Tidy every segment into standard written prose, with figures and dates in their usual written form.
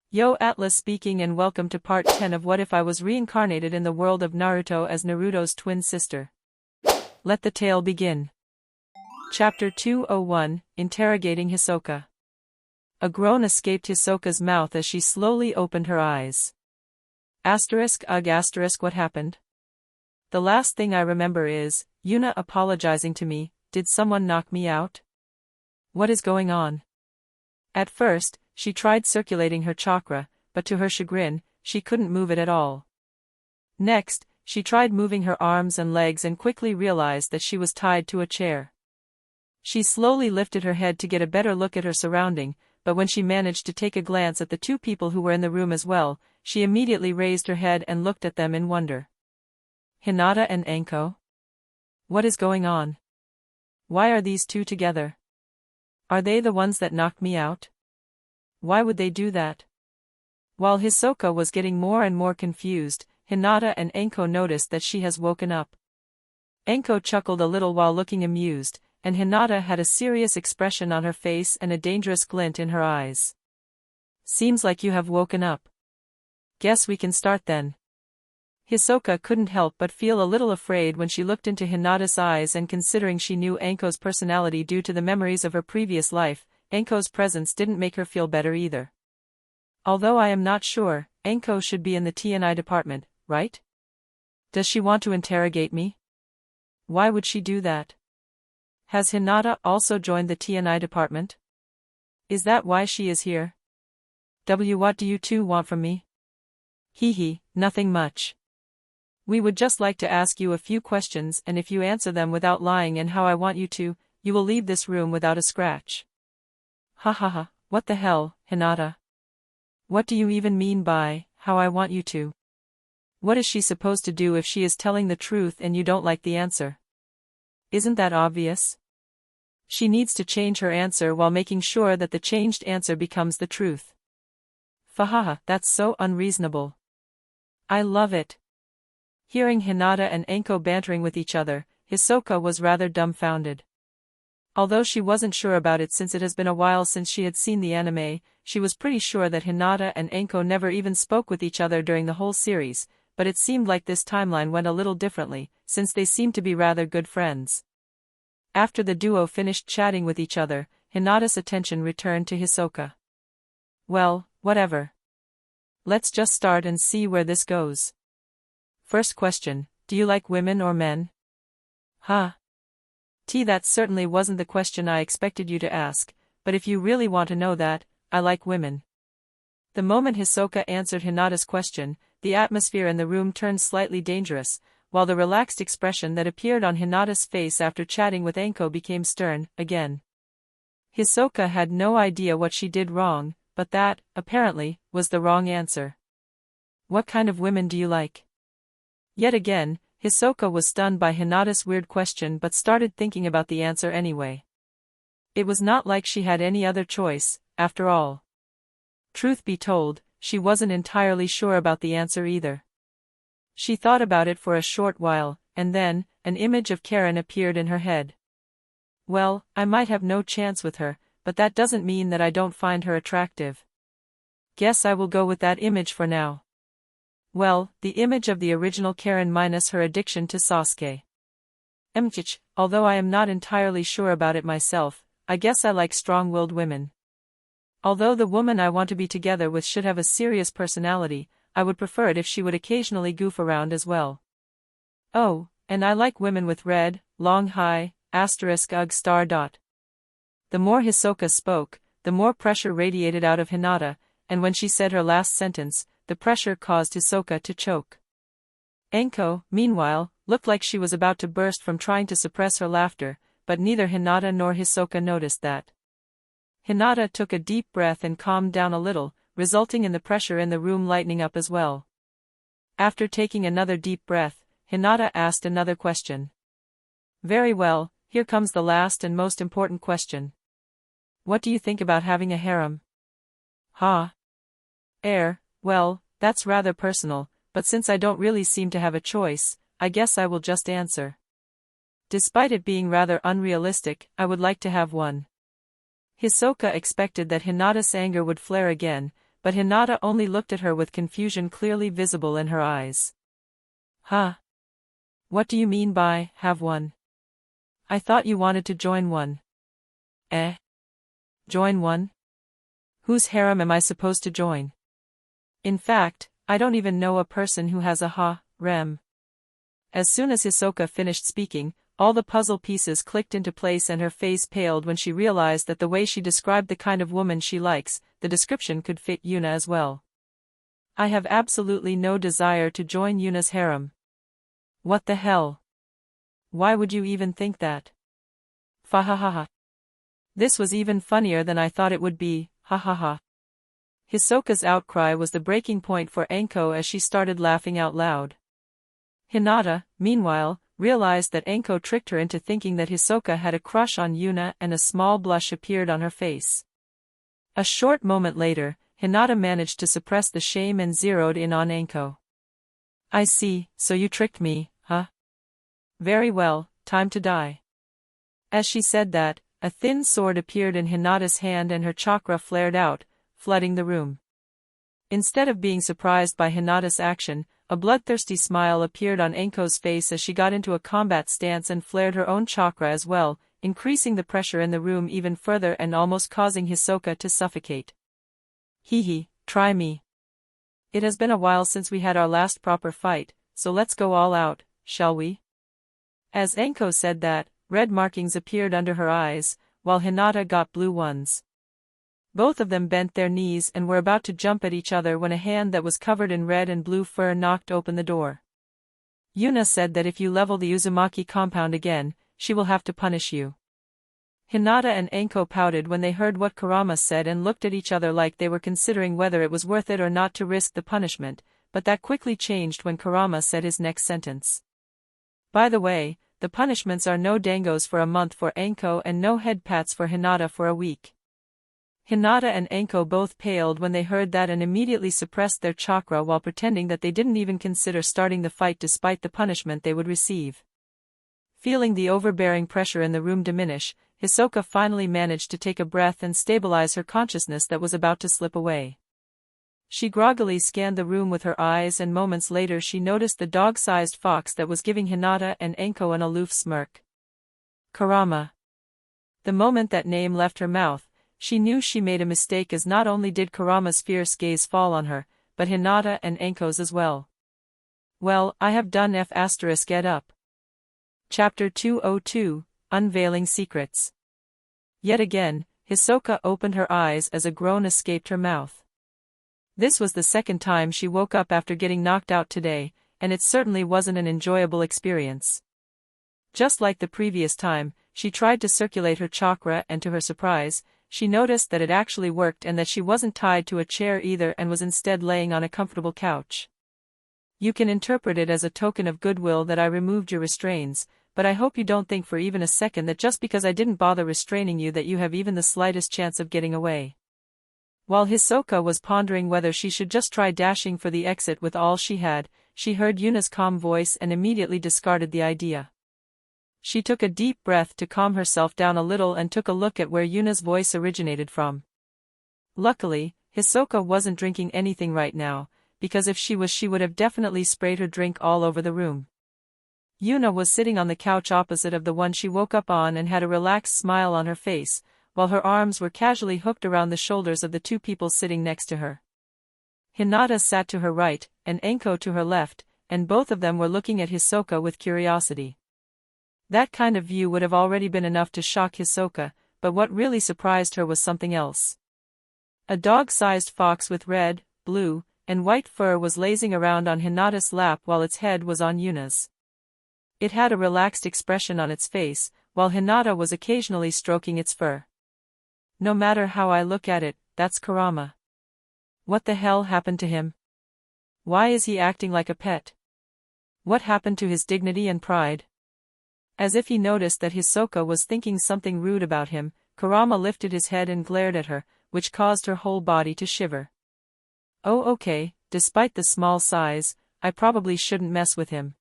Yo, Atlas speaking, and welcome to part 10 of What If I Was Reincarnated in the world of Naruto as Naruto's twin sister. Let the tale begin. Chapter 201, Interrogating Hisoka. A groan escaped Hisoka's mouth as she slowly opened her eyes. What happened? The last thing I remember is Yuna apologizing to me. Did someone knock me out? What is going on? At first, she tried circulating her chakra, but to her chagrin, she couldn't move it at all. Next, she tried moving her arms and legs and quickly realized that she was tied to a chair. She slowly lifted her head to get a better look at her surrounding, but when she managed to take a glance at the two people who were in the room as well, she immediately raised her head and looked at them in wonder. Hinata and Anko? What is going on? Why are these two together? Are they the ones that knocked me out? Why would they do that? While Hisoka was getting more and more confused, Hinata and Anko noticed that she has woken up. Anko chuckled a little while looking amused, and Hinata had a serious expression on her face and a dangerous glint in her eyes. Seems like you have woken up. Guess we can start then. Hisoka couldn't help but feel a little afraid when she looked into Hinata's eyes, and considering she knew Anko's personality due to the memories of her previous life, Anko's presence didn't make her feel better either. Although I am not sure, Anko should be in the T&I department, right? Does she want to interrogate me? Why would she do that? Has Hinata also joined the T&I department? Is that why she is here? What do you two want from me? Nothing much. We would just like to ask you a few questions, and if you answer them without lying and how I want you to, you will leave this room without a scratch. What the hell, Hinata? What do you even mean by, how I want you to? What is she supposed to do if she is telling the truth and you don't like the answer? Isn't that obvious? She needs to change her answer while making sure that the changed answer becomes the truth. That's so unreasonable. I love it. Hearing Hinata and Anko bantering with each other, Hisoka was rather dumbfounded. Although she wasn't sure about it since it has been a while since she had seen the anime, she was pretty sure that Hinata and Anko never even spoke with each other during the whole series, but it seemed like this timeline went a little differently, since they seemed to be rather good friends. After the duo finished chatting with each other, Hinata's attention returned to Hisoka. Well, whatever. Let's just start and see where this goes. First question, do you like women or men? That certainly wasn't the question I expected you to ask, but if you really want to know that, I like women. The moment Hisoka answered Hinata's question, the atmosphere in the room turned slightly dangerous, while the relaxed expression that appeared on Hinata's face after chatting with Anko became stern, again. Hisoka had no idea what she did wrong, but that, apparently, was the wrong answer. What kind of women do you like? Yet again, Hisoka was stunned by Hinata's weird question but started thinking about the answer anyway. It was not like she had any other choice, after all. Truth be told, she wasn't entirely sure about the answer either. She thought about it for a short while, and then, an image of Karen appeared in her head. Well, I might have no chance with her, but that doesn't mean that I don't find her attractive. Guess I will go with that image for now. Well, the image of the original Karen minus her addiction to Sasuke. Although I am not entirely sure about it myself, I guess I like strong-willed women. Although the woman I want to be together with should have a serious personality, I would prefer it if she would occasionally goof around as well. Oh, and I like women with red, long ****. The more Hisoka spoke, the more pressure radiated out of Hinata, and when she said her last sentence, the pressure caused Hisoka to choke. Anko, meanwhile, looked like she was about to burst from trying to suppress her laughter, but neither Hinata nor Hisoka noticed that. Hinata took a deep breath and calmed down a little, resulting in the pressure in the room lightening up as well. After taking another deep breath, Hinata asked another question. Very well, here comes the last and most important question. What do you think about having a harem? Well, that's rather personal, but since I don't really seem to have a choice, I guess I will just answer. Despite it being rather unrealistic, I would like to have one. Hisoka expected that Hinata's anger would flare again, but Hinata only looked at her with confusion clearly visible in her eyes. Huh? What do you mean by, have one? I thought you wanted to join one. Eh? Join one? Whose harem am I supposed to join? In fact, I don't even know a person who has a harem. As soon as Hisoka finished speaking, all the puzzle pieces clicked into place and her face paled when she realized that the way she described the kind of woman she likes, the description could fit Yuna as well. I have absolutely no desire to join Yuna's harem. What the hell? Why would you even think that? Fahahaha. This was even funnier than I thought it would be, ha ha ha. Hisoka's outcry was the breaking point for Anko as she started laughing out loud. Hinata, meanwhile, realized that Anko tricked her into thinking that Hisoka had a crush on Yuna and a small blush appeared on her face. A short moment later, Hinata managed to suppress the shame and zeroed in on Anko. I see, so you tricked me, huh? Very well, time to die. As she said that, a thin sword appeared in Hinata's hand and her chakra flared out, flooding the room. Instead of being surprised by Hinata's action, a bloodthirsty smile appeared on Anko's face as she got into a combat stance and flared her own chakra as well, increasing the pressure in the room even further and almost causing Hisoka to suffocate. Hehe, try me. It has been a while since we had our last proper fight, so let's go all out, shall we? As Anko said that, red markings appeared under her eyes, while Hinata got blue ones. Both of them bent their knees and were about to jump at each other when a hand that was covered in red and blue fur knocked open the door. Yuna said that if you level the Uzumaki compound again, she will have to punish you. Hinata and Anko pouted when they heard what Kurama said and looked at each other like they were considering whether it was worth it or not to risk the punishment, but that quickly changed when Kurama said his next sentence. By the way, the punishments are no dangos for a month for Anko and no head pats for Hinata for a week. Hinata and Anko both paled when they heard that and immediately suppressed their chakra while pretending that they didn't even consider starting the fight despite the punishment they would receive. Feeling the overbearing pressure in the room diminish, Hisoka finally managed to take a breath and stabilize her consciousness that was about to slip away. She groggily scanned the room with her eyes and moments later she noticed the dog-sized fox that was giving Hinata and Anko an aloof smirk. Kurama. The moment that name left her mouth, she knew she made a mistake as not only did Kurama's fierce gaze fall on her, but Hinata and Anko's as well. Well, I have done Get up. Chapter 202, Unveiling Secrets. Yet again, Hisoka opened her eyes as a groan escaped her mouth. This was the second time she woke up after getting knocked out today, and it certainly wasn't an enjoyable experience. Just like the previous time, she tried to circulate her chakra and to her surprise, she noticed that it actually worked and that she wasn't tied to a chair either and was instead laying on a comfortable couch. You can interpret it as a token of goodwill that I removed your restraints, but I hope you don't think for even a second that just because I didn't bother restraining you that you have even the slightest chance of getting away. While Hisoka was pondering whether she should just try dashing for the exit with all she had, she heard Yuna's calm voice and immediately discarded the idea. She took a deep breath to calm herself down a little and took a look at where Yuna's voice originated from. Luckily, Hisoka wasn't drinking anything right now, because if she would have definitely sprayed her drink all over the room. Yuna was sitting on the couch opposite of the one she woke up on and had a relaxed smile on her face, while her arms were casually hooked around the shoulders of the two people sitting next to her. Hinata sat to her right, and Anko to her left, and both of them were looking at Hisoka with curiosity. That kind of view would have already been enough to shock Hisoka, but what really surprised her was something else. A dog-sized fox with red, blue, and white fur was lazing around on Hinata's lap while its head was on Yuna's. It had a relaxed expression on its face, while Hinata was occasionally stroking its fur. No matter how I look at it, that's Kurama. What the hell happened to him? Why is he acting like a pet? What happened to his dignity and pride? As if he noticed that Hisoka was thinking something rude about him, Kurama lifted his head and glared at her, which caused her whole body to shiver. Oh okay, despite the small size, I probably shouldn't mess with him.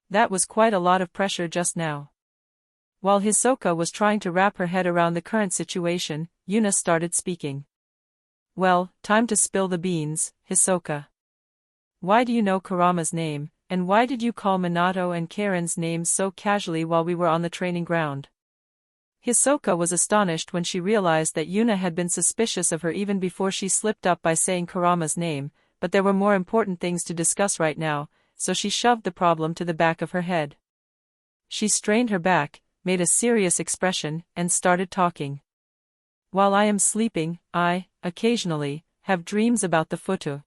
That was quite a lot of pressure just now. While Hisoka was trying to wrap her head around the current situation, Yuna started speaking. Well, time to spill the beans, Hisoka. Why do you know Kurama's name, and why did you call Minato and Karen's names so casually while we were on the training ground? Hisoka was astonished when she realized that Yuna had been suspicious of her even before she slipped up by saying Kurama's name, but there were more important things to discuss right now, so she shoved the problem to the back of her head. She strained her back, made a serious expression, and started talking. While I am sleeping, I, occasionally, have dreams about the Futu.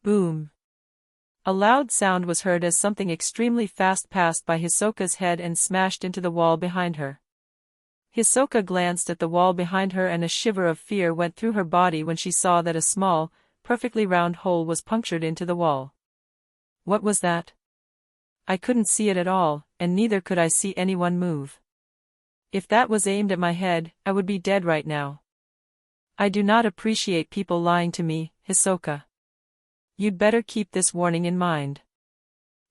Boom. A loud sound was heard as something extremely fast passed by Hisoka's head and smashed into the wall behind her. Hisoka glanced at the wall behind her and a shiver of fear went through her body when she saw that a small, perfectly round hole was punctured into the wall. What was that? I couldn't see it at all, and neither could I see anyone move. If that was aimed at my head, I would be dead right now. I do not appreciate people lying to me, Hisoka. You'd better keep this warning in mind.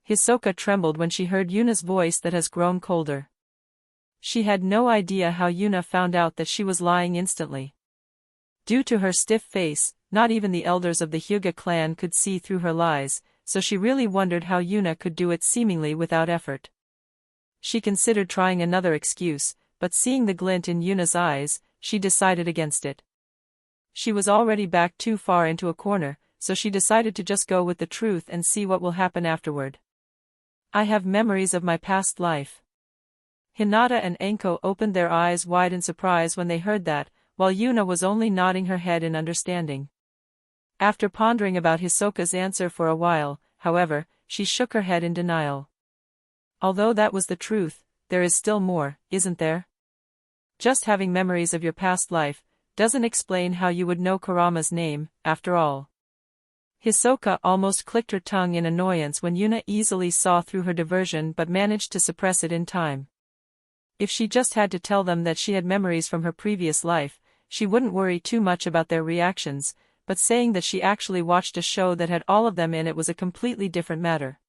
Hisoka trembled when she heard Yuna's voice that has grown colder. She had no idea how Yuna found out that she was lying instantly. Due to her stiff face, not even the elders of the Hyuga clan could see through her lies, so she really wondered how Yuna could do it seemingly without effort. She considered trying another excuse, but seeing the glint in Yuna's eyes, she decided against it. She was already backed too far into a corner, so she decided to just go with the truth and see what will happen afterward. I have memories of my past life. Hinata and Enko opened their eyes wide in surprise when they heard that, while Yuna was only nodding her head in understanding. After pondering about Hisoka's answer for a while, however, she shook her head in denial. Although that was the truth, there is still more, isn't there? Just having memories of your past life doesn't explain how you would know Kurama's name, after all. Hisoka almost clicked her tongue in annoyance when Yuna easily saw through her diversion but managed to suppress it in time. If she just had to tell them that she had memories from her previous life, she wouldn't worry too much about their reactions, but saying that she actually watched a show that had all of them in it was a completely different matter.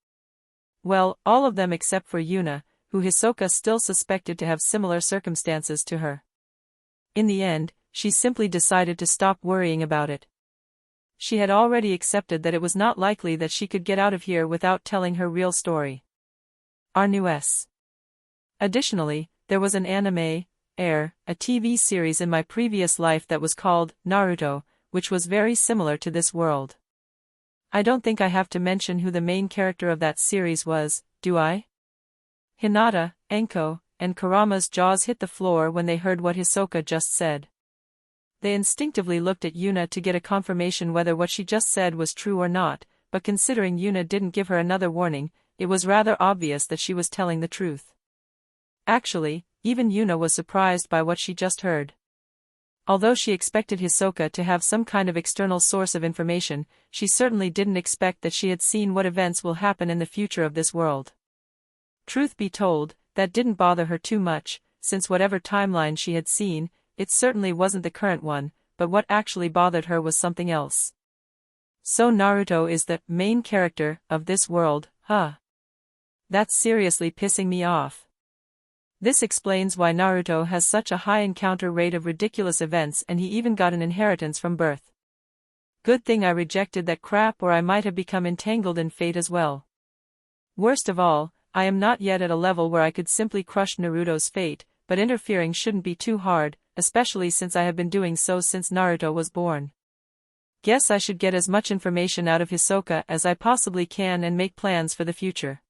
Well, all of them except for Yuna, who Hisoka still suspected to have similar circumstances to her. In the end, she simply decided to stop worrying about it. She had already accepted that it was not likely that she could get out of here without telling her real story. Arnues. Additionally, there was an anime, a TV series in my previous life that was called Naruto, which was very similar to this world. I don't think I have to mention who the main character of that series was, do I? Hinata, Enko, and Kurama's jaws hit the floor when they heard what Hisoka just said. They instinctively looked at Yuna to get a confirmation whether what she just said was true or not, but considering Yuna didn't give her another warning, it was rather obvious that she was telling the truth. Actually, even Yuna was surprised by what she just heard. Although she expected Hisoka to have some kind of external source of information, she certainly didn't expect that she had seen what events will happen in the future of this world. Truth be told, that didn't bother her too much, since whatever timeline she had seen, it certainly wasn't the current one, but what actually bothered her was something else. So Naruto is the main character of this world, huh? That's seriously pissing me off. This explains why Naruto has such a high encounter rate of ridiculous events and he even got an inheritance from birth. Good thing I rejected that crap or I might have become entangled in fate as well. Worst of all, I am not yet at a level where I could simply crush Naruto's fate, but interfering shouldn't be too hard, especially since I have been doing so since Naruto was born. Guess I should get as much information out of Hisoka as I possibly can and make plans for the future.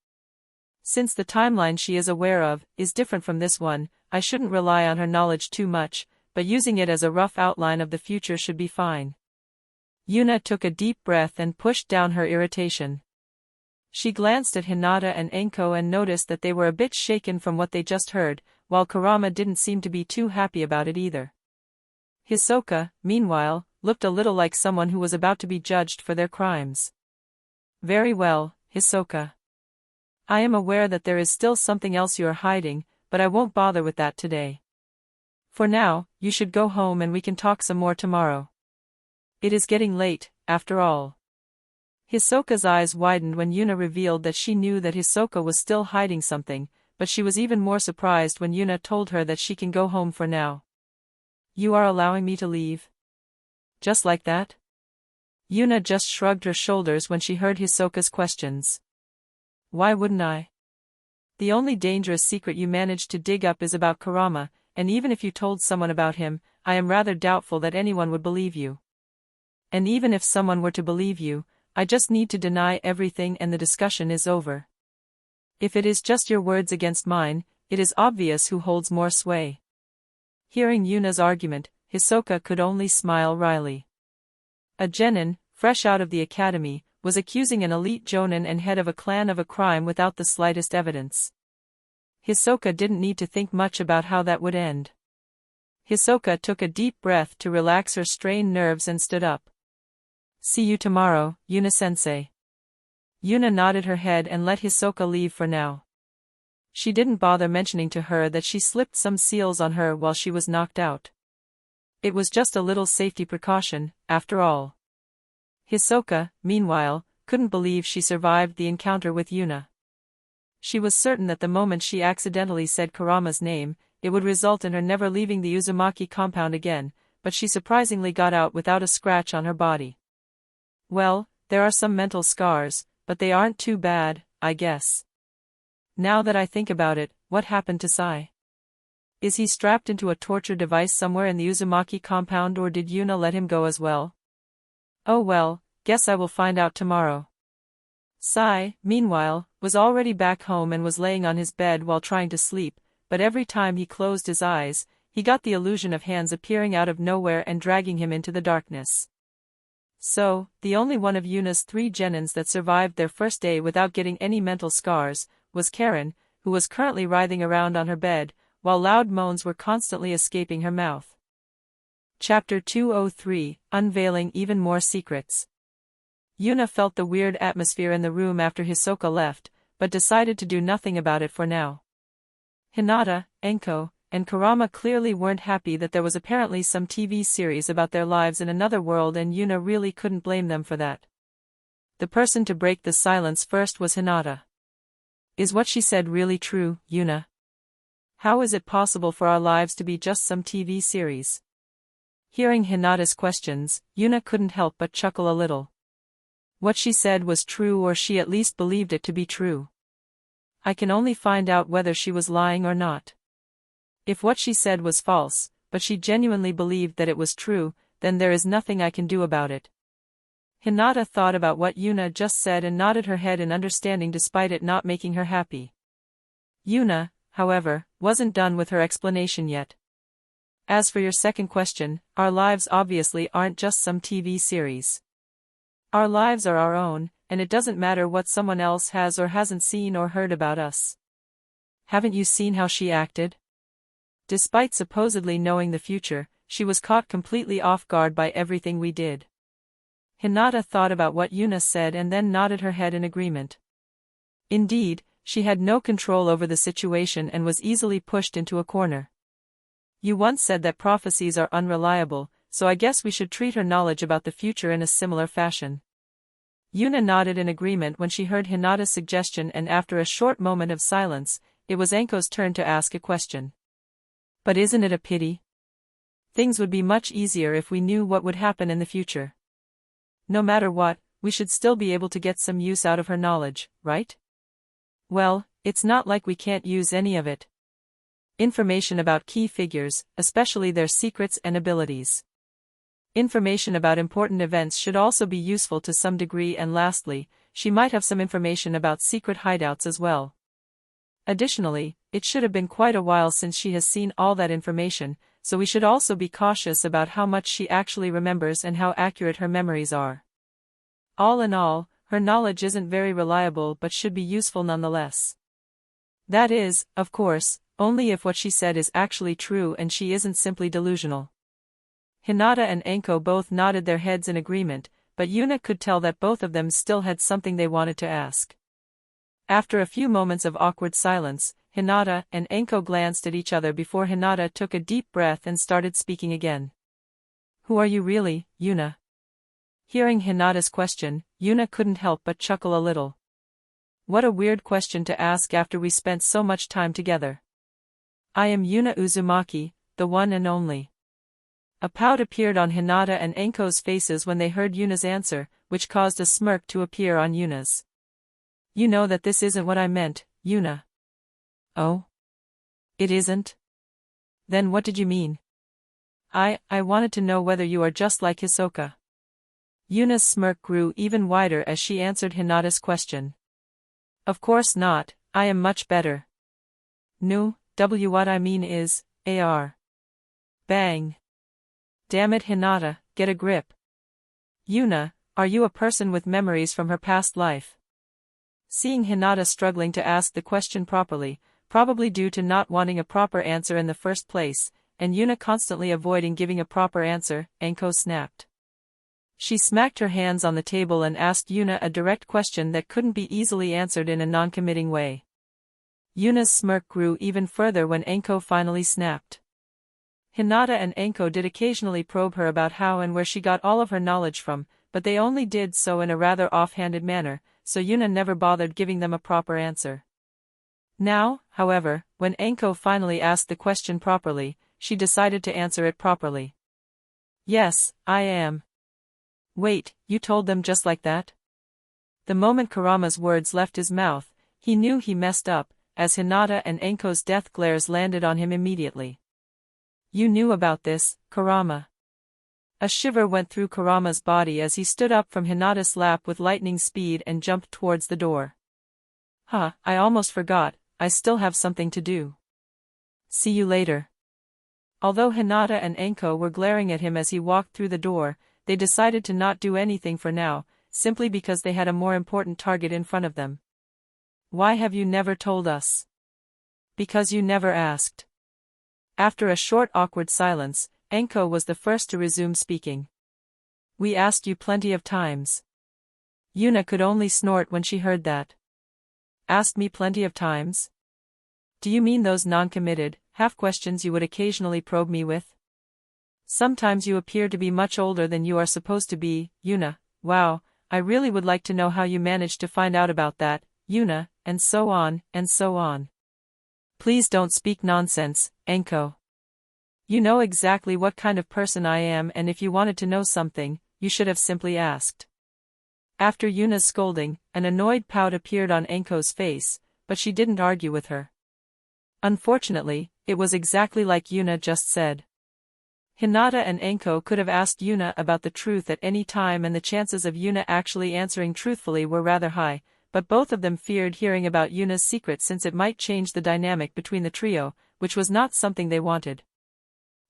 Since the timeline she is aware of is different from this one, I shouldn't rely on her knowledge too much, but using it as a rough outline of the future should be fine. Yuna took a deep breath and pushed down her irritation. She glanced at Hinata and Enko and noticed that they were a bit shaken from what they just heard, while Kurama didn't seem to be too happy about it either. Hisoka, meanwhile, looked a little like someone who was about to be judged for their crimes. Very well, Hisoka. I am aware that there is still something else you are hiding, but I won't bother with that today. For now, you should go home and we can talk some more tomorrow. It is getting late, after all. Hisoka's eyes widened when Yuna revealed that she knew that Hisoka was still hiding something, but she was even more surprised when Yuna told her that she can go home for now. You are allowing me to leave? Just like that? Yuna just shrugged her shoulders when she heard Hisoka's questions. Why wouldn't I? The only dangerous secret you managed to dig up is about Kurama, and even if you told someone about him, I am rather doubtful that anyone would believe you. And even if someone were to believe you, I just need to deny everything and the discussion is over. If it is just your words against mine, it is obvious who holds more sway. Hearing Yuna's argument, Hisoka could only smile wryly. A genin, fresh out of the academy, was accusing an elite jonin and head of a clan of a crime without the slightest evidence. Hisoka didn't need to think much about how that would end. Hisoka took a deep breath to relax her strained nerves and stood up. See you tomorrow, Yuna-sensei. Yuna nodded her head and let Hisoka leave for now. She didn't bother mentioning to her that she slipped some seals on her while she was knocked out. It was just a little safety precaution, after all. Hisoka, meanwhile, couldn't believe she survived the encounter with Yuna. She was certain that the moment she accidentally said Kurama's name, it would result in her never leaving the Uzumaki compound again, but she surprisingly got out without a scratch on her body. Well, there are some mental scars, but they aren't too bad, I guess. Now that I think about it, what happened to Sai? Is he strapped into a torture device somewhere in the Uzumaki compound or did Yuna let him go as well? Oh well, guess I will find out tomorrow. Sai, meanwhile, was already back home and was laying on his bed while trying to sleep, but every time he closed his eyes, he got the illusion of hands appearing out of nowhere and dragging him into the darkness. So, the only one of Yuna's 3 genins that survived their first day without getting any mental scars, was Karen, who was currently writhing around on her bed, while loud moans were constantly escaping her mouth. Chapter 203, Unveiling Even More Secrets. Yuna felt the weird atmosphere in the room after Hisoka left, but decided to do nothing about it for now. Hinata, Enko, and Kurama clearly weren't happy that there was apparently some TV series about their lives in another world and Yuna really couldn't blame them for that. The person to break the silence first was Hinata. Is what she said really true, Yuna? How is it possible for our lives to be just some TV series? Hearing Hinata's questions, Yuna couldn't help but chuckle a little. What she said was true or she at least believed it to be true. I can only find out whether she was lying or not. If what she said was false, but she genuinely believed that it was true, then there is nothing I can do about it. Hinata thought about what Yuna just said and nodded her head in understanding despite it not making her happy. Yuna, however, wasn't done with her explanation yet. As for your second question, our lives obviously aren't just some TV series. Our lives are our own, and it doesn't matter what someone else has or hasn't seen or heard about us. Haven't you seen how she acted? Despite supposedly knowing the future, she was caught completely off guard by everything we did. Hinata thought about what Yuna said and then nodded her head in agreement. Indeed, she had no control over the situation and was easily pushed into a corner. You once said that prophecies are unreliable, so I guess we should treat her knowledge about the future in a similar fashion. Yuna nodded in agreement when she heard Hinata's suggestion and after a short moment of silence, it was Enko's turn to ask a question. But isn't it a pity? Things would be much easier if we knew what would happen in the future. No matter what, we should still be able to get some use out of her knowledge, right? Well, it's not like we can't use any of it. Information about key figures, especially their secrets and abilities. Information about important events should also be useful to some degree and lastly, she might have some information about secret hideouts as well. Additionally, it should have been quite a while since she has seen all that information, so we should also be cautious about how much she actually remembers and how accurate her memories are. All in all, her knowledge isn't very reliable but should be useful nonetheless. That is, of course, only if what she said is actually true and she isn't simply delusional. Hinata and Enko both nodded their heads in agreement, but Yuna could tell that both of them still had something they wanted to ask. After a few moments of awkward silence, Hinata and Enko glanced at each other before Hinata took a deep breath and started speaking again. Who are you really, Yuna? Hearing Hinata's question, Yuna couldn't help but chuckle a little. What a weird question to ask after we spent so much time together. I am Yuna Uzumaki, the one and only. A pout appeared on Hinata and Enko's faces when they heard Yuna's answer, which caused a smirk to appear on Yuna's. You know that this isn't what I meant, Yuna. Oh? It isn't? Then what did you mean? I wanted to know whether you are just like Hisoka. Yuna's smirk grew even wider as she answered Hinata's question. Of course not, I am much better. No, what I mean is, AR. Bang. Damn it Hinata, get a grip. Yuna, are you a person with memories from her past life? Seeing Hinata struggling to ask the question properly, probably due to not wanting a proper answer in the first place, and Yuna constantly avoiding giving a proper answer, Enko snapped. She smacked her hands on the table and asked Yuna a direct question that couldn't be easily answered in a non-committing way. Yuna's smirk grew even further when Enko finally snapped. Hinata and Enko did occasionally probe her about how and where she got all of her knowledge from, but they only did so in a rather offhanded manner, so Yuna never bothered giving them a proper answer. Now, however, when Enko finally asked the question properly, she decided to answer it properly. Yes, I am. Wait, you told them just like that? The moment Kurama's words left his mouth, he knew he messed up, as Hinata and Enko's death glares landed on him immediately. You knew about this, Kurama. A shiver went through Kurama's body as he stood up from Hinata's lap with lightning speed and jumped towards the door. I almost forgot, I still have something to do. See you later. Although Hinata and Enko were glaring at him as he walked through the door, they decided to not do anything for now, simply because they had a more important target in front of them. Why have you never told us? Because you never asked. After a short awkward silence, Enko was the first to resume speaking. We asked you plenty of times. Yuna could only snort when she heard that. Asked me plenty of times? Do you mean those non-committed, half-questions you would occasionally probe me with? Sometimes you appear to be much older than you are supposed to be, Yuna. Wow, I really would like to know how you managed to find out about that, Yuna, and so on, and so on. Please don't speak nonsense, Enko. You know exactly what kind of person I am, and if you wanted to know something, you should have simply asked. After Yuna's scolding, an annoyed pout appeared on Enko's face, but she didn't argue with her. Unfortunately, it was exactly like Yuna just said. Hinata and Enko could have asked Yuna about the truth at any time, and the chances of Yuna actually answering truthfully were rather high, but both of them feared hearing about Yuna's secret since it might change the dynamic between the trio, which was not something they wanted.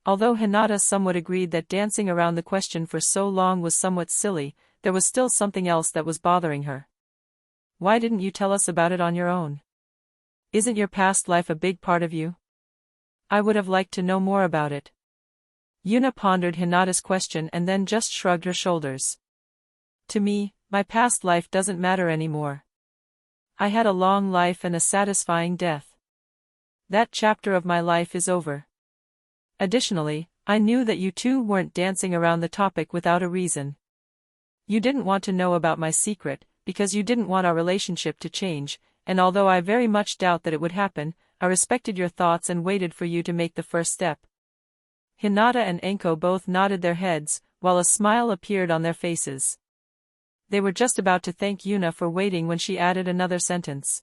Although Hinata somewhat agreed that dancing around the question for so long was somewhat silly, there was still something else that was bothering her. Why didn't you tell us about it on your own? Isn't your past life a big part of you? I would have liked to know more about it. Yuna pondered Hinata's question and then just shrugged her shoulders. To me, my past life doesn't matter anymore. I had a long life and a satisfying death. That chapter of my life is over. Additionally, I knew that you two weren't dancing around the topic without a reason. You didn't want to know about my secret, because you didn't want our relationship to change, and although I very much doubt that it would happen, I respected your thoughts and waited for you to make the first step. Hinata and Enko both nodded their heads, while a smile appeared on their faces. They were just about to thank Yuna for waiting when she added another sentence.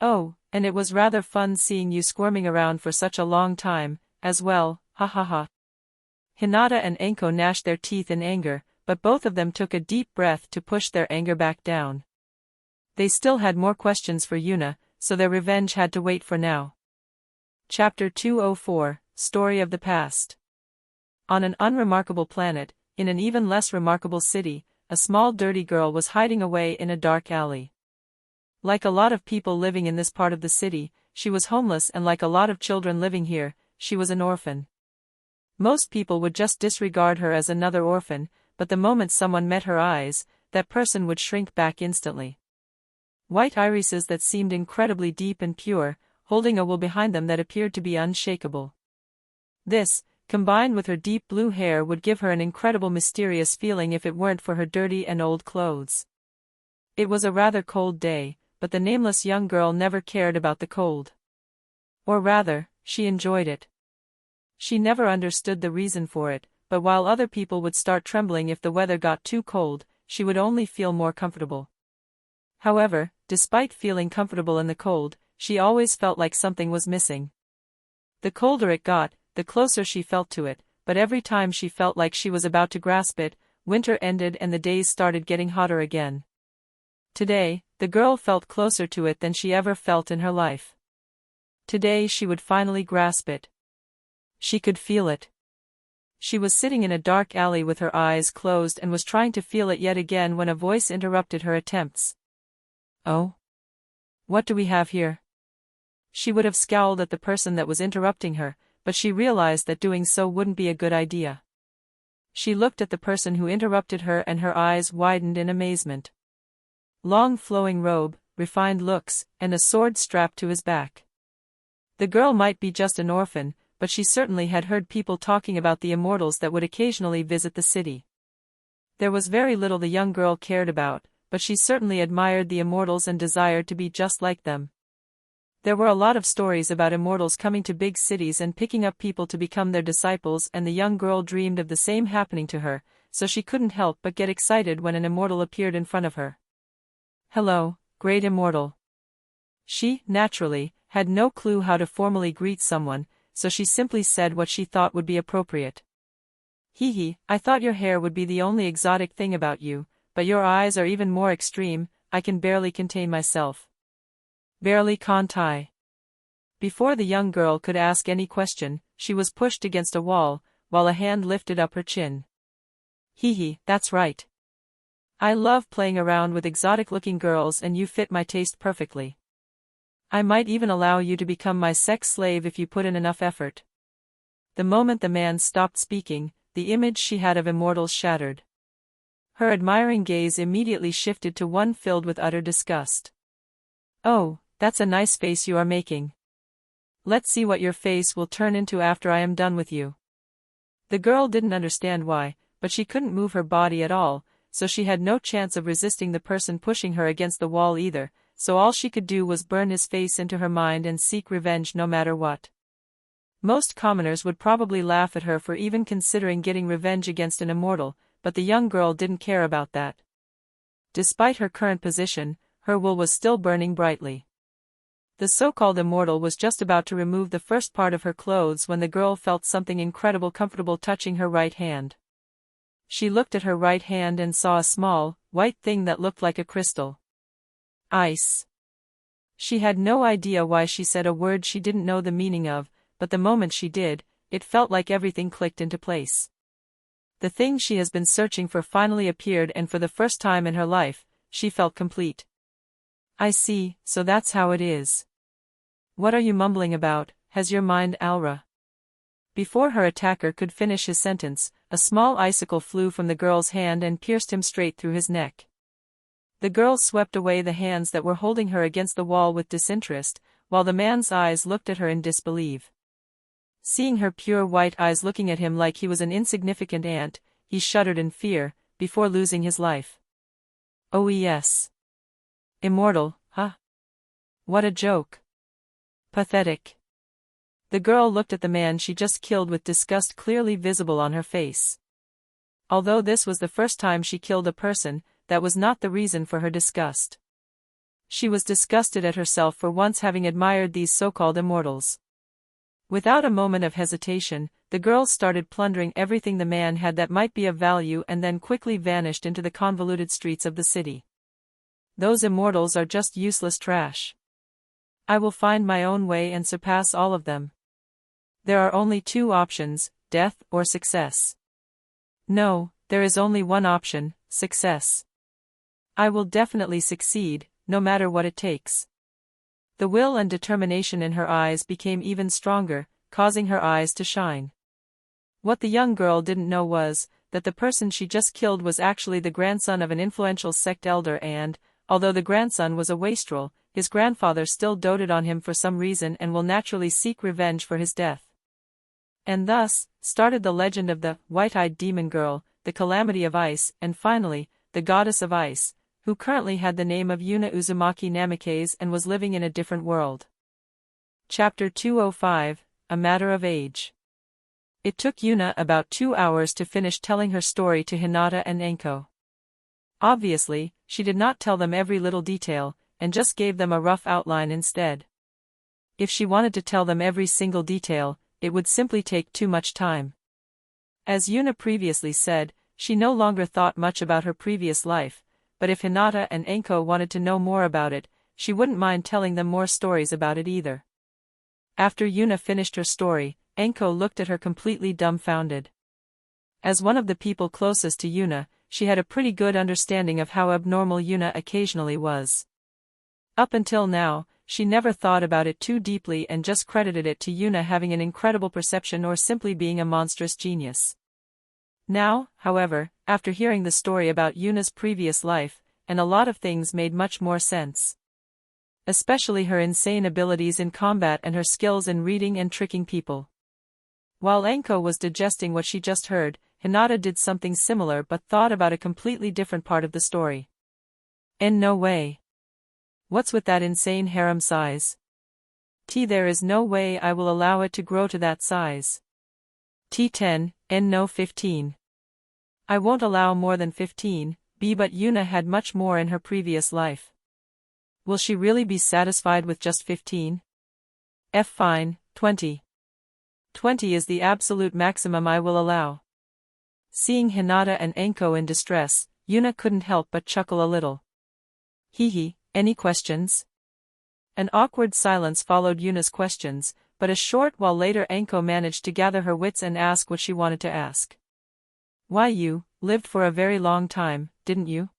Oh, and it was rather fun seeing you squirming around for such a long time, as well, ha ha ha. Hinata and Enko gnashed their teeth in anger, but both of them took a deep breath to push their anger back down. They still had more questions for Yuna, so their revenge had to wait for now. Chapter 204, Story of the Past. On an unremarkable planet, in an even less remarkable city, a small dirty girl was hiding away in a dark alley. Like a lot of people living in this part of the city, she was homeless, and like a lot of children living here, she was an orphan. Most people would just disregard her as another orphan, but the moment someone met her eyes, that person would shrink back instantly. White irises that seemed incredibly deep and pure, holding a wool behind them that appeared to be unshakable. This, combined with her deep blue hair, would give her an incredible mysterious feeling if it weren't for her dirty and old clothes. It was a rather cold day, but the nameless young girl never cared about the cold. Or rather, she enjoyed it. She never understood the reason for it, but while other people would start trembling if the weather got too cold, she would only feel more comfortable. However, despite feeling comfortable in the cold, she always felt like something was missing. The colder it got, the closer she felt to it, but every time she felt like she was about to grasp it, winter ended and the days started getting hotter again. Today, the girl felt closer to it than she ever felt in her life. Today she would finally grasp it. She could feel it. She was sitting in a dark alley with her eyes closed and was trying to feel it yet again when a voice interrupted her attempts. "Oh? What do we have here?" She would have scowled at the person that was interrupting her, but she realized that doing so wouldn't be a good idea. She looked at the person who interrupted her and her eyes widened in amazement. Long flowing robe, refined looks, and a sword strapped to his back. The girl might be just an orphan, but she certainly had heard people talking about the immortals that would occasionally visit the city. There was very little the young girl cared about, but she certainly admired the immortals and desired to be just like them. There were a lot of stories about immortals coming to big cities and picking up people to become their disciples, and the young girl dreamed of the same happening to her, so she couldn't help but get excited when an immortal appeared in front of her. "Hello, great immortal." She, naturally, had no clue how to formally greet someone, so she simply said what she thought would be appropriate. "Hee, I thought your hair would be the only exotic thing about you, but your eyes are even more extreme. I can barely contain myself." "Barely can't I?" Before the young girl could ask any question, she was pushed against a wall, while a hand lifted up her chin. "Hee, that's right. I love playing around with exotic-looking girls and you fit my taste perfectly. I might even allow you to become my sex slave if you put in enough effort." The moment the man stopped speaking, the image she had of immortals shattered. Her admiring gaze immediately shifted to one filled with utter disgust. "Oh, that's a nice face you are making. Let's see what your face will turn into after I am done with you." The girl didn't understand why, but she couldn't move her body at all, so she had no chance of resisting the person pushing her against the wall either, so all she could do was burn his face into her mind and seek revenge no matter what. Most commoners would probably laugh at her for even considering getting revenge against an immortal, but the young girl didn't care about that. Despite her current position, her will was still burning brightly. The so-called immortal was just about to remove the first part of her clothes when the girl felt something incredible comfortable touching her right hand. She looked at her right hand and saw a small, white thing that looked like a crystal. Ice. She had no idea why she said a word she didn't know the meaning of, but the moment she did, it felt like everything clicked into place. The thing she has been searching for finally appeared, and for the first time in her life, she felt complete. "I see, so that's how it is. What are you mumbling about? Has your mind Alra?" Before her attacker could finish his sentence, a small icicle flew from the girl's hand and pierced him straight through his neck. The girl swept away the hands that were holding her against the wall with disinterest, while the man's eyes looked at her in disbelief. Seeing her pure white eyes looking at him like he was an insignificant ant, he shuddered in fear, before losing his life. "Oh yes. Immortal, huh? What a joke. Pathetic." The girl looked at the man she just killed with disgust clearly visible on her face. Although this was the first time she killed a person, that was not the reason for her disgust. She was disgusted at herself for once having admired these so-called immortals. Without a moment of hesitation, the girl started plundering everything the man had that might be of value and then quickly vanished into the convoluted streets of the city. "Those immortals are just useless trash. I will find my own way and surpass all of them. There are only two options, death or success. No, there is only one option, success. I will definitely succeed, no matter what it takes." The will and determination in her eyes became even stronger, causing her eyes to shine. What the young girl didn't know was that the person she just killed was actually the grandson of an influential sect elder and, although the grandson was a wastrel, his grandfather still doted on him for some reason and will naturally seek revenge for his death. And thus, started the legend of the white-eyed demon girl, the calamity of ice, and finally, the goddess of ice, who currently had the name of Yuna Uzumaki Namikaze and was living in a different world. Chapter 205, A Matter of Age. It took Yuna about 2 hours to finish telling her story to Hinata and Enko. Obviously, she did not tell them every little detail, and just gave them a rough outline instead. If she wanted to tell them every single detail, it would simply take too much time. As Yuna previously said, she no longer thought much about her previous life, but if Hinata and Enko wanted to know more about it, she wouldn't mind telling them more stories about it either. After Yuna finished her story, Enko looked at her completely dumbfounded. As one of the people closest to Yuna, she had a pretty good understanding of how abnormal Yuna occasionally was. Up until now, she never thought about it too deeply and just credited it to Yuna having an incredible perception or simply being a monstrous genius. Now, however, after hearing the story about Yuna's previous life, and a lot of things made much more sense. Especially her insane abilities in combat and her skills in reading and tricking people. While Enko was digesting what she just heard, Hinata did something similar but thought about a completely different part of the story. And no way. What's with that insane harem size? There is no way I will allow it to grow to that size. T10, and no 15. I won't allow more than 15, but Yuna had much more in her previous life. Will she really be satisfied with just 15? Fine, 20. 20 is the absolute maximum I will allow. Seeing Hinata and Enko in distress, Yuna couldn't help but chuckle a little. Any questions? An awkward silence followed Yuna's questions, but a short while later Enko managed to gather her wits and ask what she wanted to ask. Why, you lived for a very long time, didn't you?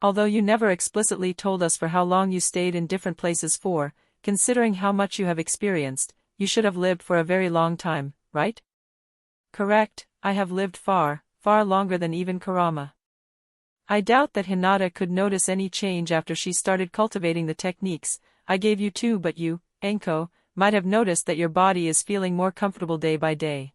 Although you never explicitly told us for how long you stayed in different places for, considering how much you have experienced, you should have lived for a very long time, right? Correct, I have lived far, far longer than even Kurama. I doubt that Hinata could notice any change after she started cultivating the techniques I gave you too, but you, Enko, might have noticed that your body is feeling more comfortable day by day.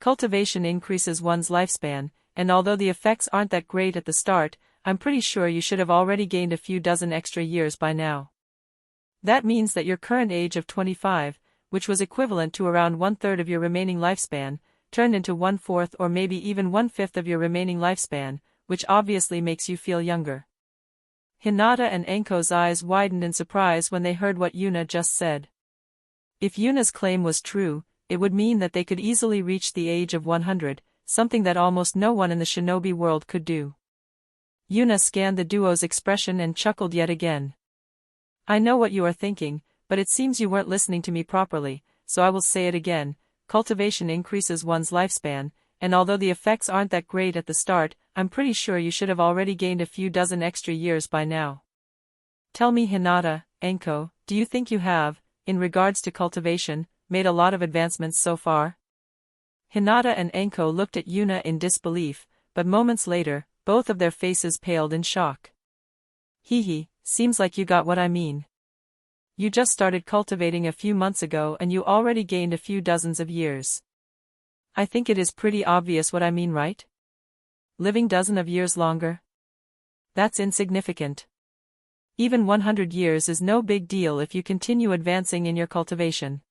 Cultivation increases one's lifespan, and although the effects aren't that great at the start, I'm pretty sure you should have already gained a few dozen extra years by now. That means that your current age of 25, which was equivalent to around 1/3 of your remaining lifespan, turned into 1/4 or maybe even 1/5 of your remaining lifespan, which obviously makes you feel younger. Hinata and Enko's eyes widened in surprise when they heard what Yuna just said. If Yuna's claim was true, it would mean that they could easily reach the age of 100, something that almost no one in the shinobi world could do. Yuna scanned the duo's expression and chuckled yet again. I know what you are thinking, but it seems you weren't listening to me properly, so I will say it again. Cultivation increases one's lifespan, and although the effects aren't that great at the start, I'm pretty sure you should have already gained a few dozen extra years by now. Tell me, Hinata, Enko, do you think you have, in regards to cultivation, made a lot of advancements so far? Hinata and Enko looked at Yuna in disbelief, but moments later, both of their faces paled in shock. Seems like you got what I mean. You just started cultivating a few months ago and you already gained a few dozens of years. I think it is pretty obvious what I mean, right? Living dozen of years longer? That's insignificant. Even 100 years is no big deal if you continue advancing in your cultivation.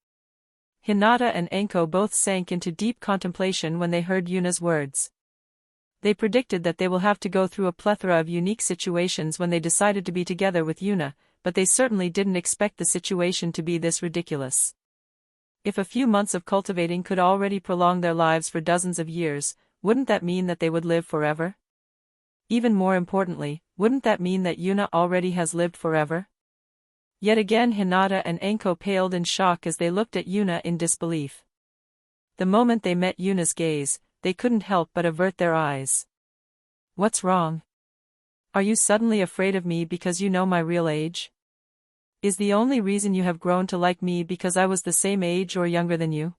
Hinata and Enko both sank into deep contemplation when they heard Yuna's words. They predicted that they will have to go through a plethora of unique situations when they decided to be together with Yuna, but they certainly didn't expect the situation to be this ridiculous. If a few months of cultivating could already prolong their lives for dozens of years, wouldn't that mean that they would live forever? Even more importantly, wouldn't that mean that Yuna already has lived forever? Yet again Hinata and Enko paled in shock as they looked at Yuna in disbelief. The moment they met Yuna's gaze, they couldn't help but avert their eyes. What's wrong? Are you suddenly afraid of me because you know my real age? Is the only reason you have grown to like me because I was the same age or younger than you?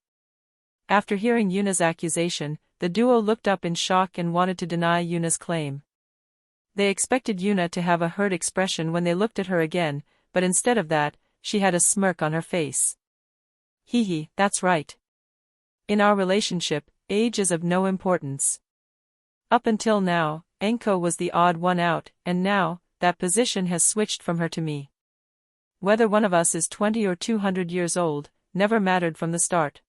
After hearing Yuna's accusation, the duo looked up in shock and wanted to deny Yuna's claim. They expected Yuna to have a hurt expression when they looked at her again, but instead of that, she had a smirk on her face. That's right. In our relationship, age is of no importance. Up until now, Enko was the odd one out, and now, that position has switched from her to me. Whether one of us is 20 or 200 years old, never mattered from the start.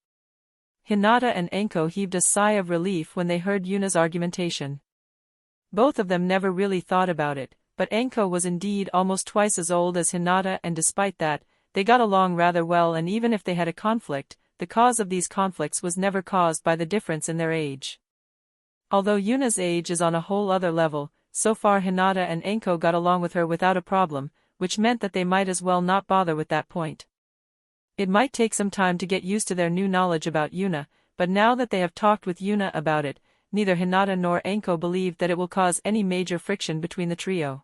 Hinata and Enko heaved a sigh of relief when they heard Yuna's argumentation. Both of them never really thought about it, but Enko was indeed almost twice as old as Hinata, and despite that, they got along rather well, and even if they had a conflict, the cause of these conflicts was never caused by the difference in their age. Although Yuna's age is on a whole other level, so far Hinata and Enko got along with her without a problem, which meant that they might as well not bother with that point. It might take some time to get used to their new knowledge about Yuna, but now that they have talked with Yuna about it, neither Hinata nor Enko believed that it will cause any major friction between the trio.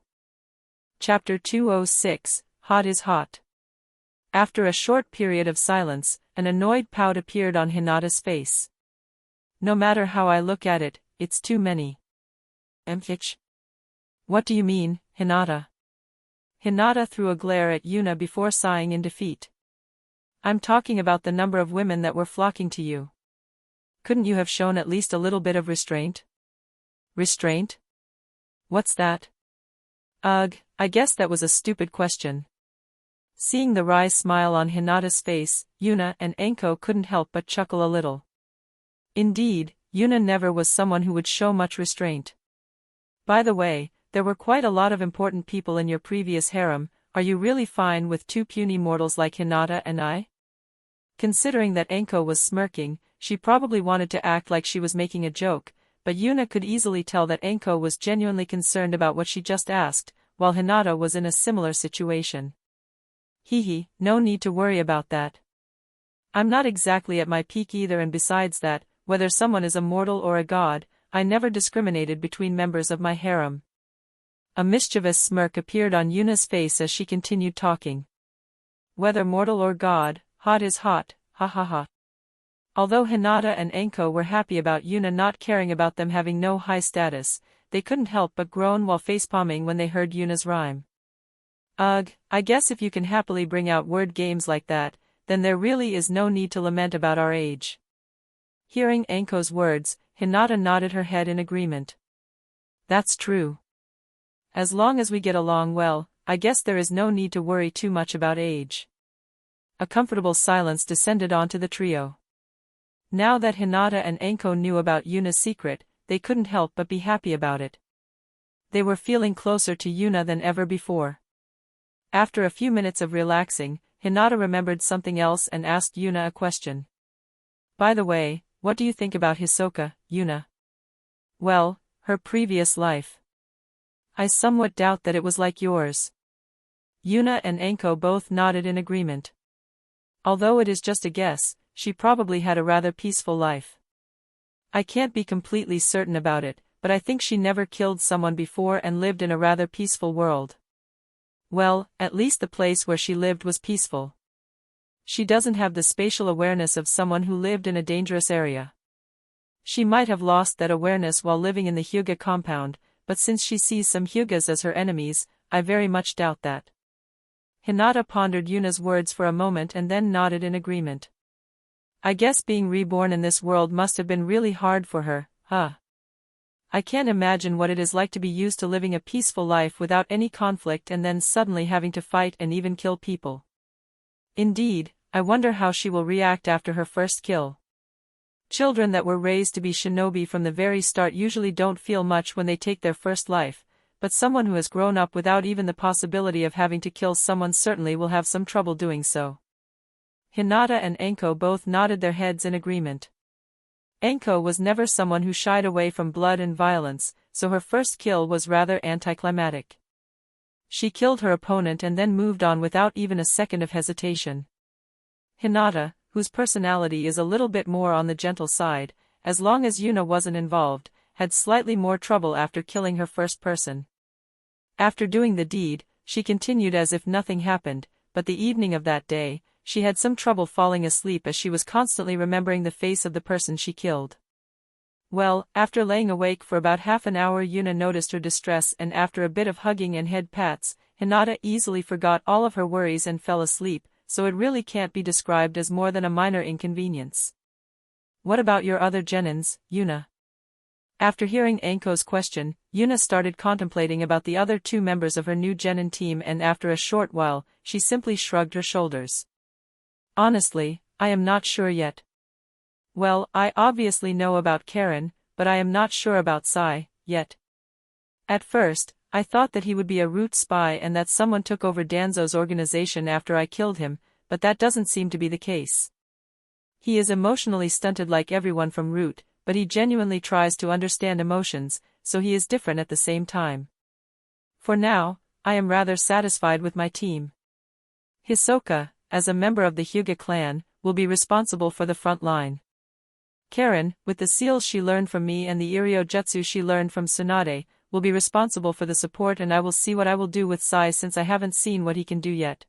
Chapter 206, Hot is Hot. After a short period of silence, an annoyed pout appeared on Hinata's face. No matter how I look at it, it's too many. What do you mean, Hinata? Hinata threw a glare at Yuna before sighing in defeat. I'm talking about the number of women that were flocking to you. Couldn't you have shown at least a little bit of restraint? Restraint? What's that? Ugh, I guess that was a stupid question. Seeing the wry smile on Hinata's face, Yuna and Enko couldn't help but chuckle a little. Indeed, Yuna never was someone who would show much restraint. By the way, there were quite a lot of important people in your previous harem. Are you really fine with two puny mortals like Hinata and I? Considering that Enko was smirking, she probably wanted to act like she was making a joke, but Yuna could easily tell that Enko was genuinely concerned about what she just asked, while Hinata was in a similar situation. Hehe, no need to worry about that. I'm not exactly at my peak either, and besides that, whether someone is a mortal or a god, I never discriminated between members of my harem. A mischievous smirk appeared on Yuna's face as she continued talking. Whether mortal or god, hot is hot, ha ha ha. Although Hinata and Enko were happy about Yuna not caring about them having no high status, they couldn't help but groan while facepalming when they heard Yuna's rhyme. Ugh, I guess if you can happily bring out word games like that, then there really is no need to lament about our age. Hearing Enko's words, Hinata nodded her head in agreement. That's true. As long as we get along well, I guess there is no need to worry too much about age. A comfortable silence descended onto the trio. Now that Hinata and Enko knew about Yuna's secret, they couldn't help but be happy about it. They were feeling closer to Yuna than ever before. After a few minutes of relaxing, Hinata remembered something else and asked Yuna a question. By the way, what do you think about Hisoka, Yuna? Well, her previous life. I somewhat doubt that it was like yours. Yuna and Enko both nodded in agreement. Although it is just a guess, she probably had a rather peaceful life. I can't be completely certain about it, but I think she never killed someone before and lived in a rather peaceful world. Well, at least the place where she lived was peaceful. She doesn't have the spatial awareness of someone who lived in a dangerous area. She might have lost that awareness while living in the Hyuga compound, but since she sees some Hyugas as her enemies, I very much doubt that. Hinata pondered Yuna's words for a moment and then nodded in agreement. I guess being reborn in this world must have been really hard for her, huh? I can't imagine what it is like to be used to living a peaceful life without any conflict and then suddenly having to fight and even kill people. Indeed, I wonder how she will react after her first kill. Children that were raised to be shinobi from the very start usually don't feel much when they take their first life, but someone who has grown up without even the possibility of having to kill someone certainly will have some trouble doing so. Hinata and Enko both nodded their heads in agreement. Enko was never someone who shied away from blood and violence, so her first kill was rather anticlimactic. She killed her opponent and then moved on without even a second of hesitation. Hinata, whose personality is a little bit more on the gentle side, as long as Yuna wasn't involved, had slightly more trouble after killing her first person. After doing the deed, she continued as if nothing happened, but the evening of that day, she had some trouble falling asleep as she was constantly remembering the face of the person she killed. Well, after laying awake for about half an hour, Yuna noticed her distress, and after a bit of hugging and head pats, Hinata easily forgot all of her worries and fell asleep, so it really can't be described as more than a minor inconvenience. What about your other genins, Yuna? After hearing Enko's question, Yuna started contemplating about the other two members of her new genin team, and after a short while, she simply shrugged her shoulders. Honestly, I am not sure yet. Well, I obviously know about Karen, but I am not sure about Sai, yet. At first, I thought that he would be a root spy and that someone took over Danzo's organization after I killed him, but that doesn't seem to be the case. He is emotionally stunted like everyone from Root, but he genuinely tries to understand emotions, so he is different at the same time. For now, I am rather satisfied with my team. Hisoka, as a member of the Hyuga clan, will be responsible for the front line. Karen, with the seals she learned from me and the Iryo Jutsu she learned from Tsunade, will be responsible for the support, and I will see what I will do with Sai since I haven't seen what he can do yet.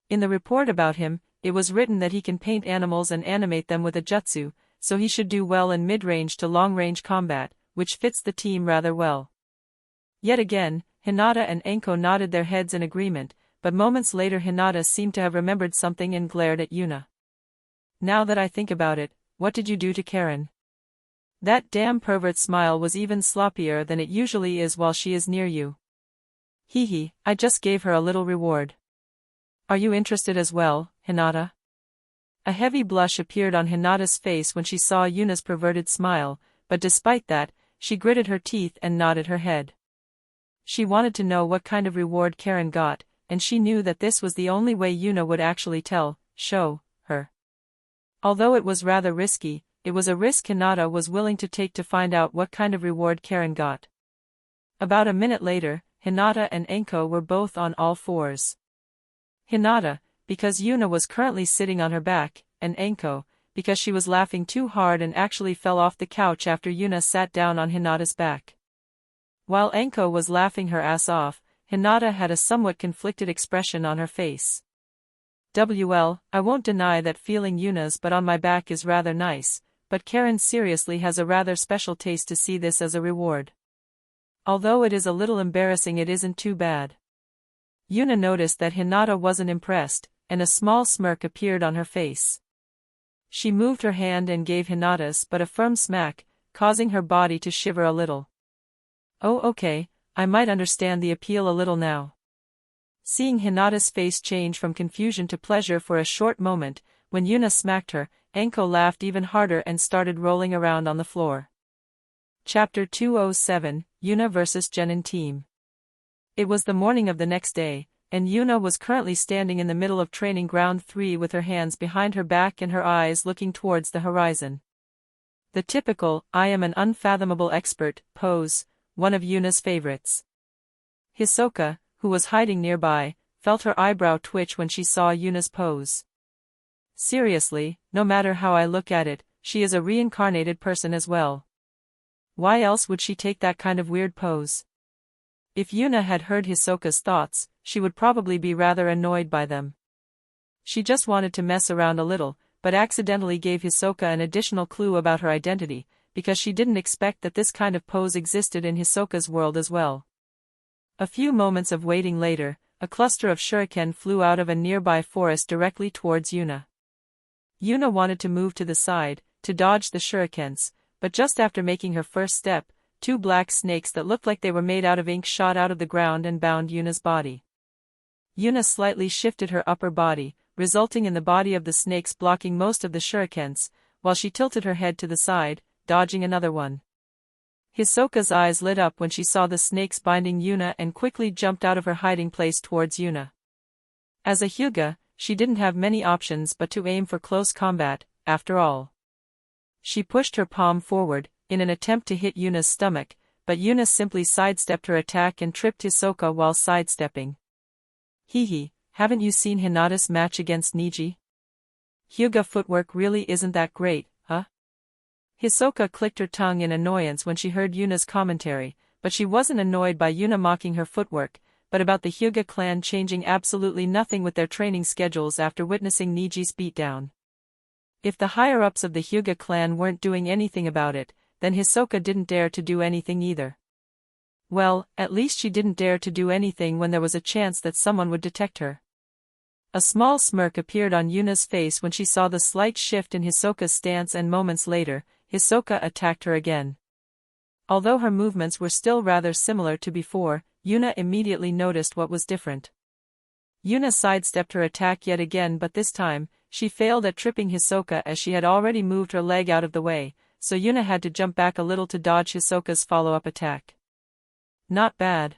In the report about him, it was written that he can paint animals and animate them with a jutsu, so he should do well in mid-range to long-range combat, which fits the team rather well. Yet again, Hinata and Enko nodded their heads in agreement, but moments later Hinata seemed to have remembered something and glared at Yuna. Now that I think about it, what did you do to Karen? That damn pervert smile was even sloppier than it usually is while she is near you. Hee, I just gave her a little reward. Are you interested as well, Hinata? A heavy blush appeared on Hinata's face when she saw Yuna's perverted smile, but despite that, she gritted her teeth and nodded her head. She wanted to know what kind of reward Karen got, and she knew that this was the only way Yuna would actually show her. Although it was rather risky, it was a risk Hinata was willing to take to find out what kind of reward Karen got. About a minute later, Hinata and Enko were both on all fours. Hinata, because Yuna was currently sitting on her back, and Enko, because she was laughing too hard and actually fell off the couch after Yuna sat down on Hinata's back. While Enko was laughing her ass off, Hinata had a somewhat conflicted expression on her face. Well, I won't deny that feeling Yuna's butt on my back is rather nice, but Karen seriously has a rather special taste to see this as a reward. Although it is a little embarrassing, it isn't too bad. Yuna noticed that Hinata wasn't impressed, and a small smirk appeared on her face. She moved her hand and gave Hinata's but a firm smack, causing her body to shiver a little. Oh okay, I might understand the appeal a little now. Seeing Hinata's face change from confusion to pleasure for a short moment, when Yuna smacked her, Enko laughed even harder and started rolling around on the floor. Chapter 207, Yuna vs Genin Team. It was the morning of the next day, and Yuna was currently standing in the middle of training ground 3 with her hands behind her back and her eyes looking towards the horizon. The typical, I am an unfathomable expert, pose, one of Yuna's favorites. Hisoka, who was hiding nearby, felt her eyebrow twitch when she saw Yuna's pose. Seriously, no matter how I look at it, she is a reincarnated person as well. Why else would she take that kind of weird pose? If Yuna had heard Hisoka's thoughts, she would probably be rather annoyed by them. She just wanted to mess around a little, but accidentally gave Hisoka an additional clue about her identity, because she didn't expect that this kind of pose existed in Hisoka's world as well. A few moments of waiting later, a cluster of shuriken flew out of a nearby forest directly towards Yuna. Yuna wanted to move to the side, to dodge the shurikens, but just after making her first step, 2 black snakes that looked like they were made out of ink shot out of the ground and bound Yuna's body. Yuna slightly shifted her upper body, resulting in the body of the snakes blocking most of the shurikens, while she tilted her head to the side, dodging another one. Hisoka's eyes lit up when she saw the snakes binding Yuna and quickly jumped out of her hiding place towards Yuna. As a Hyuga, she didn't have many options but to aim for close combat, after all. She pushed her palm forward, in an attempt to hit Yuna's stomach, but Yuna simply sidestepped her attack and tripped Hisoka while sidestepping. Hee, haven't you seen Hinata's match against Niji? Hyuga footwork really isn't that great, huh? Hisoka clicked her tongue in annoyance when she heard Yuna's commentary, but she wasn't annoyed by Yuna mocking her footwork, but about the Hyuga clan changing absolutely nothing with their training schedules after witnessing Niji's beatdown. If the higher-ups of the Hyuga clan weren't doing anything about it, then Hisoka didn't dare to do anything either. Well, at least she didn't dare to do anything when there was a chance that someone would detect her. A small smirk appeared on Yuna's face when she saw the slight shift in Hisoka's stance, and moments later, Hisoka attacked her again. Although her movements were still rather similar to before, Yuna immediately noticed what was different. Yuna sidestepped her attack yet again, but this time, she failed at tripping Hisoka as she had already moved her leg out of the way, so Yuna had to jump back a little to dodge Hisoka's follow-up attack. Not bad.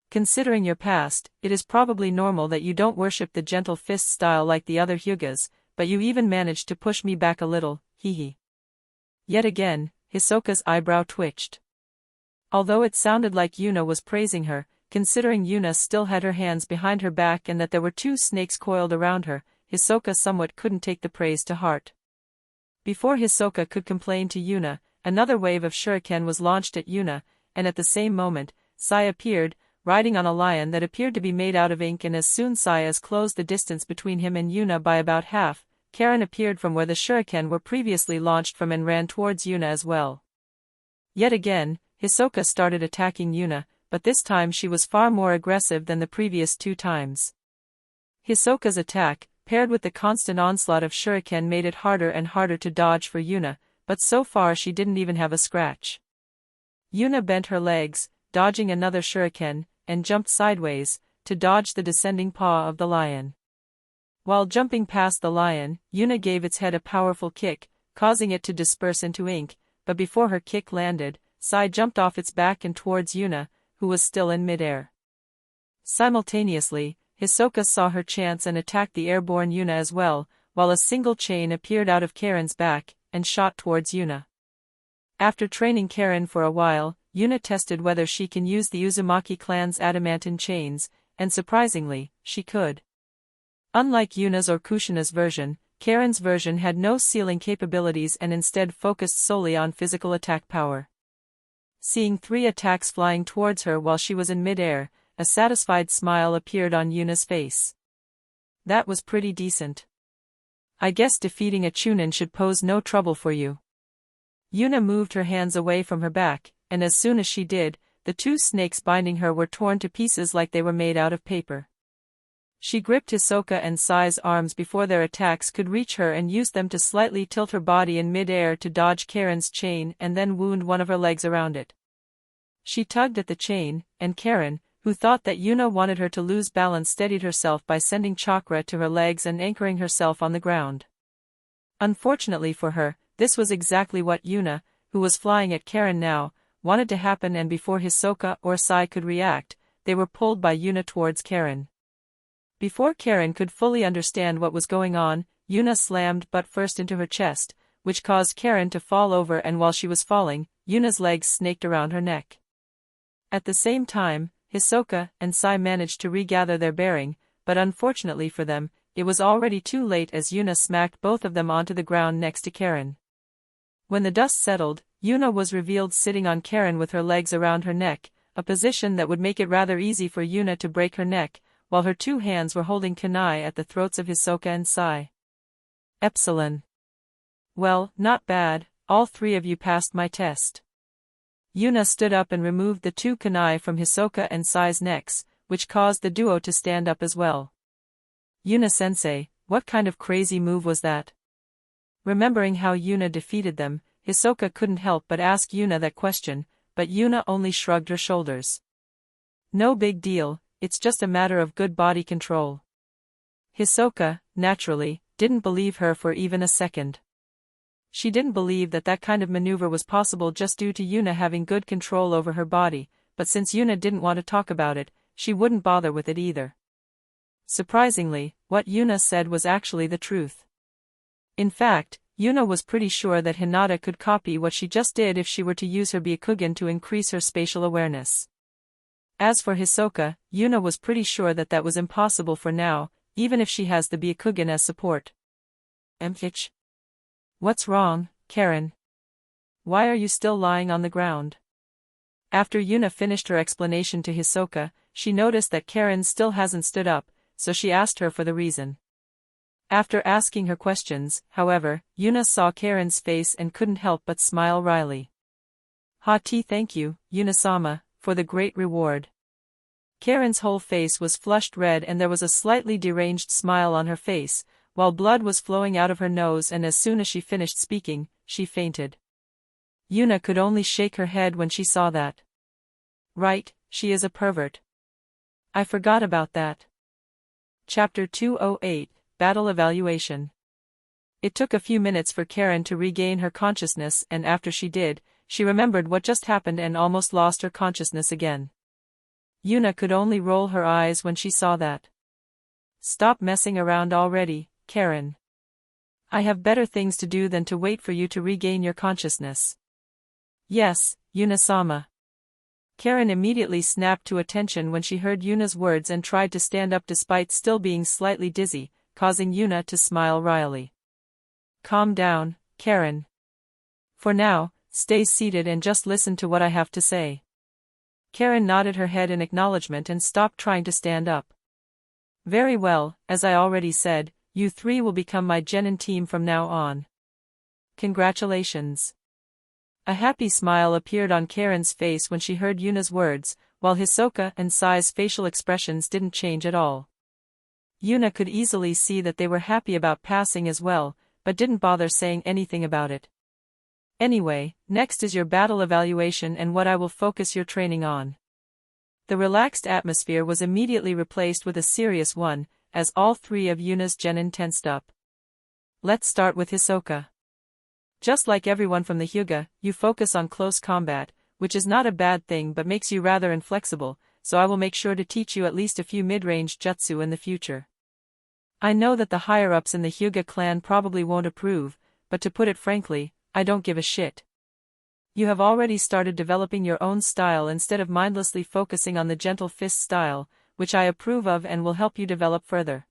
Considering your past, it is probably normal that you don't worship the gentle fist style like the other Hyugas, but you even managed to push me back a little, hee. Yet again, Hisoka's eyebrow twitched. Although it sounded like Yuna was praising her, considering Yuna still had her hands behind her back and that there were two snakes coiled around her, Hisoka somewhat couldn't take the praise to heart. Before Hisoka could complain to Yuna, another wave of shuriken was launched at Yuna, and at the same moment, Sai appeared, riding on a lion that appeared to be made out of ink, and as soon as closed the distance between him and Yuna by about half, Karen appeared from where the shuriken were previously launched from and ran towards Yuna as well. Yet again, Hisoka started attacking Yuna, but this time she was far more aggressive than the previous two times. Hisoka's attack, paired with the constant onslaught of shuriken, made it harder and harder to dodge for Yuna, but so far she didn't even have a scratch. Yuna bent her legs, dodging another shuriken, and jumped sideways, to dodge the descending paw of the lion. While jumping past the lion, Yuna gave its head a powerful kick, causing it to disperse into ink, but before her kick landed, Sai jumped off its back and towards Yuna, who was still in midair. Simultaneously, Hisoka saw her chance and attacked the airborne Yuna as well, while a single chain appeared out of Karen's back, and shot towards Yuna. After training Karen for a while, Yuna tested whether she can use the Uzumaki clan's adamantine chains, and surprisingly, she could. Unlike Yuna's or Kushina's version, Karen's version had no sealing capabilities and instead focused solely on physical attack power. Seeing 3 attacks flying towards her while she was in midair, a satisfied smile appeared on Yuna's face. That was pretty decent. I guess defeating a Chunin should pose no trouble for you. Yuna moved her hands away from her back, and as soon as she did, the 2 snakes binding her were torn to pieces like they were made out of paper. She gripped Hisoka and Sai's arms before their attacks could reach her and used them to slightly tilt her body in mid-air to dodge Karen's chain and then wound one of her legs around it. She tugged at the chain, and Karen, who thought that Yuna wanted her to lose balance, steadied herself by sending chakra to her legs and anchoring herself on the ground. Unfortunately for her, this was exactly what Yuna, who was flying at Karen now, wanted to happen, and before Hisoka or Sai could react, they were pulled by Yuna towards Karen. Before Karen could fully understand what was going on, Yuna slammed butt first into her chest, which caused Karen to fall over, and while she was falling, Yuna's legs snaked around her neck. At the same time, Hisoka and Sai managed to regather their bearing, but unfortunately for them, it was already too late as Yuna smacked both of them onto the ground next to Karen. When the dust settled, Yuna was revealed sitting on Karen with her legs around her neck, a position that would make it rather easy for Yuna to break her neck, while her 2 hands were holding kunai at the throats of Hisoka and Sai. Epsilon. Well, not bad, all 3 of you passed my test. Yuna stood up and removed the 2 kunai from Hisoka and Sai's necks, which caused the duo to stand up as well. Yuna-sensei, what kind of crazy move was that? Remembering how Yuna defeated them, Hisoka couldn't help but ask Yuna that question, but Yuna only shrugged her shoulders. No big deal, it's just a matter of good body control. Hisoka, naturally, didn't believe her for even a second. She didn't believe that that kind of maneuver was possible just due to Yuna having good control over her body, but since Yuna didn't want to talk about it, she wouldn't bother with it either. Surprisingly, what Yuna said was actually the truth. In fact, Yuna was pretty sure that Hinata could copy what she just did if she were to use her Byakugan to increase her spatial awareness. As for Hisoka, Yuna was pretty sure that that was impossible for now, even if she has the Byakugan as support. What's wrong, Karen? Why are you still lying on the ground? After Yuna finished her explanation to Hisoka, she noticed that Karen still hasn't stood up, so she asked her for the reason. After asking her questions, however, Yuna saw Karen's face and couldn't help but smile wryly. Thank you, Yuna-sama, for the great reward. Karen's whole face was flushed red and there was a slightly deranged smile on her face, while blood was flowing out of her nose, and as soon as she finished speaking, she fainted. Yuna could only shake her head when she saw that. Right, she is a pervert. I forgot about that. Chapter 208, battle evaluation. It took a few minutes for Karen to regain her consciousness, and after she did, she remembered what just happened and almost lost her consciousness again. Yuna could only roll her eyes when she saw that. Stop messing around already, Karen. I have better things to do than to wait for you to regain your consciousness. Yes, Yuna-sama. Karen immediately snapped to attention when she heard Yuna's words and tried to stand up despite still being slightly dizzy, causing Yuna to smile wryly. Calm down, Karen. For now, stay seated and just listen to what I have to say. Karen nodded her head in acknowledgement and stopped trying to stand up. Very well, as I already said, you three will become my genin team from now on. Congratulations. A happy smile appeared on Karen's face when she heard Yuna's words, while Hisoka and Sai's facial expressions didn't change at all. Yuna could easily see that they were happy about passing as well, but didn't bother saying anything about it. Anyway, next is your battle evaluation and what I will focus your training on. The relaxed atmosphere was immediately replaced with a serious one, as all three of Yuna's genin tensed up. Let's start with Hisoka. Just like everyone from the Hyuga, you focus on close combat, which is not a bad thing but makes you rather inflexible, so I will make sure to teach you at least a few mid-range jutsu in the future. I know that the higher-ups in the Hyuga clan probably won't approve, but to put it frankly, I don't give a shit. You have already started developing your own style instead of mindlessly focusing on the gentle fist style, which I approve of and will help you develop further.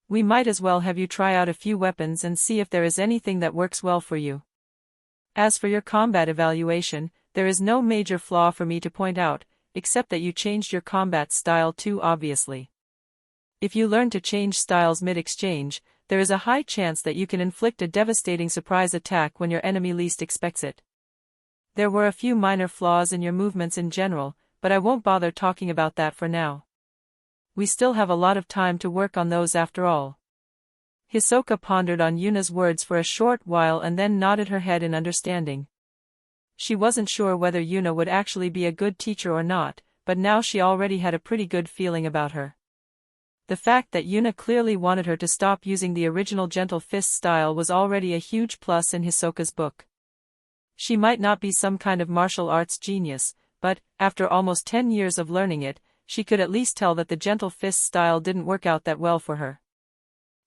We might as well have you try out a few weapons and see if there is anything that works well for you. As for your combat evaluation, there is no major flaw for me to point out, except that you changed your combat style too obviously. If you learn to change styles mid-exchange, there is a high chance that you can inflict a devastating surprise attack when your enemy least expects it. There were a few minor flaws in your movements in general, but I won't bother talking about that for now. We still have a lot of time to work on those after all. Hisoka pondered on Yuna's words for a short while and then nodded her head in understanding. She wasn't sure whether Yuna would actually be a good teacher or not, but now she already had a pretty good feeling about her. The fact that Yuna clearly wanted her to stop using the original gentle fist style was already a huge plus in Hisoka's book. She might not be some kind of martial arts genius, but, after almost 10 years of learning it, she could at least tell that the gentle fist style didn't work out that well for her.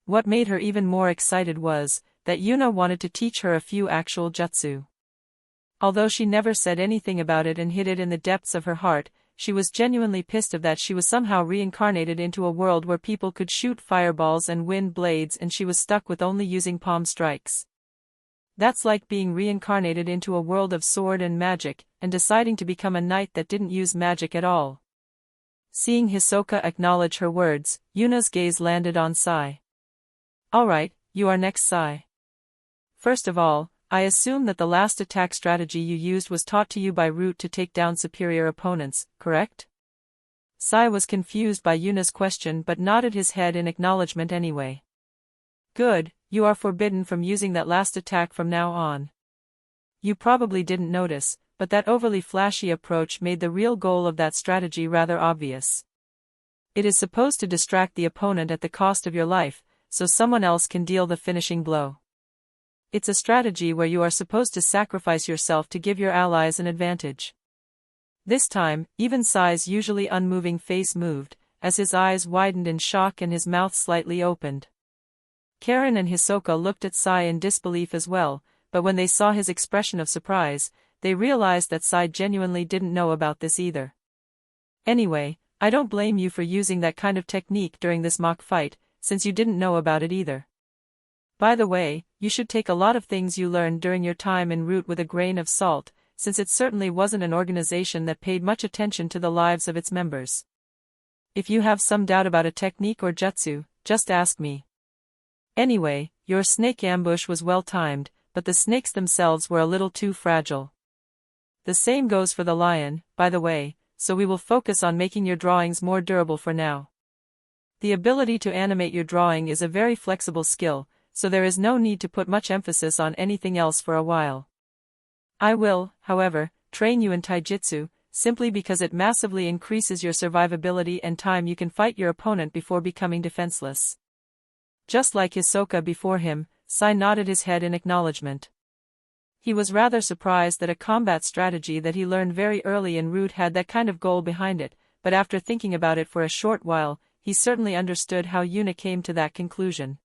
What made her even more excited was that Yuna wanted to teach her a few actual jutsu. Although she never said anything about it and hid it in the depths of her heart, she was genuinely pissed of that she was somehow reincarnated into a world where people could shoot fireballs and wind blades and she was stuck with only using palm strikes. That's like being reincarnated into a world of sword and magic, and deciding to become a knight that didn't use magic at all. Seeing Hisoka acknowledge her words, Yuna's gaze landed on Sai. Alright, you are next, Sai. First of all, I assume that the last attack strategy you used was taught to you by root to take down superior opponents, correct? Sai was confused by Yuna's question but nodded his head in acknowledgement anyway. Good, you are forbidden from using that last attack from now on. You probably didn't notice, but that overly flashy approach made the real goal of that strategy rather obvious. It is supposed to distract the opponent at the cost of your life, so someone else can deal the finishing blow. It's a strategy where you are supposed to sacrifice yourself to give your allies an advantage. This time, even Sai's usually unmoving face moved, as his eyes widened in shock and his mouth slightly opened. Karen and Hisoka looked at Sai in disbelief as well, but when they saw his expression of surprise, they realized that Sai genuinely didn't know about this either. Anyway, I don't blame you for using that kind of technique during this mock fight, since you didn't know about it either. By the way, you should take a lot of things you learned during your time in Root with a grain of salt, since it certainly wasn't an organization that paid much attention to the lives of its members. If you have some doubt about a technique or jutsu, just ask me. Anyway, your snake ambush was well timed, but the snakes themselves were a little too fragile. The same goes for the lion, by the way, so we will focus on making your drawings more durable for now. The ability to animate your drawing is a very flexible skill, so there is no need to put much emphasis on anything else for a while. I will, however, train you in taijutsu, simply because it massively increases your survivability and time you can fight your opponent before becoming defenseless. Just like Hisoka before him, Sai nodded his head in acknowledgement. He was rather surprised that a combat strategy that he learned very early en route had that kind of goal behind it, but after thinking about it for a short while, he certainly understood how Yuna came to that conclusion.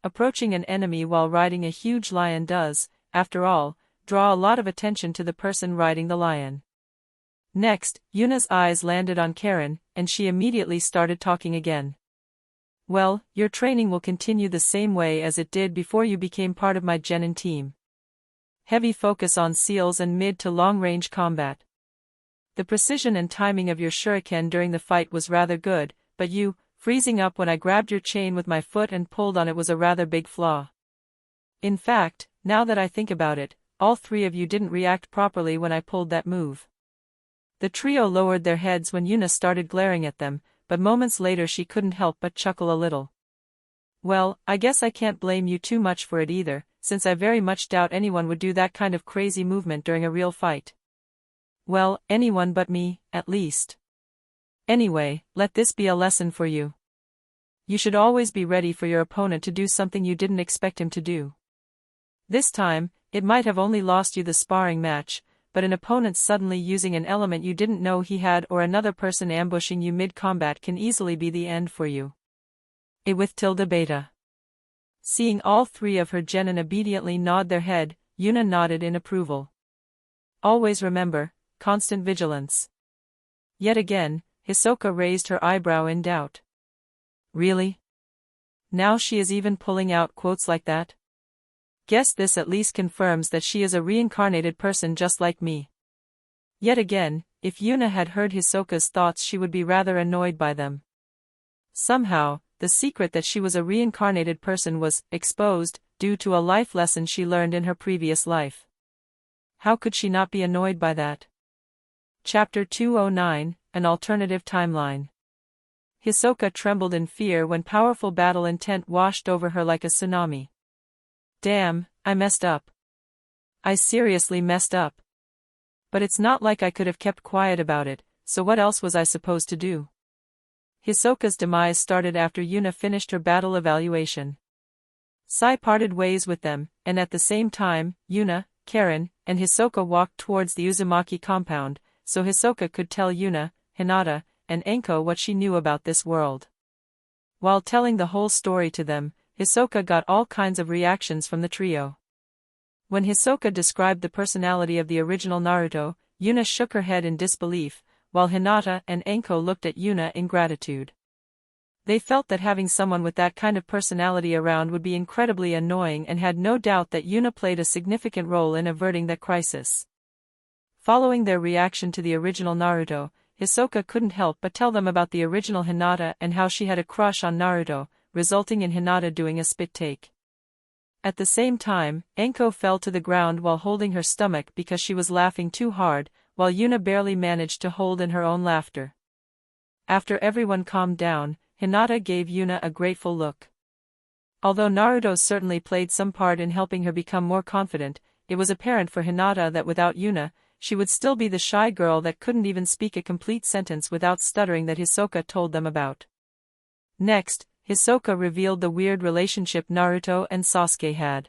Approaching an enemy while riding a huge lion does, after all, draw a lot of attention to the person riding the lion. Next, Yuna's eyes landed on Karen, and she immediately started talking again. Well, your training will continue the same way as it did before you became part of my genin team. Heavy focus on seals and mid to long-range combat. The precision and timing of your shuriken during the fight was rather good, but you, freezing up when I grabbed your chain with my foot and pulled on it was a rather big flaw. In fact, now that I think about it, all three of you didn't react properly when I pulled that move. The trio lowered their heads when Yuna started glaring at them, but moments later she couldn't help but chuckle a little. Well, I guess I can't blame you too much for it either, since I very much doubt anyone would do that kind of crazy movement during a real fight. Well, anyone but me, at least. Anyway, let this be a lesson for you. You should always be ready for your opponent to do something you didn't expect him to do. This time, it might have only lost you the sparring match, but an opponent suddenly using an element you didn't know he had or another person ambushing you mid-combat can easily be the end for you. With tilde beta. Seeing all three of her genin obediently nod their head, Yuna nodded in approval. Always remember, constant vigilance. Yet again, Hisoka raised her eyebrow in doubt. Really? Now she is even pulling out quotes like that? Guess this at least confirms that she is a reincarnated person just like me. Yet again, if Yuna had heard Hisoka's thoughts she would be rather annoyed by them. Somehow, the secret that she was a reincarnated person was exposed, due to a life lesson she learned in her previous life. How could she not be annoyed by that? Chapter 209, An Alternative Timeline. Hisoka trembled in fear when powerful battle intent washed over her like a tsunami. Damn, I messed up. I seriously messed up. But it's not like I could have kept quiet about it, so what else was I supposed to do? Hisoka's demise started after Yuna finished her battle evaluation. Sai parted ways with them, and at the same time, Yuna, Karen, and Hisoka walked towards the Uzumaki compound, so Hisoka could tell Yuna, Hinata, and Enko what she knew about this world. While telling the whole story to them, Hisoka got all kinds of reactions from the trio. When Hisoka described the personality of the original Naruto, Yuna shook her head in disbelief, while Hinata and Enko looked at Yuna in gratitude. They felt that having someone with that kind of personality around would be incredibly annoying and had no doubt that Yuna played a significant role in averting that crisis. Following their reaction to the original Naruto, Hisoka couldn't help but tell them about the original Hinata and how she had a crush on Naruto, resulting in Hinata doing a spit take. At the same time, Enko fell to the ground while holding her stomach because she was laughing too hard, while Yuna barely managed to hold in her own laughter. After everyone calmed down, Hinata gave Yuna a grateful look. Although Naruto certainly played some part in helping her become more confident, it was apparent for Hinata that without Yuna, she would still be the shy girl that couldn't even speak a complete sentence without stuttering that Hisoka told them about. Next, Hisoka revealed the weird relationship Naruto and Sasuke had.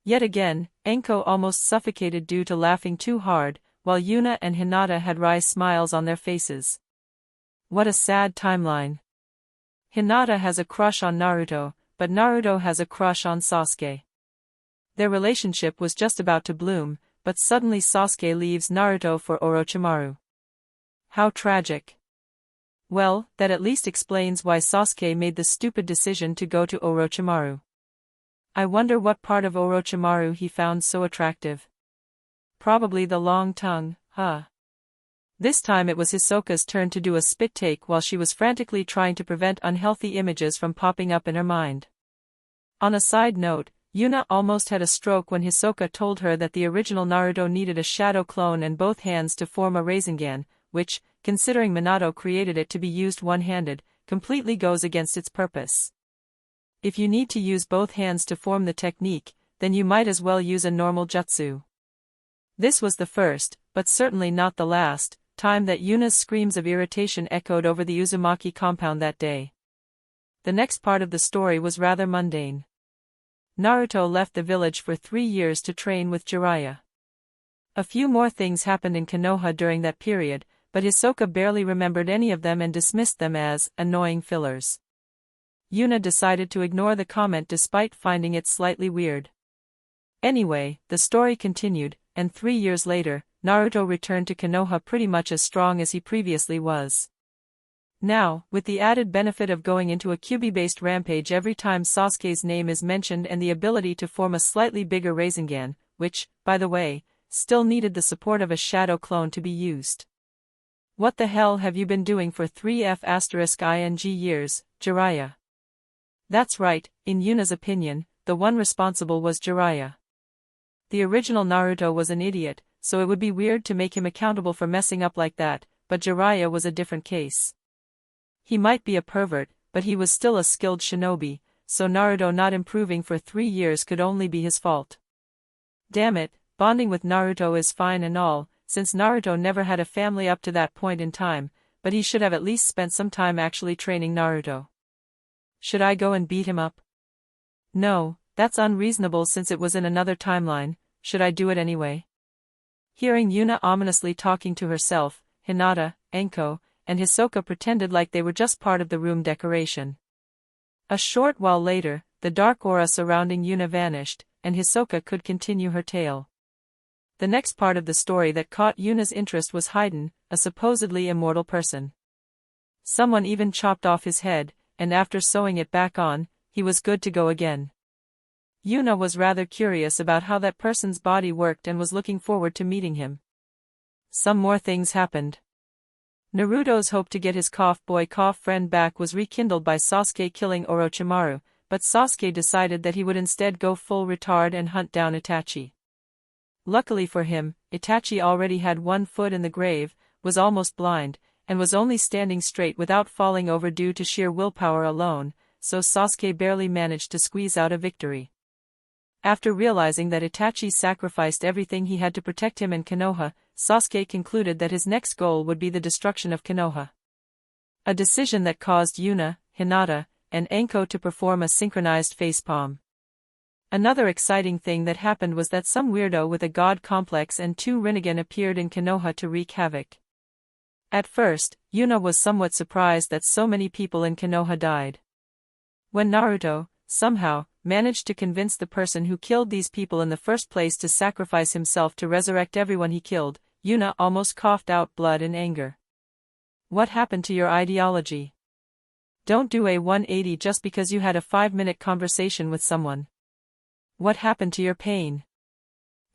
Yet again, Enko almost suffocated due to laughing too hard, while Yuna and Hinata had wry smiles on their faces. What a sad timeline. Hinata has a crush on Naruto, but Naruto has a crush on Sasuke. Their relationship was just about to bloom, but suddenly Sasuke leaves Naruto for Orochimaru. How tragic. Well, that at least explains why Sasuke made the stupid decision to go to Orochimaru. I wonder what part of Orochimaru he found so attractive. Probably the long tongue, huh? This time it was Hisoka's turn to do a spit take while she was frantically trying to prevent unhealthy images from popping up in her mind. On a side note, Yuna almost had a stroke when Hisoka told her that the original Naruto needed a shadow clone and both hands to form a Rasengan, which, considering Minato created it to be used one-handed, completely goes against its purpose. If you need to use both hands to form the technique, then you might as well use a normal jutsu. This was the first, but certainly not the last, time that Yuna's screams of irritation echoed over the Uzumaki compound that day. The next part of the story was rather mundane. Naruto left the village for 3 years to train with Jiraiya. A few more things happened in Konoha during that period, but Hisoka barely remembered any of them and dismissed them as annoying fillers. Yuna decided to ignore the comment despite finding it slightly weird. Anyway, the story continued, and 3 years later, Naruto returned to Konoha pretty much as strong as he previously was. Now, with the added benefit of going into a Kyuubi-based rampage every time Sasuke's name is mentioned and the *ability to form a slightly bigger Rasengan, which, by the way, still needed the support of a shadow clone to be used. What the hell have you been doing for 3F*ing years, Jiraiya? That's right, in Yuna's opinion, the one responsible was Jiraiya. The original Naruto was an idiot, so it would be weird to make him accountable for messing up like that, but Jiraiya was a different case. He might be a pervert, but he was still a skilled shinobi, so Naruto not improving for 3 years could only be his fault. Damn it, bonding with Naruto is fine and all, since Naruto never had a family up to that point in time, but he should have at least spent some time actually training Naruto. Should I go and beat him up? No, that's unreasonable since it was in another timeline. Should I do it anyway? Hearing Yuna ominously talking to herself, Hinata, Enko, and Hisoka pretended like they were just part of the room decoration. A short while later, the dark aura surrounding Yuna vanished, and Hisoka could continue her tale. The next part of the story that caught Yuna's interest was Haiden, a supposedly immortal person. Someone even chopped off his head, and after sewing it back on, he was good to go again. Yuna was rather curious about how that person's body worked and was looking forward to meeting him. Some more things happened. Naruto's hope to get his cough boy cough friend back was rekindled by Sasuke killing Orochimaru, but Sasuke decided that he would instead go full retard and hunt down Itachi. Luckily for him, Itachi already had one foot in the grave, was almost blind, and was only standing straight without falling over due to sheer willpower alone, so Sasuke barely managed to squeeze out a victory. After realizing that Itachi sacrificed everything he had to protect him and Konoha, Sasuke concluded that his next goal would be the destruction of Konoha. A decision that caused Yuna, Hinata, and Enko to perform a synchronized facepalm. Another exciting thing that happened was that some weirdo with a god complex and 2 Rinnegan appeared in Konoha to wreak havoc. At first, Yuna was somewhat surprised that so many people in Konoha died. When Naruto, somehow, managed to convince the person who killed these people in the first place to sacrifice himself to resurrect everyone he killed, Yuna almost coughed out blood in anger. What happened to your ideology? Don't do a 180 just because you had a 5-minute conversation with someone. What happened to your pain?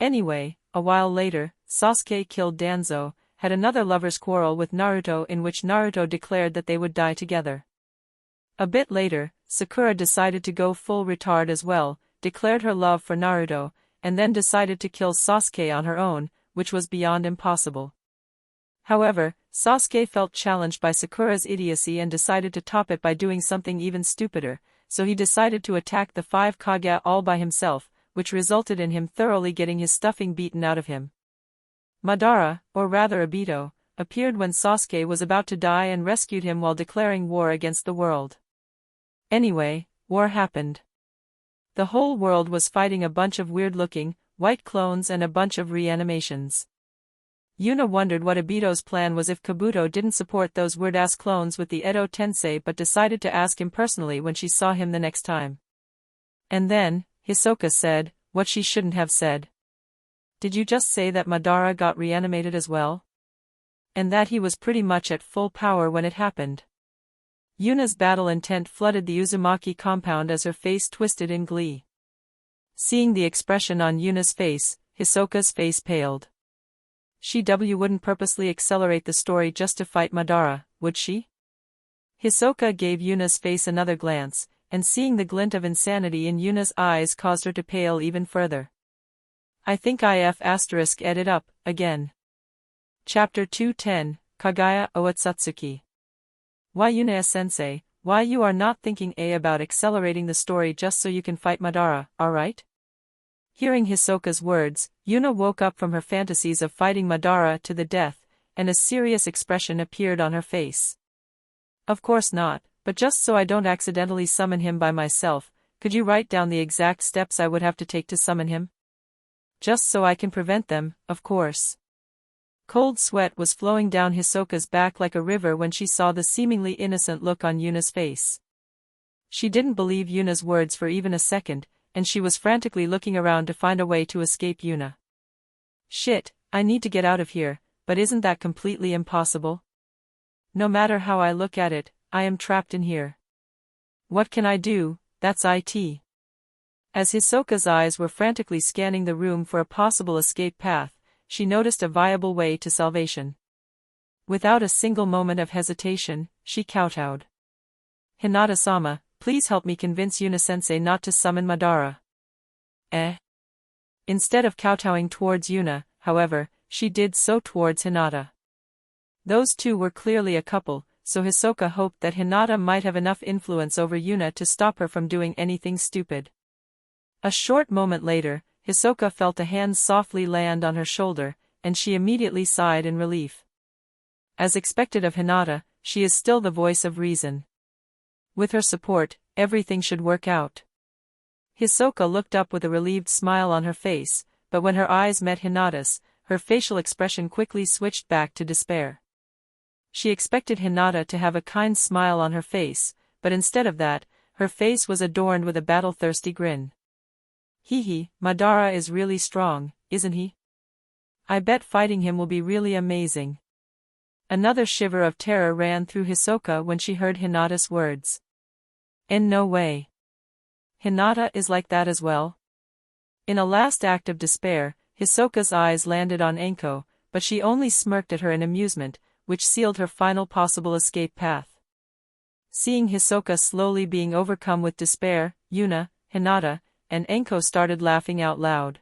Anyway, a while later, Sasuke killed Danzo, had another lover's quarrel with Naruto in which Naruto declared that they would die together. A bit later, Sakura decided to go full retard as well, declared her love for Naruto, and then decided to kill Sasuke on her own, which was beyond impossible. However, Sasuke felt challenged by Sakura's idiocy and decided to top it by doing something even stupider, so he decided to attack the 5 Kage all by himself, which resulted in him thoroughly getting his stuffing beaten out of him. Madara, or rather Obito, appeared when Sasuke was about to die and rescued him while declaring war against the world. Anyway, war happened. The whole world was fighting a bunch of weird-looking, white clones and a bunch of reanimations. Yuna wondered what Obito's plan was if Kabuto didn't support those weird-ass clones with the Edo Tensei but decided to ask him personally when she saw him the next time. And then, Hisoka said, what she shouldn't have said. Did you just say that Madara got reanimated as well? And that he was pretty much at full power when it happened? Yuna's battle intent flooded the Uzumaki compound as her face twisted in glee. Seeing the expression on Yuna's face, Hisoka's face paled. She wouldn't purposely accelerate the story just to fight Madara, would she? Hisoka gave Yuna's face another glance, and seeing the glint of insanity in Yuna's eyes caused her to pale even further. I think if *edit up, again. Chapter 210, Kagaya Oatsutsuki. Why Yuna-sensei, why you are not thinking about accelerating the story just so you can fight Madara, alright? Hearing Hisoka's words, Yuna woke up from her fantasies of fighting Madara to the death, and a serious expression appeared on her face. Of course not, But just so I don't accidentally summon him by myself, could you write down the exact steps I would have to take to summon him? Just so I can prevent them, of course. Cold sweat was flowing down Hisoka's back like a river when she saw the seemingly innocent look on Yuna's face. She didn't believe Yuna's words for even a second, and she was frantically looking around to find a way to escape Yuna. Shit, I need to get out of here, but isn't that completely impossible? No matter how I look at it, I am trapped in here. What can I do? That's it. As Hisoka's eyes were frantically scanning the room for a possible escape path, she noticed a viable way to salvation. Without a single moment of hesitation, she kowtowed. Hinata-sama, please help me convince Yuna-sensei not to summon Madara. Instead of kowtowing towards Yuna, however, she did so towards Hinata. Those two were clearly a couple, so Hisoka hoped that Hinata might have enough influence over Yuna to stop her from doing anything stupid. A short moment later, Hisoka felt a hand softly land on her shoulder, and she immediately sighed in relief. As expected of Hinata, she is still the voice of reason. With her support, everything should work out. Hisoka looked up with a relieved smile on her face, but when her eyes met Hinata's, her facial expression quickly switched back to despair. She expected Hinata to have a kind smile on her face, but instead of that, her face was adorned with a battle-thirsty grin. Hee, Madara is really strong, isn't he? I bet fighting him will be really amazing. Another shiver of terror ran through Hisoka when she heard Hinata's words. In no way. Hinata is like that as well? In a last act of despair, Hisoka's eyes landed on Anko, but she only smirked at her in amusement, which sealed her final possible escape path. Seeing Hisoka slowly being overcome with despair, Yuna, Hinata, and Anko started laughing out loud.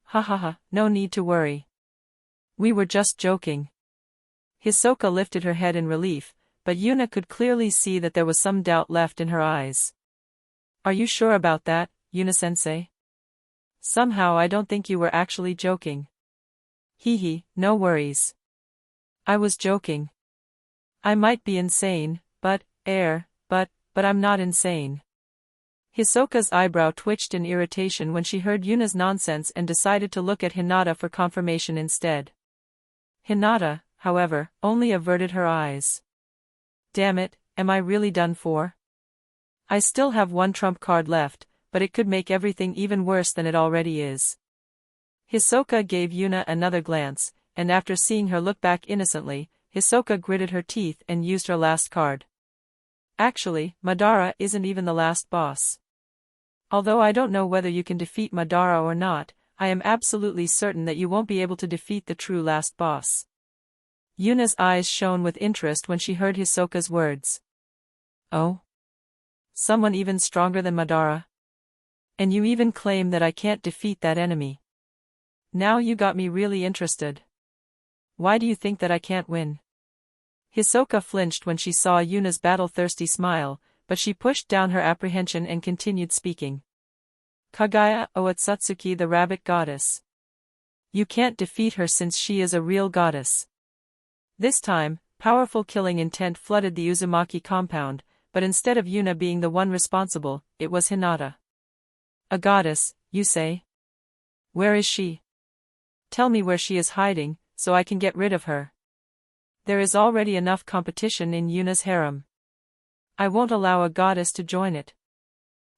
Ha ha ha, no need to worry. We were just joking. Hisoka lifted her head in relief, but Yuna could clearly see that there was some doubt left in her eyes. Are you sure about that, Yuna-sensei? Somehow I don't think you were actually joking. Hee, no worries. I was joking. I might be insane, but I'm not insane. Hisoka's eyebrow twitched in irritation when she heard Yuna's nonsense and decided to look at Hinata for confirmation instead. Hinata, however, only averted her eyes. Damn it, am I really done for? I still have one trump card left, but it could make everything even worse than it already is. Hisoka gave Yuna another glance, and after seeing her look back innocently, Hisoka gritted her teeth and used her last card. Actually, Madara isn't even the last boss. Although I don't know whether you can defeat Madara or not, I am absolutely certain that you won't be able to defeat the true last boss. Yuna's eyes shone with interest when she heard Hisoka's words. Oh? Someone even stronger than Madara? And you even claim that I can't defeat that enemy. Now you got me really interested. Why do you think that I can't win? Hisoka flinched when she saw Yuna's battle-thirsty smile, but she pushed down her apprehension and continued speaking. Kaguya Oatsutsuki, the rabbit goddess. You can't defeat her since she is a real goddess. This time, powerful killing intent flooded the Uzumaki compound, but instead of Yuna being the one responsible, it was Hinata. A goddess, you say? Where is she? Tell me where she is hiding, so I can get rid of her. There is already enough competition in Yuna's harem. I won't allow a goddess to join it.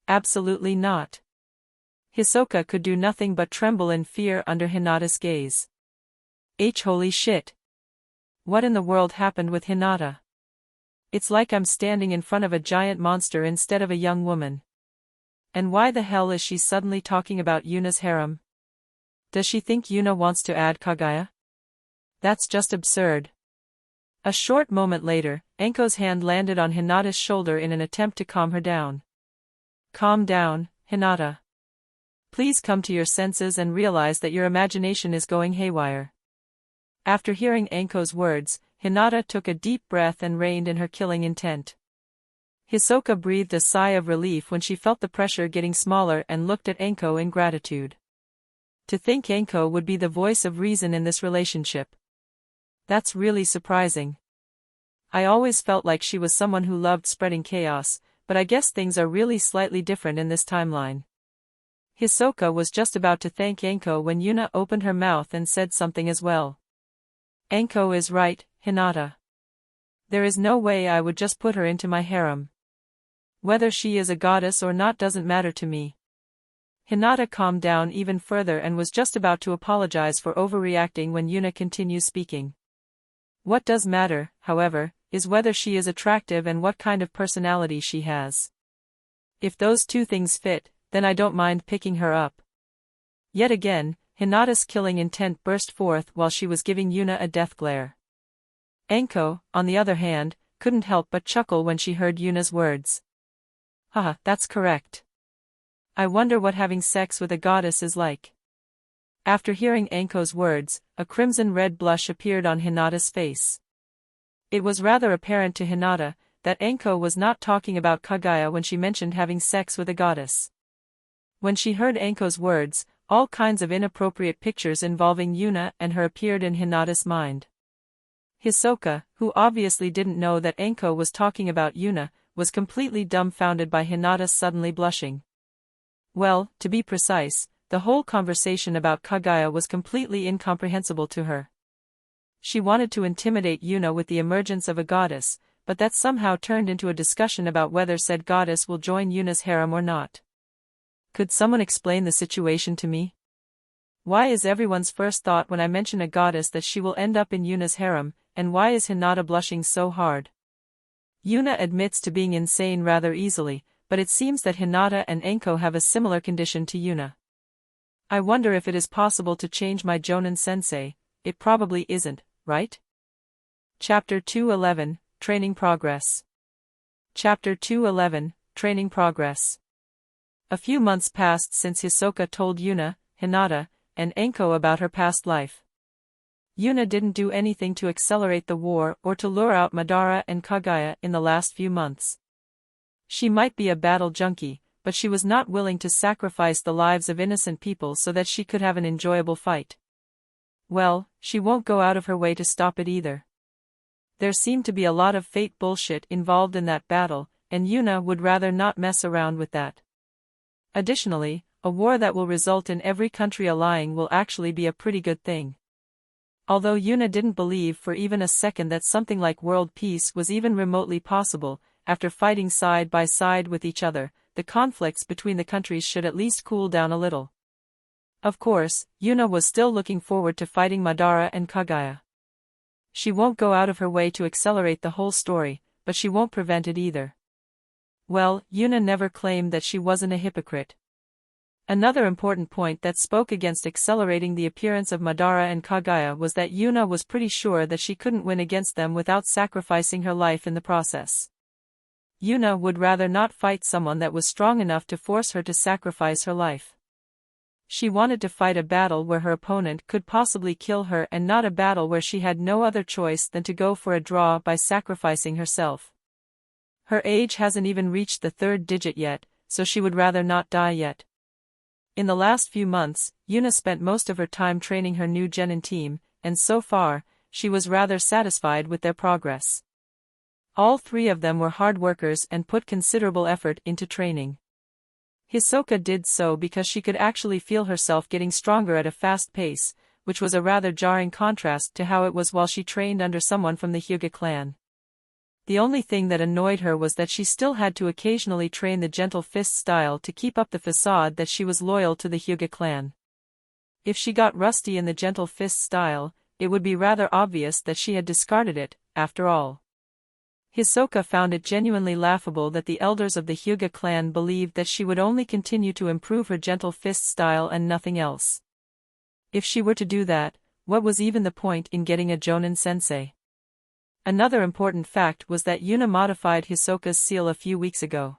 Absolutely not. Hisoka could do nothing but tremble in fear under Hinata's gaze. Holy shit. What in the world happened with Hinata? It's like I'm standing in front of a giant monster instead of a young woman. And why the hell is she suddenly talking about Yuna's harem? Does she think Yuna wants to add Kaguya? That's just absurd. A short moment later, Anko's hand landed on Hinata's shoulder in an attempt to calm her down. Calm down, Hinata. Please come to your senses and realize that your imagination is going haywire. After hearing Anko's words, Hinata took a deep breath and reined in her killing intent. Hisoka breathed a sigh of relief when she felt the pressure getting smaller and looked at Anko in gratitude. To think Anko would be the voice of reason in this relationship. That's really surprising. I always felt like she was someone who loved spreading chaos, but I guess things are really slightly different in this timeline. Hisoka was just about to thank Anko when Yuna opened her mouth and said something as well. Anko is right, Hinata. There is no way I would just put her into my harem. Whether she is a goddess or not doesn't matter to me. Hinata calmed down even further and was just about to apologize for overreacting when Yuna continues speaking. What does matter, however, is whether she is attractive and what kind of personality she has. If those two things fit, then I don't mind picking her up. Yet again, Hinata's killing intent burst forth while she was giving Yuna a death glare. Anko, on the other hand, couldn't help but chuckle when she heard Yuna's words. Haha, that's correct. I wonder what having sex with a goddess is like. After hearing Anko's words, a crimson-red blush appeared on Hinata's face. It was rather apparent to Hinata that Anko was not talking about Kaguya when she mentioned having sex with a goddess. When she heard Anko's words, all kinds of inappropriate pictures involving Yuna and her appeared in Hinata's mind. Hisoka, who obviously didn't know that Anko was talking about Yuna, was completely dumbfounded by Hinata suddenly blushing. Well, to be precise, the whole conversation about Kaguya was completely incomprehensible to her. She wanted to intimidate Yuna with the emergence of a goddess, but that somehow turned into a discussion about whether said goddess will join Yuna's harem or not. Could someone explain the situation to me? Why is everyone's first thought when I mention a goddess that she will end up in Yuna's harem, and why is Hinata blushing so hard? Yuna admits to being insane rather easily, but it seems that Hinata and Anko have a similar condition to Yuna. I wonder if it is possible to change my Jonin sensei. It probably isn't, right? Chapter 211, Training Progress. Chapter 211, Training Progress. A few months passed since Hisoka told Yuna, Hinata, and Anko about her past life. Yuna didn't do anything to accelerate the war or to lure out Madara and Kaguya in the last few months. She might be a battle junkie, but she was not willing to sacrifice the lives of innocent people so that she could have an enjoyable fight. Well, she won't go out of her way to stop it either. There seemed to be a lot of fate bullshit involved in that battle, and Yuna would rather not mess around with that. Additionally, a war that will result in every country allying will actually be a pretty good thing. Although Yuna didn't believe for even a second that something like world peace was even remotely possible, after fighting side by side with each other, the conflicts between the countries should at least cool down a little. Of course, Yuna was still looking forward to fighting Madara and Kaguya. She won't go out of her way to accelerate the whole story, but she won't prevent it either. Well, Yuna never claimed that she wasn't a hypocrite. Another important point that spoke against accelerating the appearance of Madara and Kaguya was that Yuna was pretty sure that she couldn't win against them without sacrificing her life in the process. Yuna would rather not fight someone that was strong enough to force her to sacrifice her life. She wanted to fight a battle where her opponent could possibly kill her and not a battle where she had no other choice than to go for a draw by sacrificing herself. Her age hasn't even reached the third digit yet, so she would rather not die yet. In the last few months, Yuna spent most of her time training her new genin team, and so far, she was rather satisfied with their progress. All three of them were hard workers and put considerable effort into training. Hisoka did so because she could actually feel herself getting stronger at a fast pace, which was a rather jarring contrast to how it was while she trained under someone from the Hyuga clan. The only thing that annoyed her was that she still had to occasionally train the gentle fist style to keep up the facade that she was loyal to the Hyuga clan. If she got rusty in the gentle fist style, it would be rather obvious that she had discarded it, after all. Hisoka found it genuinely laughable that the elders of the Hyuga clan believed that she would only continue to improve her gentle fist style and nothing else. If she were to do that, what was even the point in getting a Jonin sensei? Another important fact was that Yuna modified Hisoka's seal a few weeks ago.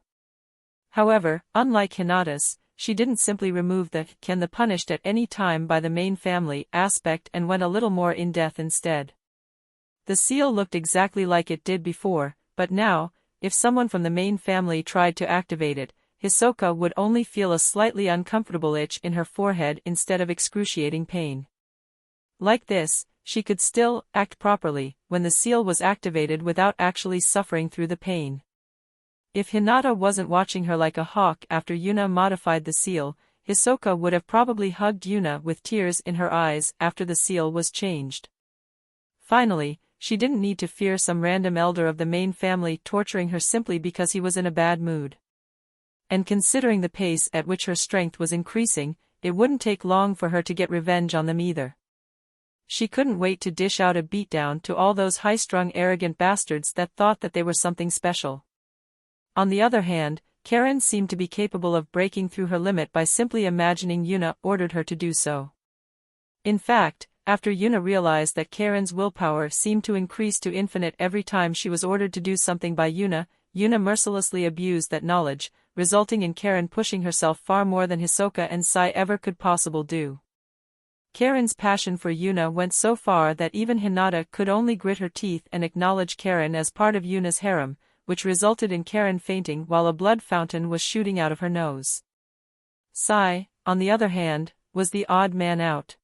However, unlike Hinata's, she didn't simply remove the "can the punished at any time by the main family" aspect and went a little more in-depth instead. The seal looked exactly like it did before, but now, if someone from the main family tried to activate it, Hisoka would only feel a slightly uncomfortable itch in her forehead instead of excruciating pain. Like this, she could still act properly when the seal was activated without actually suffering through the pain. If Hinata wasn't watching her like a hawk after Yuna modified the seal, Hisoka would have probably hugged Yuna with tears in her eyes after the seal was changed. Finally, she didn't need to fear some random elder of the main family torturing her simply because he was in a bad mood. And considering the pace at which her strength was increasing, it wouldn't take long for her to get revenge on them either. She couldn't wait to dish out a beatdown to all those high-strung arrogant bastards that thought that they were something special. On the other hand, Karen seemed to be capable of breaking through her limit by simply imagining Yuna ordered her to do so. In fact, after Yuna realized that Karen's willpower seemed to increase to infinite every time she was ordered to do something by Yuna, Yuna mercilessly abused that knowledge, resulting in Karen pushing herself far more than Hisoka and Sai ever could possibly do. Karen's passion for Yuna went so far that even Hinata could only grit her teeth and acknowledge Karen as part of Yuna's harem, which resulted in Karen fainting while a blood fountain was shooting out of her nose. Sai, on the other hand, was the odd man out.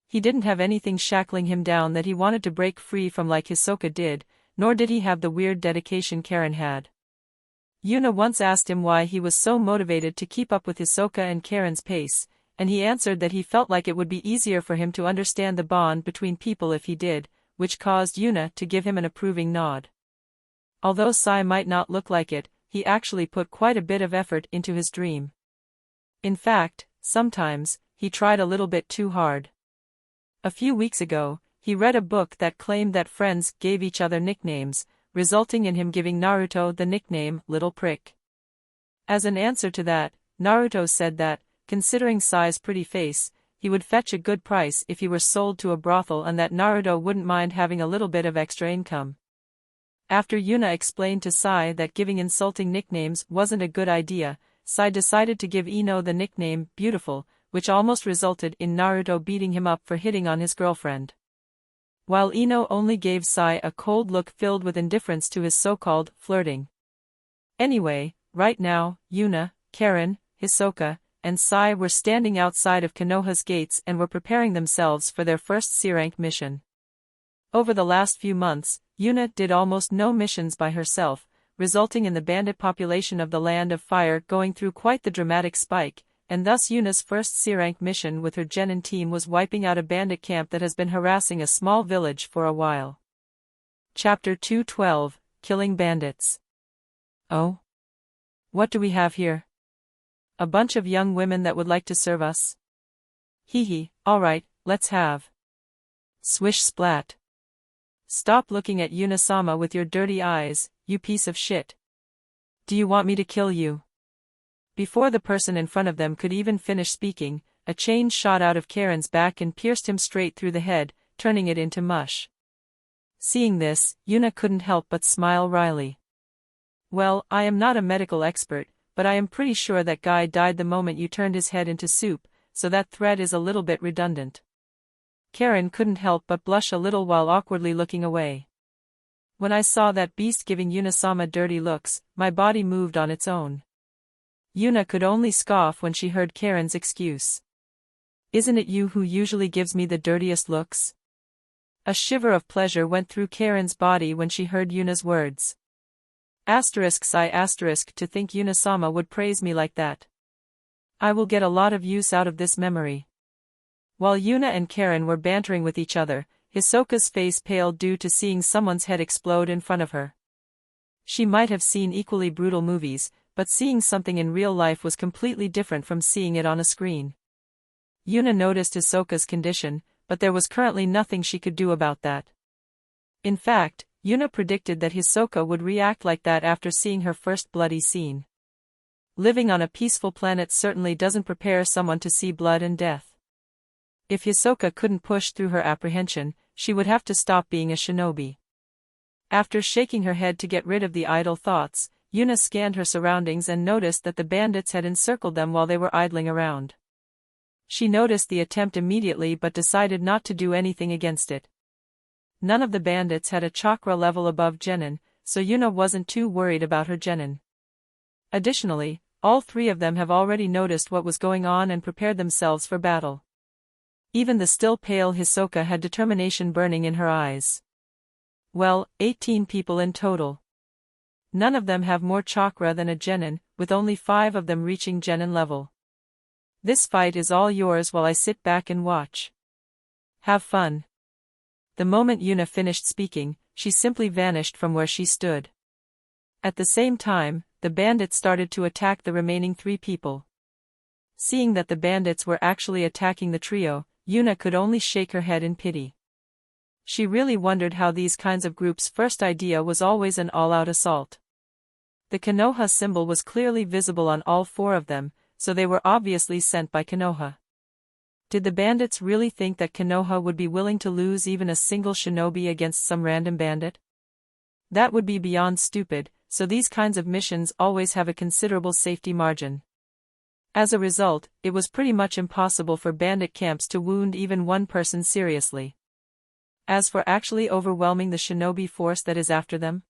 He didn't have anything shackling him down that he wanted to break free from like Hisoka did, nor did he have the weird dedication Karen had. Yuna once asked him why he was so motivated to keep up with Hisoka and Karen's pace, and he answered that he felt like it would be easier for him to understand the bond between people if he did, which caused Yuna to give him an approving nod. Although Sai might not look like it, he actually put quite a bit of effort into his dream. In fact, sometimes, he tried a little bit too hard. A few weeks ago, he read a book that claimed that friends gave each other nicknames, resulting in him giving Naruto the nickname Little Prick. As an answer to that, Naruto said that, considering Sai's pretty face, he would fetch a good price if he were sold to a brothel and that Naruto wouldn't mind having a little bit of extra income. After Yuna explained to Sai that giving insulting nicknames wasn't a good idea, Sai decided to give Ino the nickname Beautiful, which almost resulted in Naruto beating him up for hitting on his girlfriend. While Ino only gave Sai a cold look filled with indifference to his so-called flirting. Anyway, right now, Yuna, Karen, Hisoka, and Sai were standing outside of Konoha's gates and were preparing themselves for their first C-rank mission. Over the last few months, Yuna did almost no missions by herself, resulting in the bandit population of the Land of Fire going through quite the dramatic spike, and thus Yuna's first C-rank mission with her genin team was wiping out a bandit camp that has been harassing a small village for a while. Chapter 212, Killing Bandits. Oh? What do we have here? A bunch of young women that would like to serve us? Hee, alright, let's have. Swish splat. Stop looking at Yuna-sama with your dirty eyes, you piece of shit. Do you want me to kill you? Before the person in front of them could even finish speaking, a chain shot out of Karen's back and pierced him straight through the head, turning it into mush. Seeing this, Yuna couldn't help but smile wryly. Well, I am not a medical expert, but I am pretty sure that guy died the moment you turned his head into soup, so that thread is a little bit redundant. Karen couldn't help but blush a little while awkwardly looking away. When I saw that beast giving Yuna-sama dirty looks, my body moved on its own. Yuna could only scoff when she heard Karen's excuse. Isn't it you who usually gives me the dirtiest looks? A shiver of pleasure went through Karen's body when she heard Yuna's words. Sigh to think Yuna-sama would praise me like that. I will get a lot of use out of this memory. While Yuna and Karen were bantering with each other, Hisoka's face paled due to seeing someone's head explode in front of her. She might have seen equally brutal movies, but seeing something in real life was completely different from seeing it on a screen. Yuna noticed Hisoka's condition, but there was currently nothing she could do about that. In fact, Yuna predicted that Hisoka would react like that after seeing her first bloody scene. Living on a peaceful planet certainly doesn't prepare someone to see blood and death. If Hisoka couldn't push through her apprehension, she would have to stop being a shinobi. After shaking her head to get rid of the idle thoughts, Yuna scanned her surroundings and noticed that the bandits had encircled them while they were idling around. She noticed the attempt immediately but decided not to do anything against it. None of the bandits had a chakra level above genin, so Yuna wasn't too worried about her genin. Additionally, all three of them have already noticed what was going on and prepared themselves for battle. Even the still pale Hisoka had determination burning in her eyes. Well, 18 people in total. None of them have more chakra than a genin, with only 5 of them reaching genin level. This fight is all yours while I sit back and watch. Have fun. The moment Yuna finished speaking, she simply vanished from where she stood. At the same time, the bandits started to attack the remaining 3 people. Seeing that the bandits were actually attacking the trio, Yuna could only shake her head in pity. She really wondered how these kinds of groups' first idea was always an all-out assault. The Konoha symbol was clearly visible on all 4 of them, so they were obviously sent by Konoha. Did the bandits really think that Konoha would be willing to lose even a single shinobi against some random bandit? That would be beyond stupid, so these kinds of missions always have a considerable safety margin. As a result, it was pretty much impossible for bandit camps to wound even one person seriously. As for actually overwhelming the shinobi force that is after them,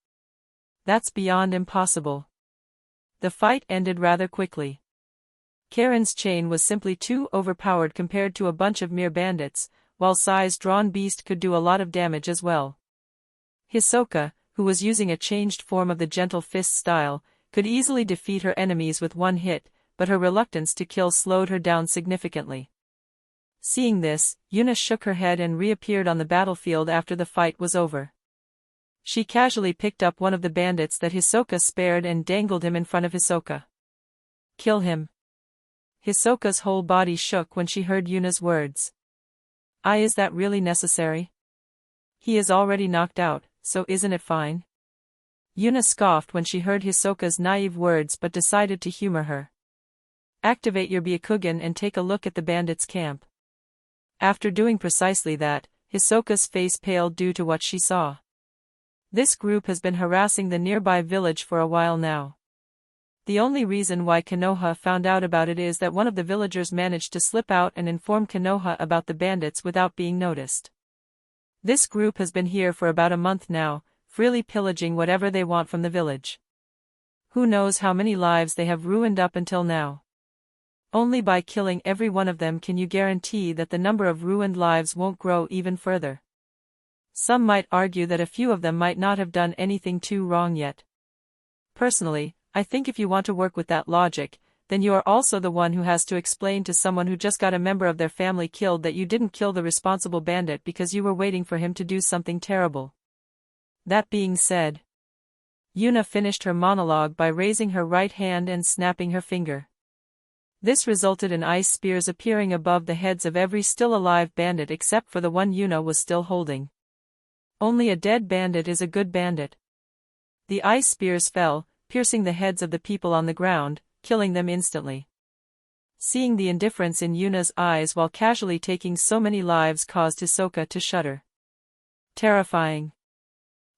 that's beyond impossible. The fight ended rather quickly. Karen's chain was simply too overpowered compared to a bunch of mere bandits, while Sai's drawn beast could do a lot of damage as well. Hisoka, who was using a changed form of the gentle fist style, could easily defeat her enemies with one hit, but her reluctance to kill slowed her down significantly. Seeing this, Yuna shook her head and reappeared on the battlefield after the fight was over. She casually picked up one of the bandits that Hisoka spared and dangled him in front of Hisoka. Kill him. Hisoka's whole body shook when she heard Yuna's words. Is that really necessary? He is already knocked out, so isn't it fine? Yuna scoffed when she heard Hisoka's naive words but decided to humor her. Activate your Byakugan and take a look at the bandits' camp. After doing precisely that, Hisoka's face paled due to what she saw. This group has been harassing the nearby village for a while now. The only reason why Konoha found out about it is that one of the villagers managed to slip out and inform Konoha about the bandits without being noticed. This group has been here for about a month now, freely pillaging whatever they want from the village. Who knows how many lives they have ruined up until now. Only by killing every one of them can you guarantee that the number of ruined lives won't grow even further. Some might argue that a few of them might not have done anything too wrong yet. Personally, I think if you want to work with that logic, then you are also the one who has to explain to someone who just got a member of their family killed that you didn't kill the responsible bandit because you were waiting for him to do something terrible. That being said, Yuna finished her monologue by raising her right hand and snapping her finger. This resulted in ice spears appearing above the heads of every still alive bandit except for the one Yuna was still holding. Only a dead bandit is a good bandit. The ice spears fell, piercing the heads of the people on the ground, killing them instantly. Seeing the indifference in Yuna's eyes while casually taking so many lives caused Hisoka to shudder. Terrifying.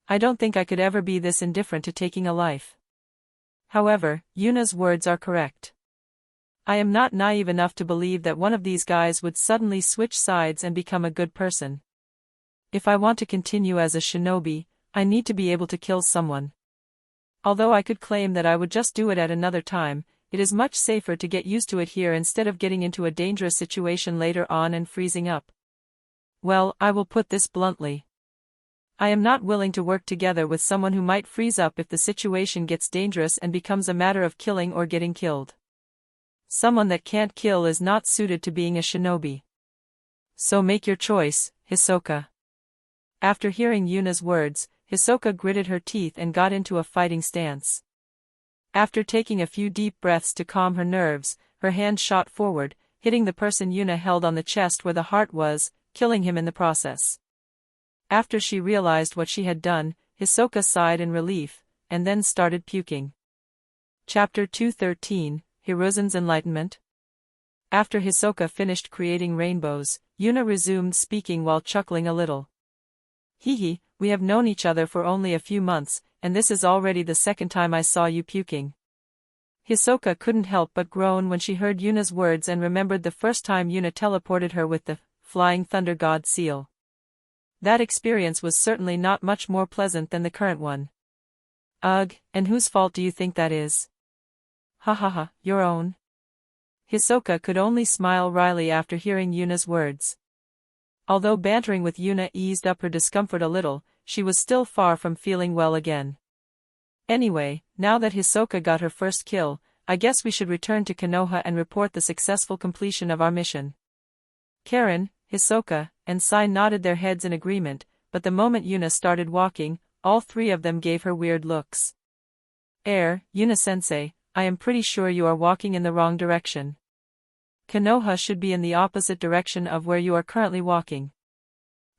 I don't think I could ever be this indifferent to taking a life. However, Yuna's words are correct. I am not naive enough to believe that one of these guys would suddenly switch sides and become a good person. If I want to continue as a shinobi, I need to be able to kill someone. Although I could claim that I would just do it at another time, it is much safer to get used to it here instead of getting into a dangerous situation later on and freezing up. Well, I will put this bluntly. I am not willing to work together with someone who might freeze up if the situation gets dangerous and becomes a matter of killing or getting killed. Someone that can't kill is not suited to being a shinobi. So make your choice, Hisoka. After hearing Yuna's words, Hisoka gritted her teeth and got into a fighting stance. After taking a few deep breaths to calm her nerves, her hand shot forward, hitting the person Yuna held on the chest where the heart was, killing him in the process. After she realized what she had done, Hisoka sighed in relief, and then started puking. Chapter 213, Hiruzen's Enlightenment. After Hisoka finished creating rainbows, Yuna resumed speaking while chuckling a little. Hehe, we have known each other for only a few months, and this is already the second time I saw you puking. Hisoka couldn't help but groan when she heard Yuna's words and remembered the first time Yuna teleported her with the Flying Thunder God seal. That experience was certainly not much more pleasant than the current one. Ugh, and whose fault do you think that is? Ha ha ha, your own. Hisoka could only smile wryly after hearing Yuna's words. Although bantering with Yuna eased up her discomfort a little, she was still far from feeling well again. Anyway, now that Hisoka got her first kill, I guess we should return to Konoha and report the successful completion of our mission. Karen, Hisoka, and Sai nodded their heads in agreement, but the moment Yuna started walking, all three of them gave her weird looks. Yuna-sensei, I am pretty sure you are walking in the wrong direction. Konoha should be in the opposite direction of where you are currently walking.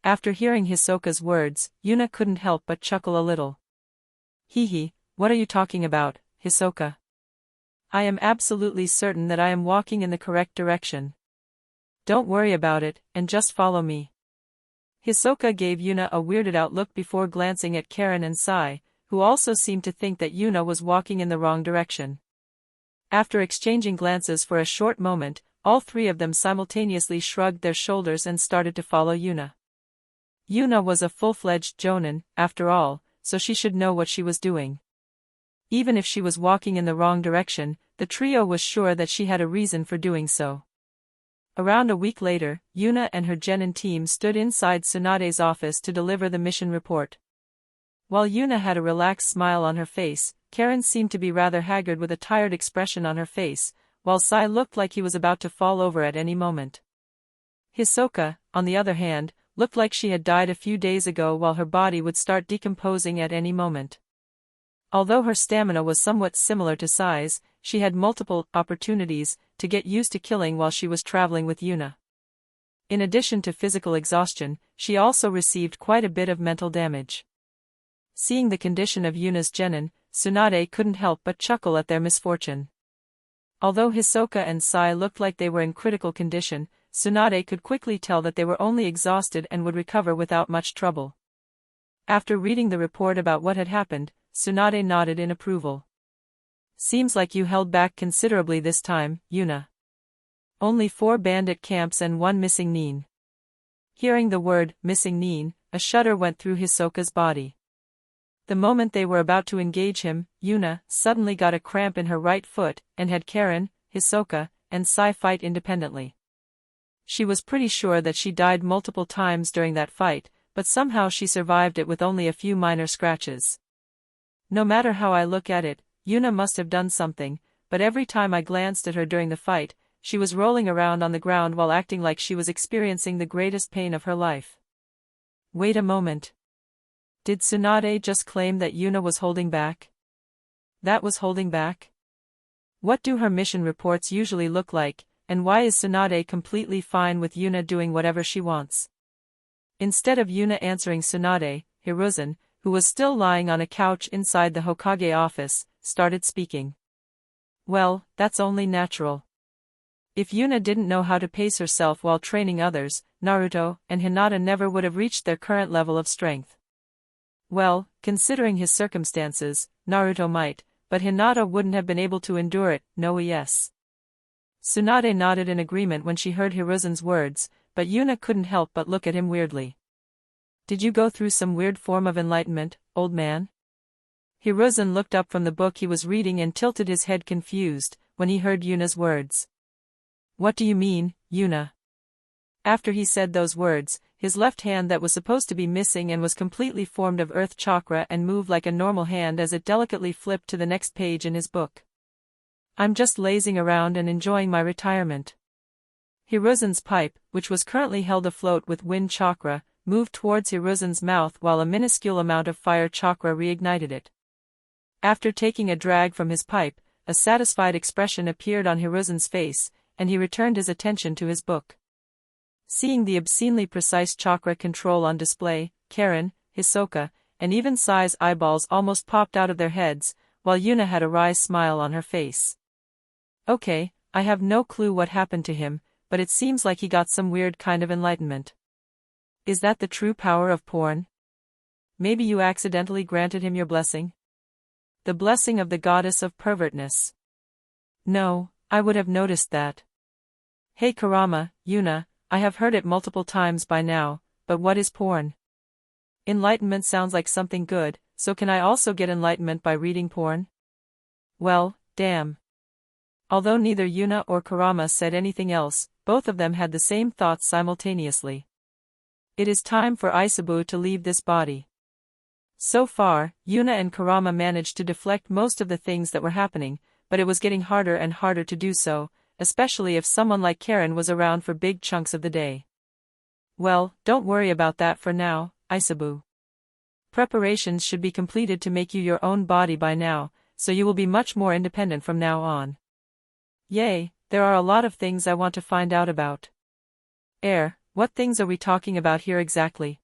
After hearing Hisoka's words, Yuna couldn't help but chuckle a little. Hehe, what are you talking about, Hisoka? I am absolutely certain that I am walking in the correct direction. Don't worry about it, and just follow me. Hisoka gave Yuna a weirded out look before glancing at Karen and Sai, who also seemed to think that Yuna was walking in the wrong direction. After exchanging glances for a short moment, all three of them simultaneously shrugged their shoulders and started to follow Yuna. Yuna was a full-fledged jonin, after all, so she should know what she was doing. Even if she was walking in the wrong direction, the trio was sure that she had a reason for doing so. Around a week later, Yuna and her genin team stood inside Tsunade's office to deliver the mission report. While Yuna had a relaxed smile on her face, Karen seemed to be rather haggard with a tired expression on her face, while Sai looked like he was about to fall over at any moment. Hisoka, on the other hand, looked like she had died a few days ago, while her body would start decomposing at any moment. Although her stamina was somewhat similar to Sai's, she had multiple opportunities to get used to killing while she was traveling with Yuna. In addition to physical exhaustion, she also received quite a bit of mental damage. Seeing the condition of Yuna's genin, Tsunade couldn't help but chuckle at their misfortune. Although Hisoka and Sai looked like they were in critical condition, Tsunade could quickly tell that they were only exhausted and would recover without much trouble. After reading the report about what had happened, Tsunade nodded in approval. Seems like you held back considerably this time, Yuna. Only 4 bandit camps and 1 missing nin. Hearing the word, missing nin, a shudder went through Hisoka's body. The moment they were about to engage him, Yuna suddenly got a cramp in her right foot, and had Karen, Hisoka, and Sai fight independently. She was pretty sure that she died multiple times during that fight, but somehow she survived it with only a few minor scratches. No matter how I look at it, Yuna must have done something, but every time I glanced at her during the fight, she was rolling around on the ground while acting like she was experiencing the greatest pain of her life. Wait a moment. Did Tsunade just claim that Yuna was holding back? That was holding back? What do her mission reports usually look like, and why is Tsunade completely fine with Yuna doing whatever she wants? Instead of Yuna answering Tsunade, Hiruzen, who was still lying on a couch inside the Hokage office, started speaking. Well, that's only natural. If Yuna didn't know how to pace herself while training others, Naruto and Hinata never would have reached their current level of strength. Well, considering his circumstances, Naruto might, but Hinata wouldn't have been able to endure it, no yes. Tsunade nodded in agreement when she heard Hiruzen's words, but Yuna couldn't help but look at him weirdly. Did you go through some weird form of enlightenment, old man? Hiruzen looked up from the book he was reading and tilted his head confused, when he heard Yuna's words. What do you mean, Yuna? After he said those words, his left hand that was supposed to be missing and was completely formed of earth chakra and moved like a normal hand as it delicately flipped to the next page in his book. I'm just lazing around and enjoying my retirement. Hiruzen's pipe, which was currently held afloat with wind chakra, moved towards Hiruzen's mouth while a minuscule amount of fire chakra reignited it. After taking a drag from his pipe, a satisfied expression appeared on Hiruzen's face, and he returned his attention to his book. Seeing the obscenely precise chakra control on display, Karen, Hisoka, and even Sai's eyeballs almost popped out of their heads, while Yuna had a wry smile on her face. Okay, I have no clue what happened to him, but it seems like he got some weird kind of enlightenment. Is that the true power of porn? Maybe you accidentally granted him your blessing? The blessing of the goddess of pervertness. No, I would have noticed that. Hey Kurama, Yuna, I have heard it multiple times by now, but what is porn? Enlightenment sounds like something good, so can I also get enlightenment by reading porn? Well, damn. Although neither Yuna or Kurama said anything else, both of them had the same thoughts simultaneously. It is time for Isabu to leave this body. So far, Yuna and Kurama managed to deflect most of the things that were happening, but it was getting harder and harder to do so, especially if someone like Karen was around for big chunks of the day. Well, don't worry about that for now, Isabu. Preparations should be completed to make you your own body by now, so you will be much more independent from now on. Yay, there are a lot of things I want to find out about. What things are we talking about here exactly?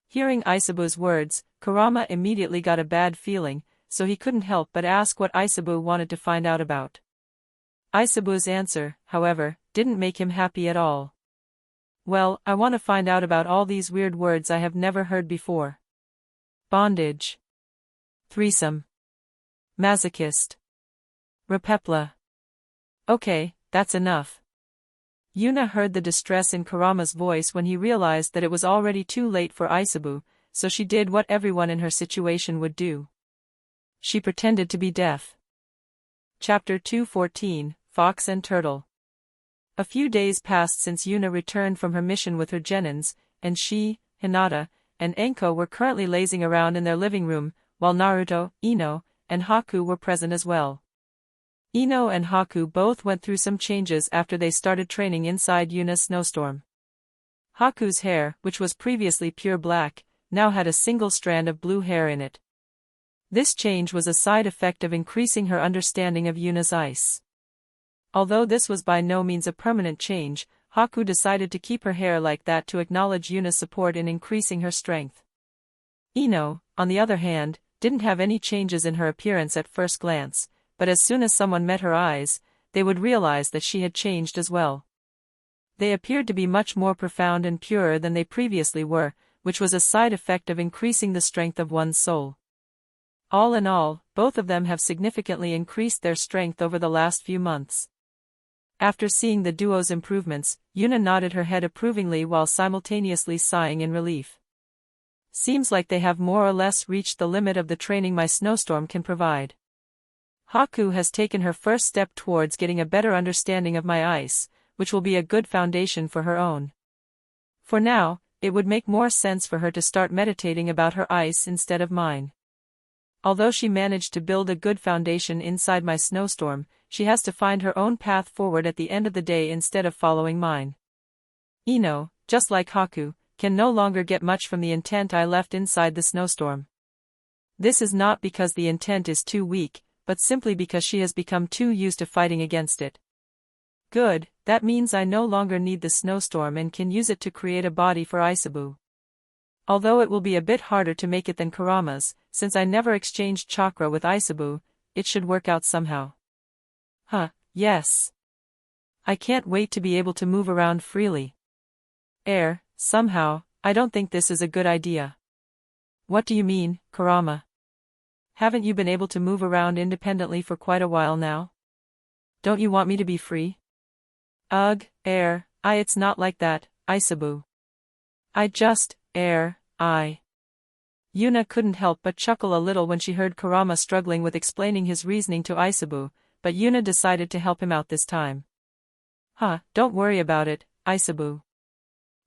Hearing Isabu's words, Kurama immediately got a bad feeling, so he couldn't help but ask what Isabu wanted to find out about. Isabu's answer, however, didn't make him happy at all. Well, I want to find out about all these weird words I have never heard before. Bondage. Threesome. Masochist. Repepla. Okay, that's enough. Yuna heard the distress in Kurama's voice when he realized that it was already too late for Isabu, so she did what everyone in her situation would do. She pretended to be deaf. Chapter 214, Fox and Turtle. A few days passed since Yuna returned from her mission with her genins, and she, Hinata, and Enko were currently lazing around in their living room, while Naruto, Ino, and Haku were present as well. Ino and Haku both went through some changes after they started training inside Yuna's snowstorm. Haku's hair, which was previously pure black, now had a single strand of blue hair in it. This change was a side effect of increasing her understanding of Yuna's ice. Although this was by no means a permanent change, Haku decided to keep her hair like that to acknowledge Yuna's support in increasing her strength. Ino, on the other hand, didn't have any changes in her appearance at first glance, but as soon as someone met her eyes, they would realize that she had changed as well. They appeared to be much more profound and purer than they previously were, which was a side effect of increasing the strength of one's soul. All in all, both of them have significantly increased their strength over the last few months. After seeing the duo's improvements, Yuna nodded her head approvingly while simultaneously sighing in relief. Seems like they have more or less reached the limit of the training my snowstorm can provide. Haku has taken her first step towards getting a better understanding of my ice, which will be a good foundation for her own. For now, it would make more sense for her to start meditating about her ice instead of mine. Although she managed to build a good foundation inside my snowstorm, she has to find her own path forward at the end of the day instead of following mine. Ino, just like Haku, can no longer get much from the intent I left inside the snowstorm. This is not because the intent is too weak, but simply because she has become too used to fighting against it. Good, that means I no longer need the snowstorm and can use it to create a body for Isabu. Although it will be a bit harder to make it than Kurama's, since I never exchanged chakra with Isabu, it should work out somehow. Yes. I can't wait to be able to move around freely. Somehow, I don't think this is a good idea. What do you mean, Kurama? Haven't you been able to move around independently for quite a while now? Don't you want me to be free? Ugh, it's not like that, Isabu. Yuna couldn't help but chuckle a little when she heard Kurama struggling with explaining his reasoning to Isabu, but Yuna decided to help him out this time. Don't worry about it, Isabu.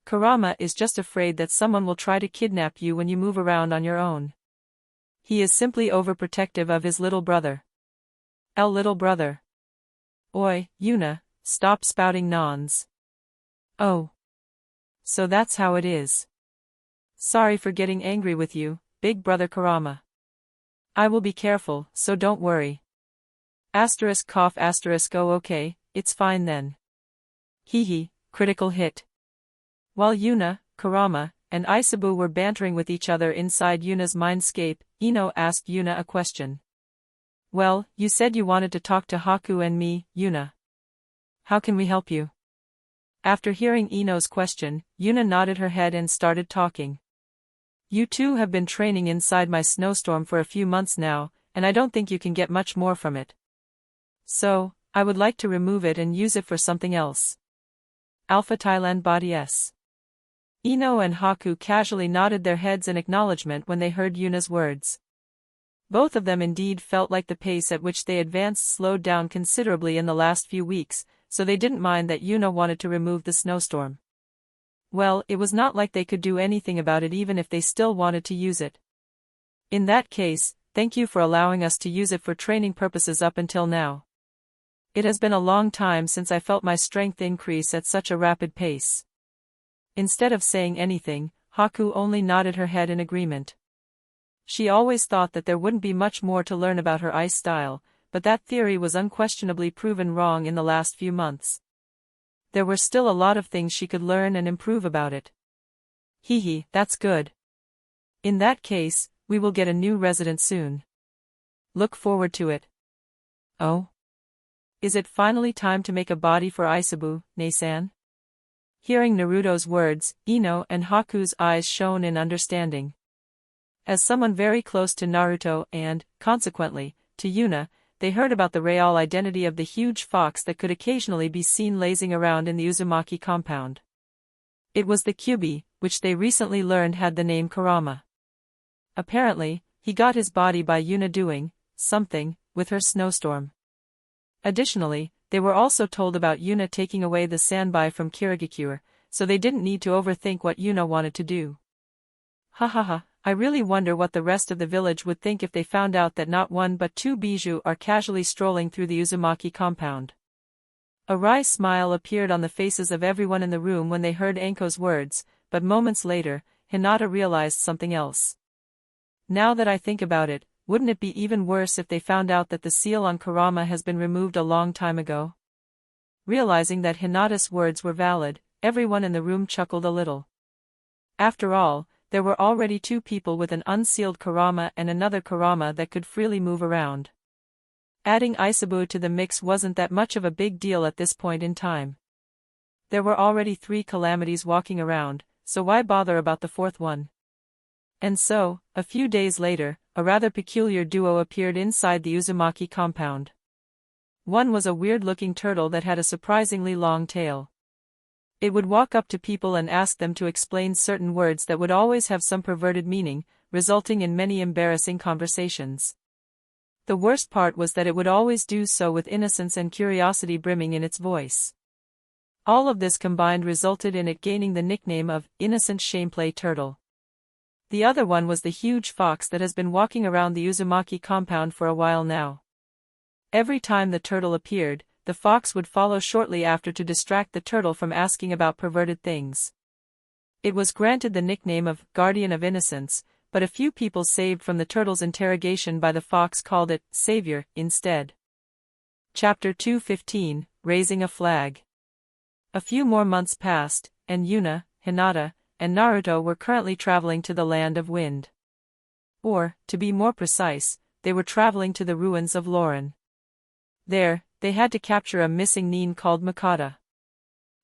Kurama is just afraid that someone will try to kidnap you when you move around on your own. He is simply overprotective of his little brother. Little brother. Oi, Yuna, stop spouting nons. Oh. So that's how it is. Sorry for getting angry with you, big brother Kurama. I will be careful, so don't worry. Cough oh okay, it's fine then. Hehe, critical hit. While Yuna, Kurama, and Isabu were bantering with each other inside Yuna's mindscape, Ino asked Yuna a question. Well, you said you wanted to talk to Haku and me, Yuna. How can we help you? After hearing Ino's question, Yuna nodded her head and started talking. You two have been training inside my snowstorm for a few months now, and I don't think you can get much more from it. So, I would like to remove it and use it for something else. Alpha Thailand Body S. Ino and Haku casually nodded their heads in acknowledgement when they heard Yuna's words. Both of them indeed felt like the pace at which they advanced slowed down considerably in the last few weeks, so they didn't mind that Yuna wanted to remove the snowstorm. Well, it was not like they could do anything about it even if they still wanted to use it. In that case, thank you for allowing us to use it for training purposes up until now. It has been a long time since I felt my strength increase at such a rapid pace. Instead of saying anything, Haku only nodded her head in agreement. She always thought that there wouldn't be much more to learn about her ice style, but that theory was unquestionably proven wrong in the last few months. There were still a lot of things she could learn and improve about it. Hee, that's good. In that case, we will get a new resident soon. Look forward to it. Oh? Is it finally time to make a body for Isabu, Nei-san? Hearing Naruto's words, Ino and Haku's eyes shone in understanding. As someone very close to Naruto and, consequently, to Yuna, they heard about the real identity of the huge fox that could occasionally be seen lazing around in the Uzumaki compound. It was the Kyubi, which they recently learned had the name Kurama. Apparently, he got his body by Yuna doing something with her snowstorm. Additionally, they were also told about Yuna taking away the Sanbai from Kirigakure, so they didn't need to overthink what Yuna wanted to do. I really wonder what the rest of the village would think if they found out that not one but two Bijou are casually strolling through the Uzumaki compound. A wry smile appeared on the faces of everyone in the room when they heard Anko's words, but moments later, Hinata realized something else. Now that I think about it, wouldn't it be even worse if they found out that the seal on Kurama has been removed a long time ago? Realizing that Hinata's words were valid, everyone in the room chuckled a little. After all, there were already two people with an unsealed Kurama and another Kurama that could freely move around. Adding Isabu to the mix wasn't that much of a big deal at this point in time. There were already 3 calamities walking around, so why bother about the 4th one? And so, a few days later, a rather peculiar duo appeared inside the Uzumaki compound. One was a weird-looking turtle that had a surprisingly long tail. It would walk up to people and ask them to explain certain words that would always have some perverted meaning, resulting in many embarrassing conversations. The worst part was that it would always do so with innocence and curiosity brimming in its voice. All of this combined resulted in it gaining the nickname of Innocent Shameplay Turtle. The other one was the huge fox that has been walking around the Uzumaki compound for a while now. Every time the turtle appeared, the fox would follow shortly after to distract the turtle from asking about perverted things. It was granted the nickname of Guardian of Innocence, but a few people saved from the turtle's interrogation by the fox called it Savior instead. Chapter 215, Raising a Flag. A few more months passed, and Yuna, Hinata, and Naruto were currently traveling to the Land of Wind. Or, to be more precise, they were traveling to the ruins of Lauren. There, they had to capture a missing nin called Makata.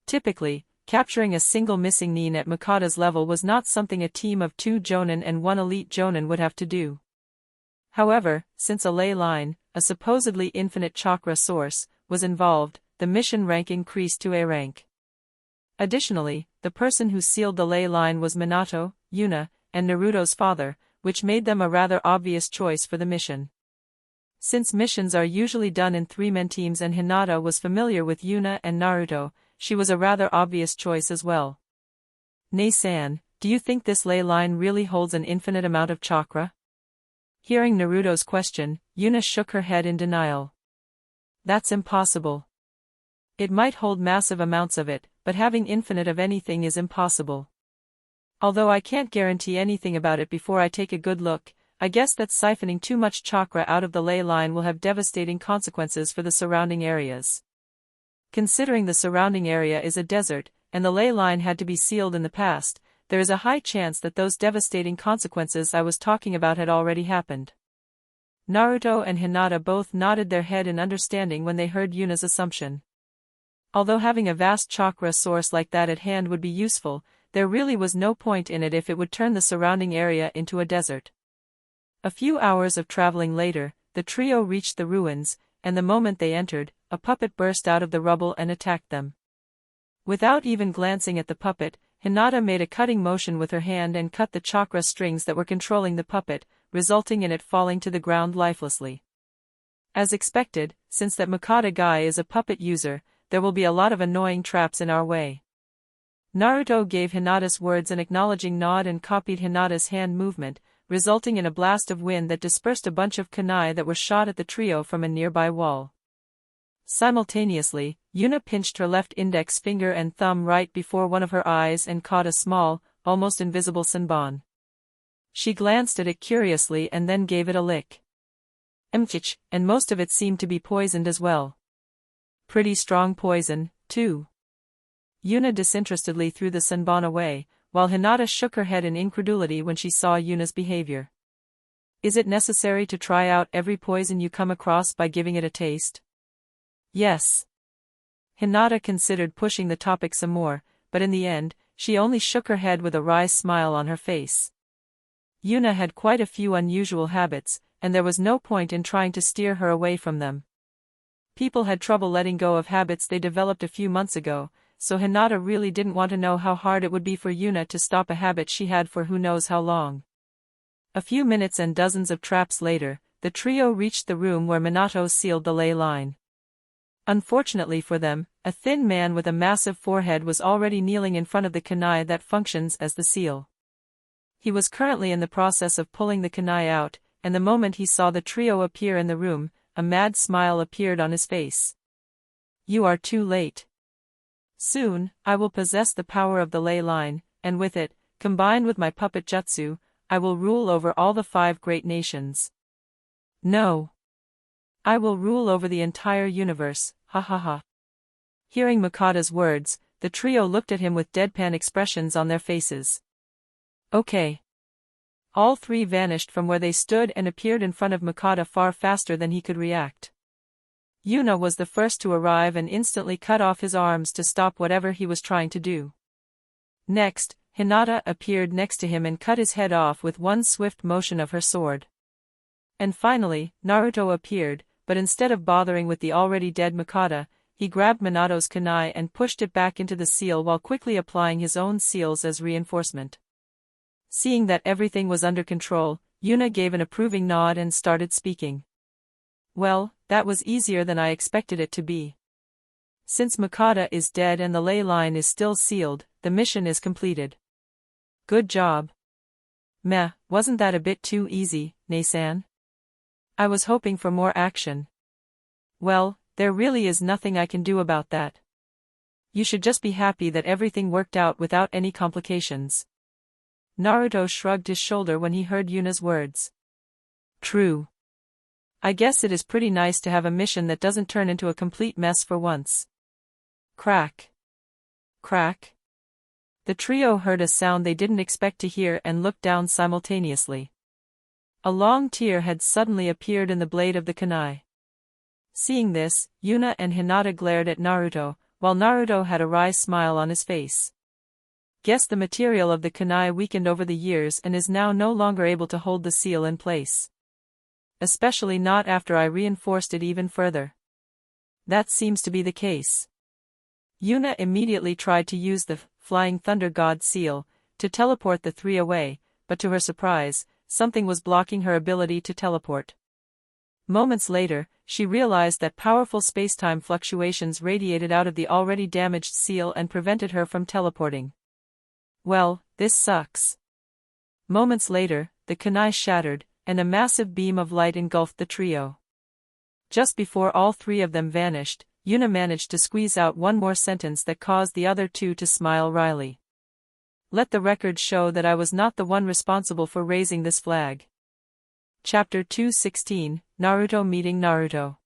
Typically, capturing a single missing nin at Makata's level was not something a team of 2 Jonin and 1 elite Jonin would have to do. However, since a ley line, a supposedly infinite chakra source, was involved, the mission rank increased to A rank. Additionally, the person who sealed the ley line was Minato, Yuna, and Naruto's father, which made them a rather obvious choice for the mission. Since missions are usually done in 3-man teams and Hinata was familiar with Yuna and Naruto, she was a rather obvious choice as well. Nei-san, do you think this ley line really holds an infinite amount of chakra? Hearing Naruto's question, Yuna shook her head in denial. That's impossible. It might hold massive amounts of it, but having infinite of anything is impossible. Although I can't guarantee anything about it before I take a good look, I guess that siphoning too much chakra out of the ley line will have devastating consequences for the surrounding areas. Considering the surrounding area is a desert, and the ley line had to be sealed in the past, there is a high chance that those devastating consequences I was talking about had already happened. Naruto and Hinata both nodded their head in understanding when they heard Yuna's assumption. Although having a vast chakra source like that at hand would be useful, there really was no point in it if it would turn the surrounding area into a desert. A few hours of traveling later, the trio reached the ruins, and the moment they entered, a puppet burst out of the rubble and attacked them. Without even glancing at the puppet, Hinata made a cutting motion with her hand and cut the chakra strings that were controlling the puppet, resulting in it falling to the ground lifelessly. As expected, since that Makata guy is a puppet user, there will be a lot of annoying traps in our way. Naruto gave Hinata's words an acknowledging nod and copied Hinata's hand movement, resulting in a blast of wind that dispersed a bunch of kunai that were shot at the trio from a nearby wall. Simultaneously, Yuna pinched her left index finger and thumb right before one of her eyes and caught a small, almost invisible senbon. She glanced at it curiously and then gave it a lick. And most of it seemed to be poisoned as well. Pretty strong poison, too. Yuna disinterestedly threw the senbon away, while Hinata shook her head in incredulity when she saw Yuna's behavior. Is it necessary to try out every poison you come across by giving it a taste? Yes. Hinata considered pushing the topic some more, but in the end, she only shook her head with a wry smile on her face. Yuna had quite a few unusual habits, and there was no point in trying to steer her away from them. People had trouble letting go of habits they developed a few months ago, so Hinata really didn't want to know how hard it would be for Yuna to stop a habit she had for who knows how long. A few minutes and dozens of traps later, the trio reached the room where Minato sealed the ley line. Unfortunately for them, a thin man with a massive forehead was already kneeling in front of the kunai that functions as the seal. He was currently in the process of pulling the kunai out, and the moment he saw the trio appear in the room, a mad smile appeared on his face. You are too late. Soon, I will possess the power of the ley line, and with it, combined with my puppet jutsu, I will rule over all the 5 great nations. No. I will rule over the entire universe, ha ha ha. Hearing Mikada's words, the trio looked at him with deadpan expressions on their faces. Okay. All 3 vanished from where they stood and appeared in front of Mikada far faster than he could react. Yuna was the first to arrive and instantly cut off his arms to stop whatever he was trying to do. Next, Hinata appeared next to him and cut his head off with one swift motion of her sword. And finally, Naruto appeared, but instead of bothering with the already dead Mikada, he grabbed Minato's kunai and pushed it back into the seal while quickly applying his own seals as reinforcement. Seeing that everything was under control, Yuna gave an approving nod and started speaking. Well, that was easier than I expected it to be. Since Mikada is dead and the ley line is still sealed, the mission is completed. Good job. Meh, wasn't that a bit too easy, Nei-san? I was hoping for more action. Well, there really is nothing I can do about that. You should just be happy that everything worked out without any complications. Naruto shrugged his shoulder when he heard Yuna's words. True. I guess it is pretty nice to have a mission that doesn't turn into a complete mess for once. Crack. Crack. The trio heard a sound they didn't expect to hear and looked down simultaneously. A long tear had suddenly appeared in the blade of the kunai. Seeing this, Yuna and Hinata glared at Naruto, while Naruto had a wry smile on his face. Guess the material of the kunai weakened over the years and is now no longer able to hold the seal in place. Especially not after I reinforced it even further. That seems to be the case. Yuna immediately tried to use the Flying Thunder God seal to teleport the 3 away, but to her surprise, something was blocking her ability to teleport. Moments later, she realized that powerful spacetime fluctuations radiated out of the already damaged seal and prevented her from teleporting. Well, this sucks. Moments later, the kunai shattered, and a massive beam of light engulfed the trio. Just before all 3 of them vanished, Yuna managed to squeeze out one more sentence that caused the other 2 to smile wryly. Let the record show that I was not the one responsible for raising this flag. Chapter 216, Naruto meeting Naruto.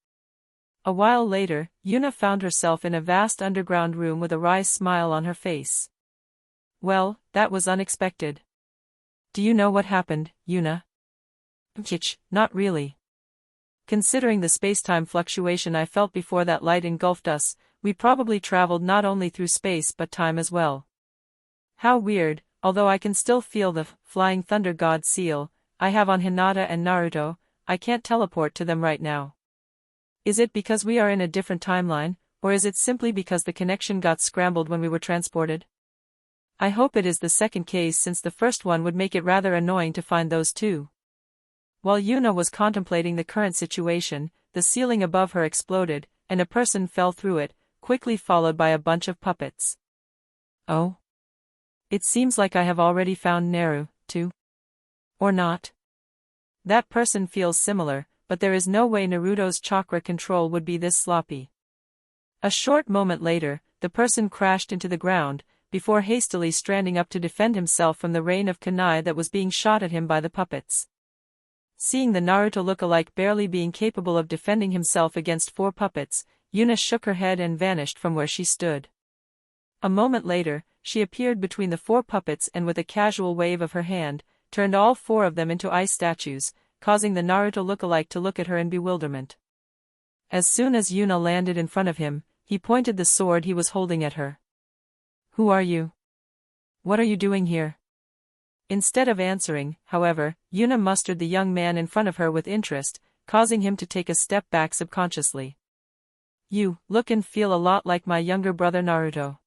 A while later, Yuna found herself in a vast underground room with a wry smile on her face. Well, that was unexpected. Do you know what happened, Yuna? Not really. Considering the spacetime fluctuation I felt before that light engulfed us, we probably traveled not only through space but time as well. How weird, although I can still feel the Flying Thunder God seal I have on Hinata and Naruto, I can't teleport to them right now. Is it because we are in a different timeline, or is it simply because the connection got scrambled when we were transported? I hope it is the second case since the first one would make it rather annoying to find those 2. While Yuna was contemplating the current situation, the ceiling above her exploded, and a person fell through it, quickly followed by a bunch of puppets. Oh? It seems like I have already found Naru, too. Or not? That person feels similar, but there is no way Naruto's chakra control would be this sloppy. A short moment later, the person crashed into the ground, before hastily standing up to defend himself from the rain of kunai that was being shot at him by the puppets. Seeing the Naruto look-alike barely being capable of defending himself against 4 puppets, Yuna shook her head and vanished from where she stood. A moment later, she appeared between the 4 puppets and with a casual wave of her hand, turned all 4 of them into ice statues, causing the Naruto look-alike to look at her in bewilderment. As soon as Yuna landed in front of him, he pointed the sword he was holding at her. "Who are you? What are you doing here?" Instead of answering, however, Yuna mustered the young man in front of her with interest, causing him to take a step back subconsciously. "You look and feel a lot like my younger brother Naruto."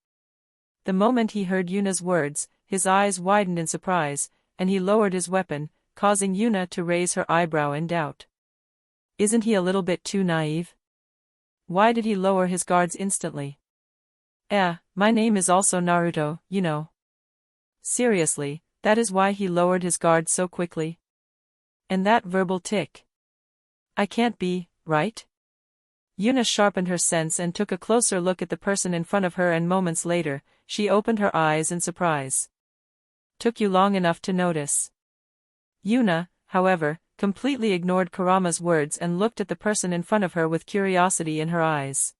The moment he heard Yuna's words, his eyes widened in surprise, and he lowered his weapon, causing Yuna to raise her eyebrow in doubt. Isn't he a little bit too naive? Why did he lower his guards instantly? My name is also Naruto, you know. Seriously, that is why he lowered his guard so quickly? And that verbal tick. I can't be, right? Yuna sharpened her sense and took a closer look at the person in front of her, and moments later, she opened her eyes in surprise. Took you long enough to notice. Yuna, however, completely ignored Kurama's words and looked at the person in front of her with curiosity in her eyes.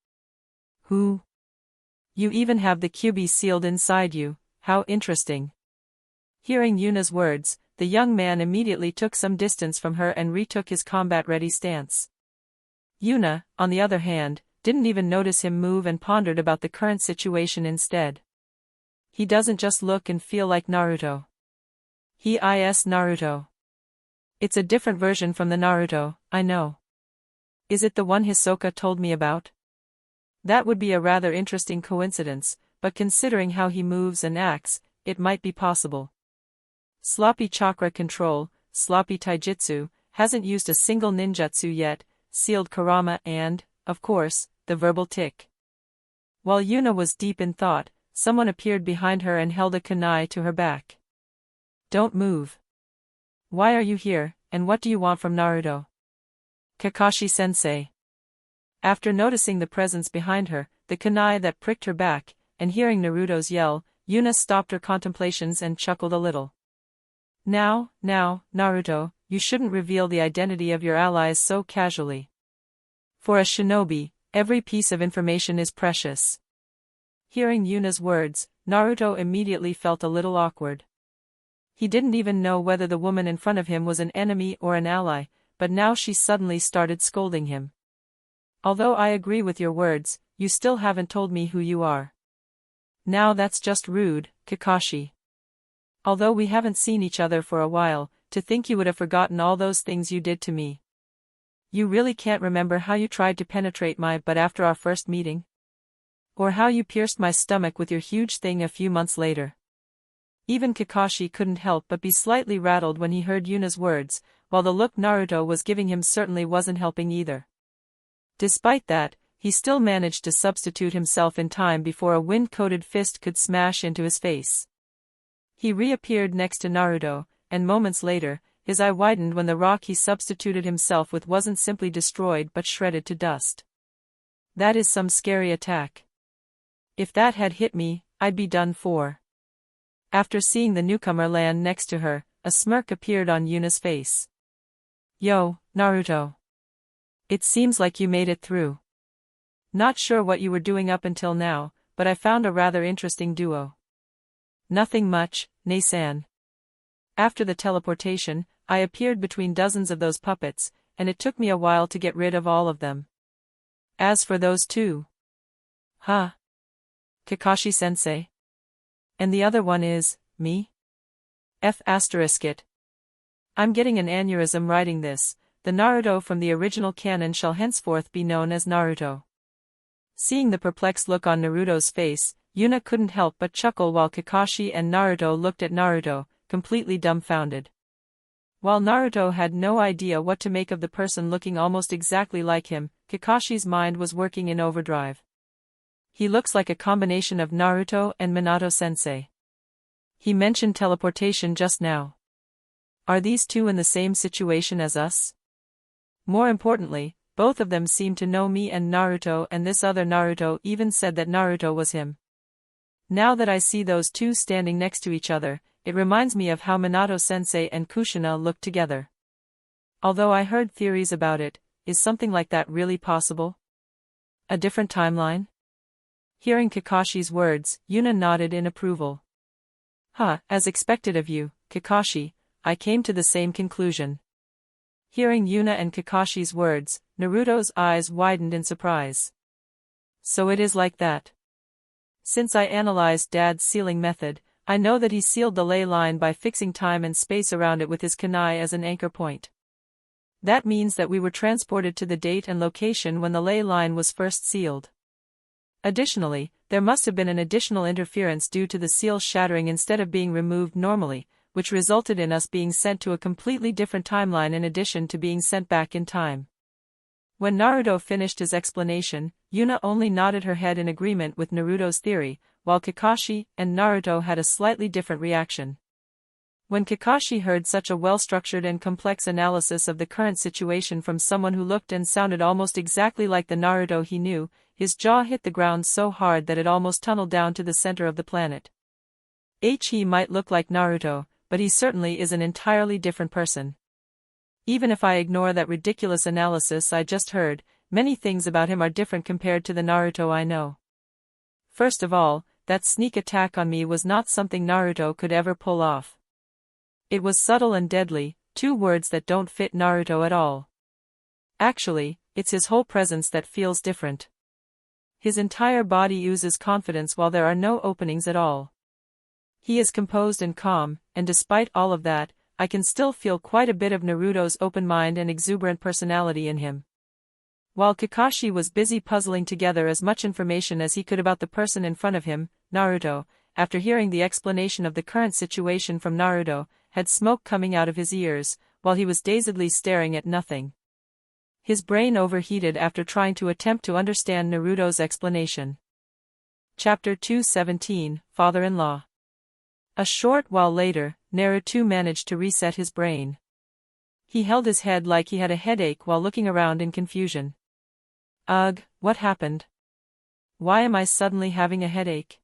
Who? You even have the QB sealed inside you, how interesting. Hearing Yuna's words, the young man immediately took some distance from her and retook his combat-ready stance. Yuna, on the other hand, didn't even notice him move and pondered about the current situation instead. He doesn't just look and feel like Naruto. He is Naruto. It's a different version from the Naruto, I know. Is it the one Hisoka told me about? That would be a rather interesting coincidence, but considering how he moves and acts, it might be possible. Sloppy chakra control, sloppy taijutsu, hasn't used a single ninjutsu yet, sealed Kurama and, of course, the verbal tick. While Yuna was deep in thought, someone appeared behind her and held a kunai to her back. Don't move. Why are you here, and what do you want from Naruto? Kakashi-sensei. After noticing the presence behind her, the kunai that pricked her back, and hearing Naruto's yell, Yuna stopped her contemplations and chuckled a little. Now, Naruto, you shouldn't reveal the identity of your allies so casually. For a shinobi, every piece of information is precious. Hearing Yuna's words, Naruto immediately felt a little awkward. He didn't even know whether the woman in front of him was an enemy or an ally, but now she suddenly started scolding him. Although I agree with your words, you still haven't told me who you are. Now that's just rude, Kakashi. Although we haven't seen each other for a while, to think you would have forgotten all those things you did to me. You really can't remember how you tried to penetrate my butt after our first meeting? Or how you pierced my stomach with your huge thing a few months later? Even Kakashi couldn't help but be slightly rattled when he heard Yuna's words, while the look Naruto was giving him certainly wasn't helping either. Despite that, he still managed to substitute himself in time before a wind-coated fist could smash into his face. He reappeared next to Naruto, and moments later, his eye widened when the rock he substituted himself with wasn't simply destroyed but shredded to dust. That is some scary attack. If that had hit me, I'd be done for. After seeing the newcomer land next to her, a smirk appeared on Yuna's face. Yo, Naruto. It seems like you made it through. Not sure what you were doing up until now, but I found a rather interesting duo. Nothing much, Nei-san. After the teleportation, I appeared between dozens of those puppets, and it took me a while to get rid of all of them. As for those two. Huh? Kakashi-sensei? And the other one is, me? It. I'm getting an aneurysm writing this. The Naruto from the original canon shall henceforth be known as Naruto. Seeing the perplexed look on Naruto's face, Yuna couldn't help but chuckle while Kakashi and Naruto looked at Naruto, completely dumbfounded. While Naruto had no idea what to make of the person looking almost exactly like him, Kakashi's mind was working in overdrive. He looks like a combination of Naruto and Minato-sensei. He mentioned teleportation just now. Are these two in the same situation as us? More importantly, both of them seem to know me and Naruto, and this other Naruto even said that Naruto was him. Now that I see those two standing next to each other, it reminds me of how Minato-sensei and Kushina looked together. Although I heard theories about it, is something like that really possible? A different timeline? Hearing Kakashi's words, Yuna nodded in approval. As expected of you, Kakashi, I came to the same conclusion. Hearing Yuna and Kakashi's words, Naruto's eyes widened in surprise. So it is like that. Since I analyzed Dad's sealing method, I know that he sealed the ley line by fixing time and space around it with his kunai as an anchor point. That means that we were transported to the date and location when the ley line was first sealed. Additionally, there must have been an additional interference due to the seal shattering instead of being removed normally, which resulted in us being sent to a completely different timeline in addition to being sent back in time. When Naruto finished his explanation, Yuna only nodded her head in agreement with Naruto's theory, while Kakashi and Naruto had a slightly different reaction. When Kakashi heard such a well-structured and complex analysis of the current situation from someone who looked and sounded almost exactly like the Naruto he knew, his jaw hit the ground so hard that it almost tunneled down to the center of the planet. He might look like Naruto, but he certainly is an entirely different person. Even if I ignore that ridiculous analysis I just heard, many things about him are different compared to the Naruto I know. First of all, that sneak attack on me was not something Naruto could ever pull off. It was subtle and deadly, two words that don't fit Naruto at all. Actually, it's his whole presence that feels different. His entire body oozes confidence while there are no openings at all. He is composed and calm, and despite all of that, I can still feel quite a bit of Naruto's open mind and exuberant personality in him. While Kakashi was busy puzzling together as much information as he could about the person in front of him, Naruto, after hearing the explanation of the current situation from Naruto, had smoke coming out of his ears, while he was dazedly staring at nothing. His brain overheated after trying to attempt to understand Naruto's explanation. Chapter 217, Father-in-Law. A short while later, Naruto managed to reset his brain. He held his head like he had a headache while looking around in confusion. Ugh, what happened? Why am I suddenly having a headache?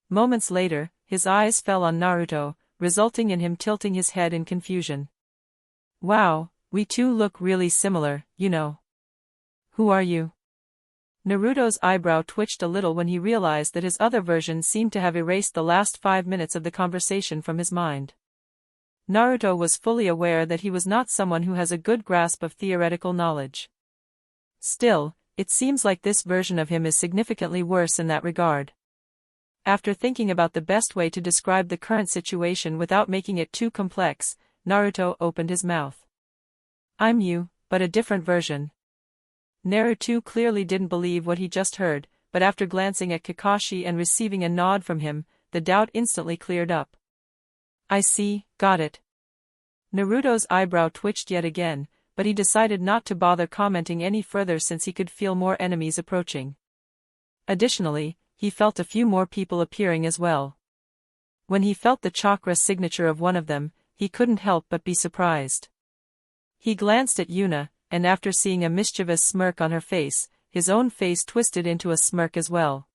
Moments later, his eyes fell on Naruto, resulting in him tilting his head in confusion. Wow, we two look really similar, you know. Who are you? Naruto's eyebrow twitched a little when he realized that his other version seemed to have erased the last 5 minutes of the conversation from his mind. Naruto was fully aware that he was not someone who has a good grasp of theoretical knowledge. Still, it seems like this version of him is significantly worse in that regard. After thinking about the best way to describe the current situation without making it too complex, Naruto opened his mouth. I'm you, but a different version. Naruto clearly didn't believe what he just heard, but after glancing at Kakashi and receiving a nod from him, the doubt instantly cleared up. I see, got it. Naruto's eyebrow twitched yet again, but he decided not to bother commenting any further since he could feel more enemies approaching. Additionally, he felt a few more people appearing as well. When he felt the chakra signature of one of them, he couldn't help but be surprised. He glanced at Yuna, and after seeing a mischievous smirk on her face, his own face twisted into a smirk as well.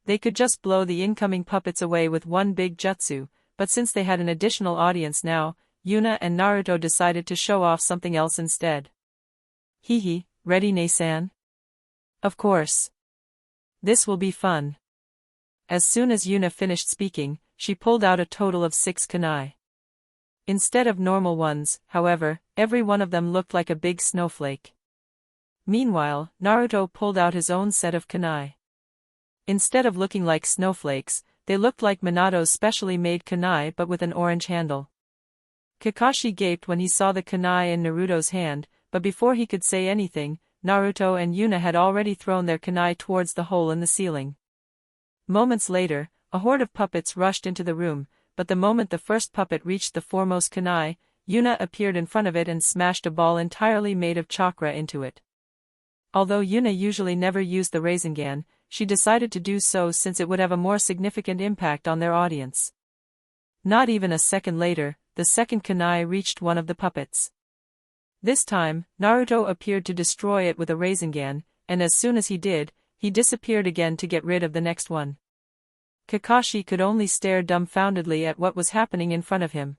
They could just blow the incoming puppets away with one big jutsu, but since they had an additional audience now, Yuna and Naruto decided to show off something else instead. Hehe, ready Ne-san? Of course. This will be fun. As soon as Yuna finished speaking, she pulled out a total of 6 kunai. Instead of normal ones, however, every one of them looked like a big snowflake. Meanwhile, Naruto pulled out his own set of kunai. Instead of looking like snowflakes, they looked like Minato's specially made kunai but with an orange handle. Kakashi gaped when he saw the kunai in Naruto's hand, but before he could say anything, Naruto and Yuna had already thrown their kunai towards the hole in the ceiling. Moments later, a horde of puppets rushed into the room, but the moment the first puppet reached the foremost kunai, Yuna appeared in front of it and smashed a ball entirely made of chakra into it. Although Yuna usually never used the Rasengan, she decided to do so since it would have a more significant impact on their audience. Not even a second later, the second kunai reached one of the puppets. This time, Naruto appeared to destroy it with a Rasengan, and as soon as he did, he disappeared again to get rid of the next one. Kakashi could only stare dumbfoundedly at what was happening in front of him.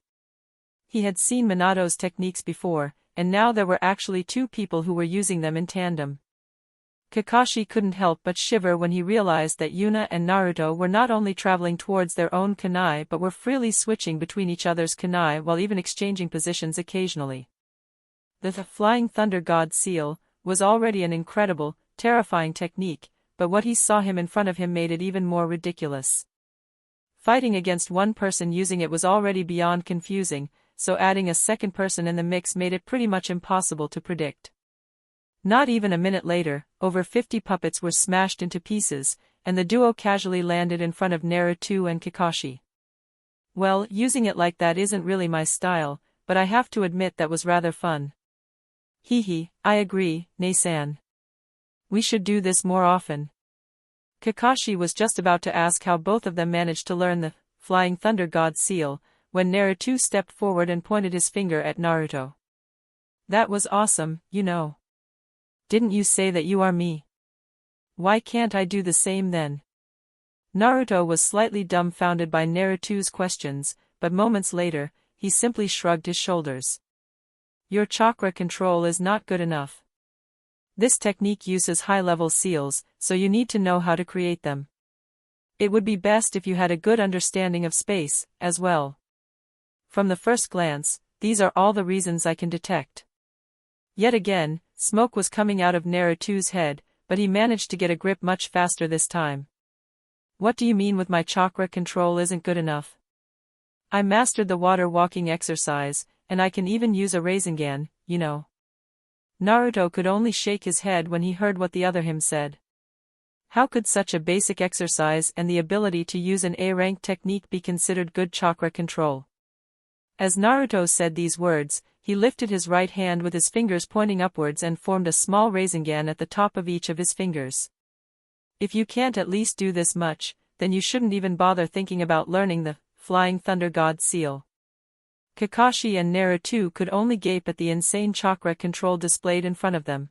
He had seen Minato's techniques before, and now there were actually two people who were using them in tandem. Kakashi couldn't help but shiver when he realized that Yuna and Naruto were not only traveling towards their own kunai but were freely switching between each other's kunai while even exchanging positions occasionally. The Flying Thunder God Seal was already an incredible, terrifying technique, but what he saw him in front of him made it even more ridiculous. Fighting against one person using it was already beyond confusing, so adding a second person in the mix made it pretty much impossible to predict. Not even a minute later, over 50 puppets were smashed into pieces, and the duo casually landed in front of Naruto and Kakashi. Well, using it like that isn't really my style, but I have to admit that was rather fun. Hehe, I agree, Nei-san. We should do this more often. Kakashi was just about to ask how both of them managed to learn the Flying Thunder God Seal, when Naruto stepped forward and pointed his finger at Naruto. That was awesome, you know. Didn't you say that you are me? Why can't I do the same then? Naruto was slightly dumbfounded by Naruto's questions, but moments later, he simply shrugged his shoulders. Your chakra control is not good enough. This technique uses high-level seals, so you need to know how to create them. It would be best if you had a good understanding of space, as well. From the first glance, these are all the reasons I can detect. Yet again, smoke was coming out of Naruto's head, but he managed to get a grip much faster this time. What do you mean with my chakra control isn't good enough? I mastered the water walking exercise, and I can even use a Rasengan, you know. Naruto could only shake his head when he heard what the other him said. How could such a basic exercise and the ability to use an A-rank technique be considered good chakra control? As Naruto said these words, he lifted his right hand with his fingers pointing upwards and formed a small Rasengan at the top of each of his fingers. If you can't at least do this much, then you shouldn't even bother thinking about learning the Flying Thunder God Seal. Kakashi and Naruto could only gape at the insane chakra control displayed in front of them.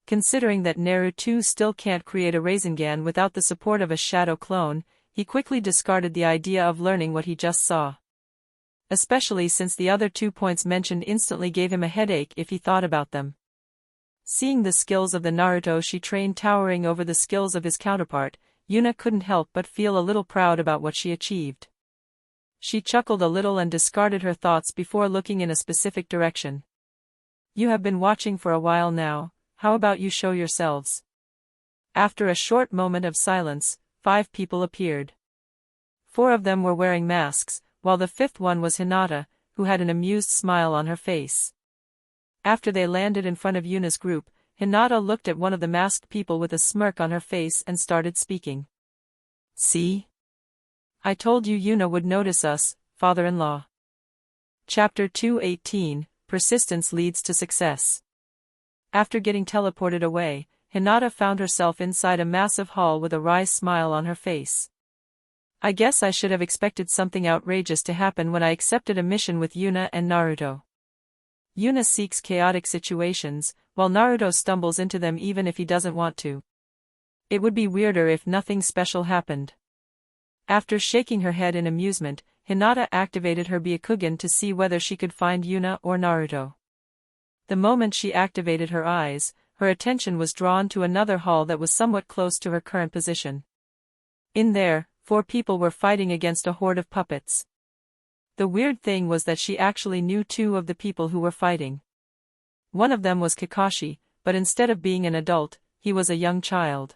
Considering that Naruto still can't create a Rasengan without the support of a shadow clone, he quickly discarded the idea of learning what he just saw. Especially since the other 2 points mentioned instantly gave him a headache if he thought about them. Seeing the skills of the Naruto she trained towering over the skills of his counterpart, Yuna couldn't help but feel a little proud about what she achieved. She chuckled a little and discarded her thoughts before looking in a specific direction. You have been watching for a while now, how about you show yourselves? After a short moment of silence, 5 people appeared. 4 of them were wearing masks, while the 5th one was Hinata, who had an amused smile on her face. After they landed in front of Yuna's group, Hinata looked at one of the masked people with a smirk on her face and started speaking. See? I told you Yuna would notice us, father-in-law. Chapter 218, Persistence Leads to Success. After getting teleported away, Hinata found herself inside a massive hall with a wry smile on her face. I guess I should have expected something outrageous to happen when I accepted a mission with Yuna and Naruto. Yuna seeks chaotic situations, while Naruto stumbles into them even if he doesn't want to. It would be weirder if nothing special happened. After shaking her head in amusement, Hinata activated her Byakugan to see whether she could find Yuna or Naruto. The moment she activated her eyes, her attention was drawn to another hall that was somewhat close to her current position. In there, 4 people were fighting against a horde of puppets. The weird thing was that she actually knew 2 of the people who were fighting. One of them was Kakashi, but instead of being an adult, he was a young child.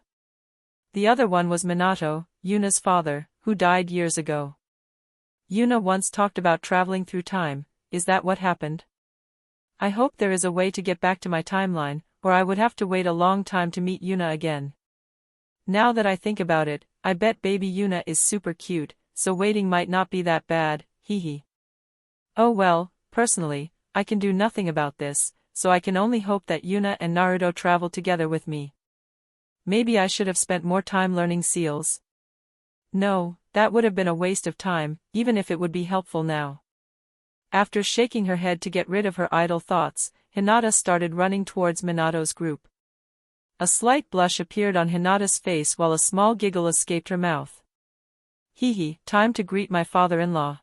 The other one was Minato, Yuna's father, who died years ago. Yuna once talked about traveling through time. Is that what happened? I hope there is a way to get back to my timeline, or I would have to wait a long time to meet Yuna again. Now that I think about it, I bet baby Yuna is super cute, so waiting might not be that bad, hehe. Oh well, personally, I can do nothing about this, so I can only hope that Yuna and Naruto travel together with me. Maybe I should have spent more time learning seals. No, That would have been a waste of time, even if it would be helpful now. After shaking her head to get rid of her idle thoughts, Hinata started running towards Minato's group. A slight blush appeared on Hinata's face while a small giggle escaped her mouth. Hee, time to greet my father-in-law.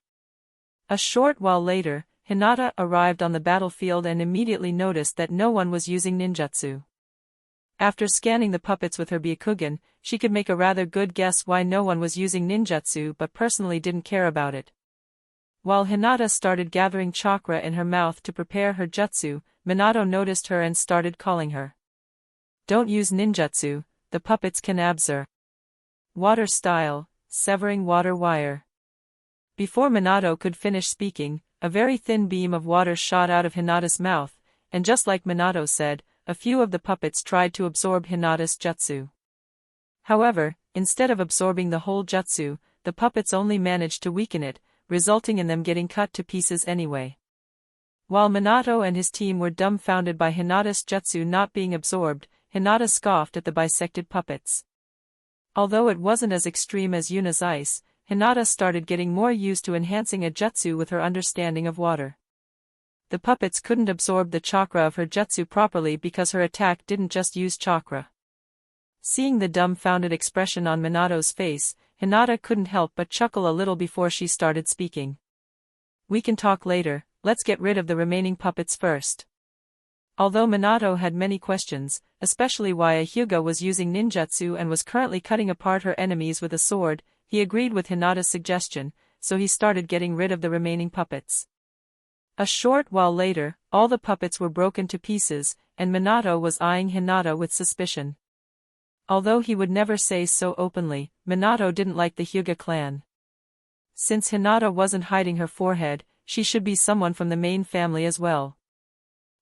A short while later, Hinata arrived on the battlefield and immediately noticed that no one was using ninjutsu. After scanning the puppets with her Byakugan, she could make a rather good guess why no one was using ninjutsu but personally didn't care about it. While Hinata started gathering chakra in her mouth to prepare her jutsu, Minato noticed her and started calling her. Don't use ninjutsu, the puppets can absorb. Water style, severing water wire. Before Minato could finish speaking, a very thin beam of water shot out of Hinata's mouth, and just like Minato said, a few of the puppets tried to absorb Hinata's jutsu. However, instead of absorbing the whole jutsu, the puppets only managed to weaken it, resulting in them getting cut to pieces anyway. While Minato and his team were dumbfounded by Hinata's jutsu not being absorbed, Hinata scoffed at the bisected puppets. Although it wasn't as extreme as Yuna's ice, Hinata started getting more used to enhancing a jutsu with her understanding of water. The puppets couldn't absorb the chakra of her jutsu properly because her attack didn't just use chakra. Seeing the dumbfounded expression on Minato's face, Hinata couldn't help but chuckle a little before she started speaking. We can talk later, let's get rid of the remaining puppets first. Although Minato had many questions, especially why a Hyuga was using ninjutsu and was currently cutting apart her enemies with a sword, he agreed with Hinata's suggestion, so he started getting rid of the remaining puppets. A short while later, all the puppets were broken to pieces, and Minato was eyeing Hinata with suspicion. Although he would never say so openly, Minato didn't like the Hyuga clan. Since Hinata wasn't hiding her forehead, she should be someone from the main family as well.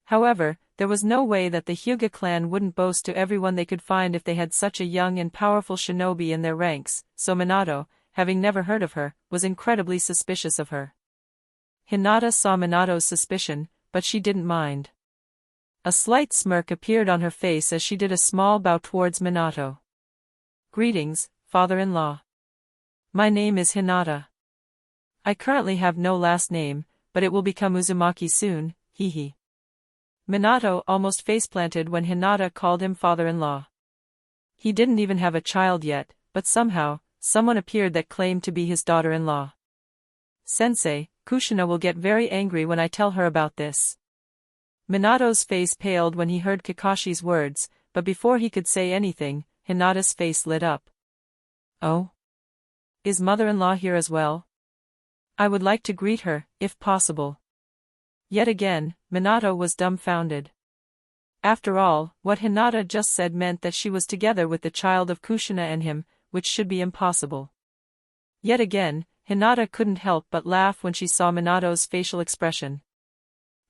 However, there was no way that the Hyuga clan wouldn't boast to everyone they could find if they had such a young and powerful shinobi in their ranks, so Minato, having never heard of her, was incredibly suspicious of her. Hinata saw Minato's suspicion, but she didn't mind. A slight smirk appeared on her face as she did a small bow towards Minato. Greetings, father-in-law. My name is Hinata. I currently have no last name, but it will become Uzumaki soon, hee. Minato almost faceplanted when Hinata called him father-in-law. He didn't even have a child yet, but somehow, someone appeared that claimed to be his daughter-in-law. Sensei, Kushina will get very angry when I tell her about this. Minato's face paled when he heard Kakashi's words, but before he could say anything, Hinata's face lit up. Oh? Is mother-in-law here as well? I would like to greet her, if possible. Yet again, Minato was dumbfounded. After all, what Hinata just said meant that she was together with the child of Kushina and him, which should be impossible. Yet again, Hinata couldn't help but laugh when she saw Minato's facial expression.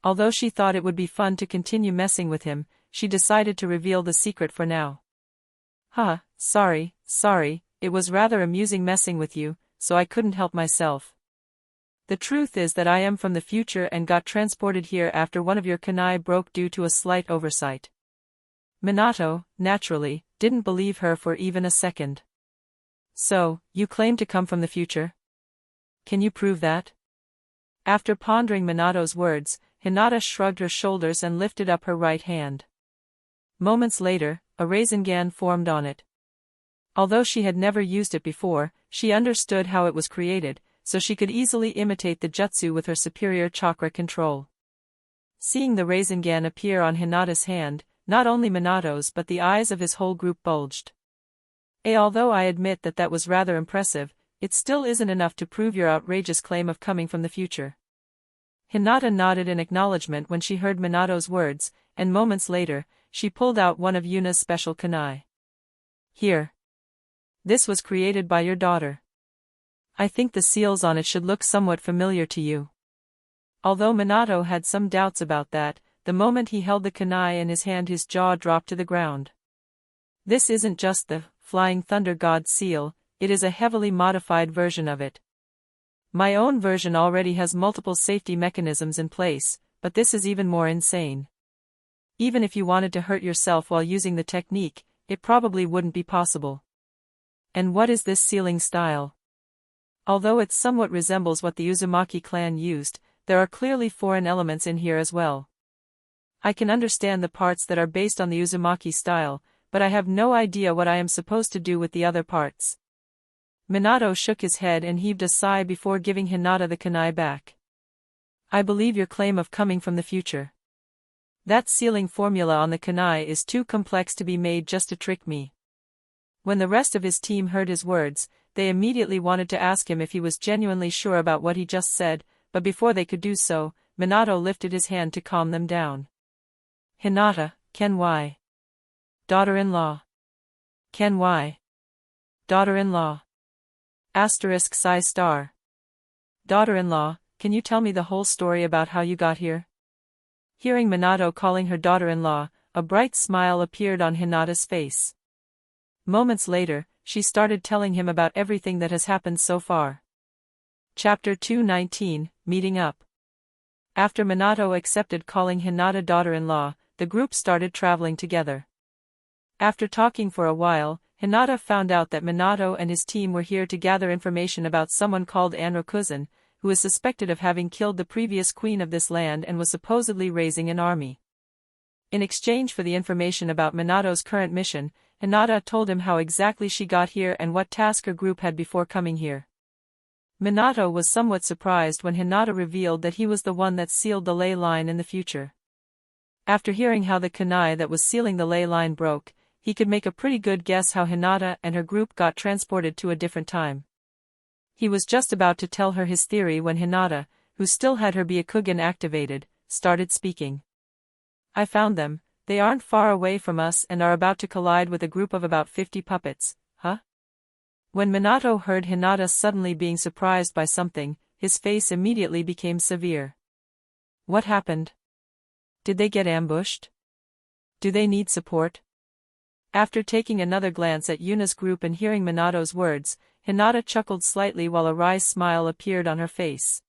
Although she thought it would be fun to continue messing with him, she decided to reveal the secret for now. Sorry, it was rather amusing messing with you, so I couldn't help myself. The truth is that I am from the future and got transported here after one of your kunai broke due to a slight oversight. Minato, naturally, didn't believe her for even a second. So, you claim to come from the future? Can you prove that? After pondering Minato's words, Hinata shrugged her shoulders and lifted up her right hand. Moments later, a Rasengan formed on it. Although she had never used it before, she understood how it was created, so she could easily imitate the jutsu with her superior chakra control. Seeing the Rasengan appear on Hinata's hand, not only Minato's but the eyes of his whole group bulged. Although I admit that that was rather impressive, it still isn't enough to prove your outrageous claim of coming from the future. Hinata nodded in acknowledgement when she heard Minato's words, and moments later, she pulled out one of Yuna's special kunai. Here. This was created by your daughter. I think the seals on it should look somewhat familiar to you. Although Minato had some doubts about that, the moment he held the kunai in his hand his jaw dropped to the ground. This isn't just the Flying Thunder God seal, it is a heavily modified version of it. My own version already has multiple safety mechanisms in place, but this is even more insane. Even if you wanted to hurt yourself while using the technique, it probably wouldn't be possible. And what is this sealing style? Although it somewhat resembles what the Uzumaki clan used, there are clearly foreign elements in here as well. I can understand the parts that are based on the Uzumaki style, but I have no idea what I am supposed to do with the other parts. Minato shook his head and heaved a sigh before giving Hinata the kunai back. I believe your claim of coming from the future. That sealing formula on the kunai is too complex to be made just to trick me. When the rest of his team heard his words, they immediately wanted to ask him if he was genuinely sure about what he just said, but before they could do so, Minato lifted his hand to calm them down. Hinata, Ken Y. Daughter-in-law. Ken Y. Daughter-in-law. Asterisk psi star. Daughter-in-law, can you tell me the whole story about how you got here? Hearing Minato calling her daughter-in-law, a bright smile appeared on Hinata's face. Moments later, she started telling him about everything that has happened so far. Chapter 219, Meeting Up. After Minato accepted calling Hinata daughter-in-law, the group started traveling together. After talking for a while, Hinata found out that Minato and his team were here to gather information about someone called Anrokuzan, who is suspected of having killed the previous queen of this land and was supposedly raising an army. In exchange for the information about Minato's current mission, Hinata told him how exactly she got here and what task her group had before coming here. Minato was somewhat surprised when Hinata revealed that he was the one that sealed the ley line in the future. After hearing how the kunai that was sealing the ley line broke, he could make a pretty good guess how Hinata and her group got transported to a different time. He was just about to tell her his theory when Hinata, who still had her Byakugan activated, started speaking. I found them, they aren't far away from us and are about to collide with a group of about 50 puppets, huh? When Minato heard Hinata suddenly being surprised by something, his face immediately became severe. What happened? Did they get ambushed? Do they need support? After taking another glance at Yuna's group and hearing Minato's words, Hinata chuckled slightly while a wry smile appeared on her face.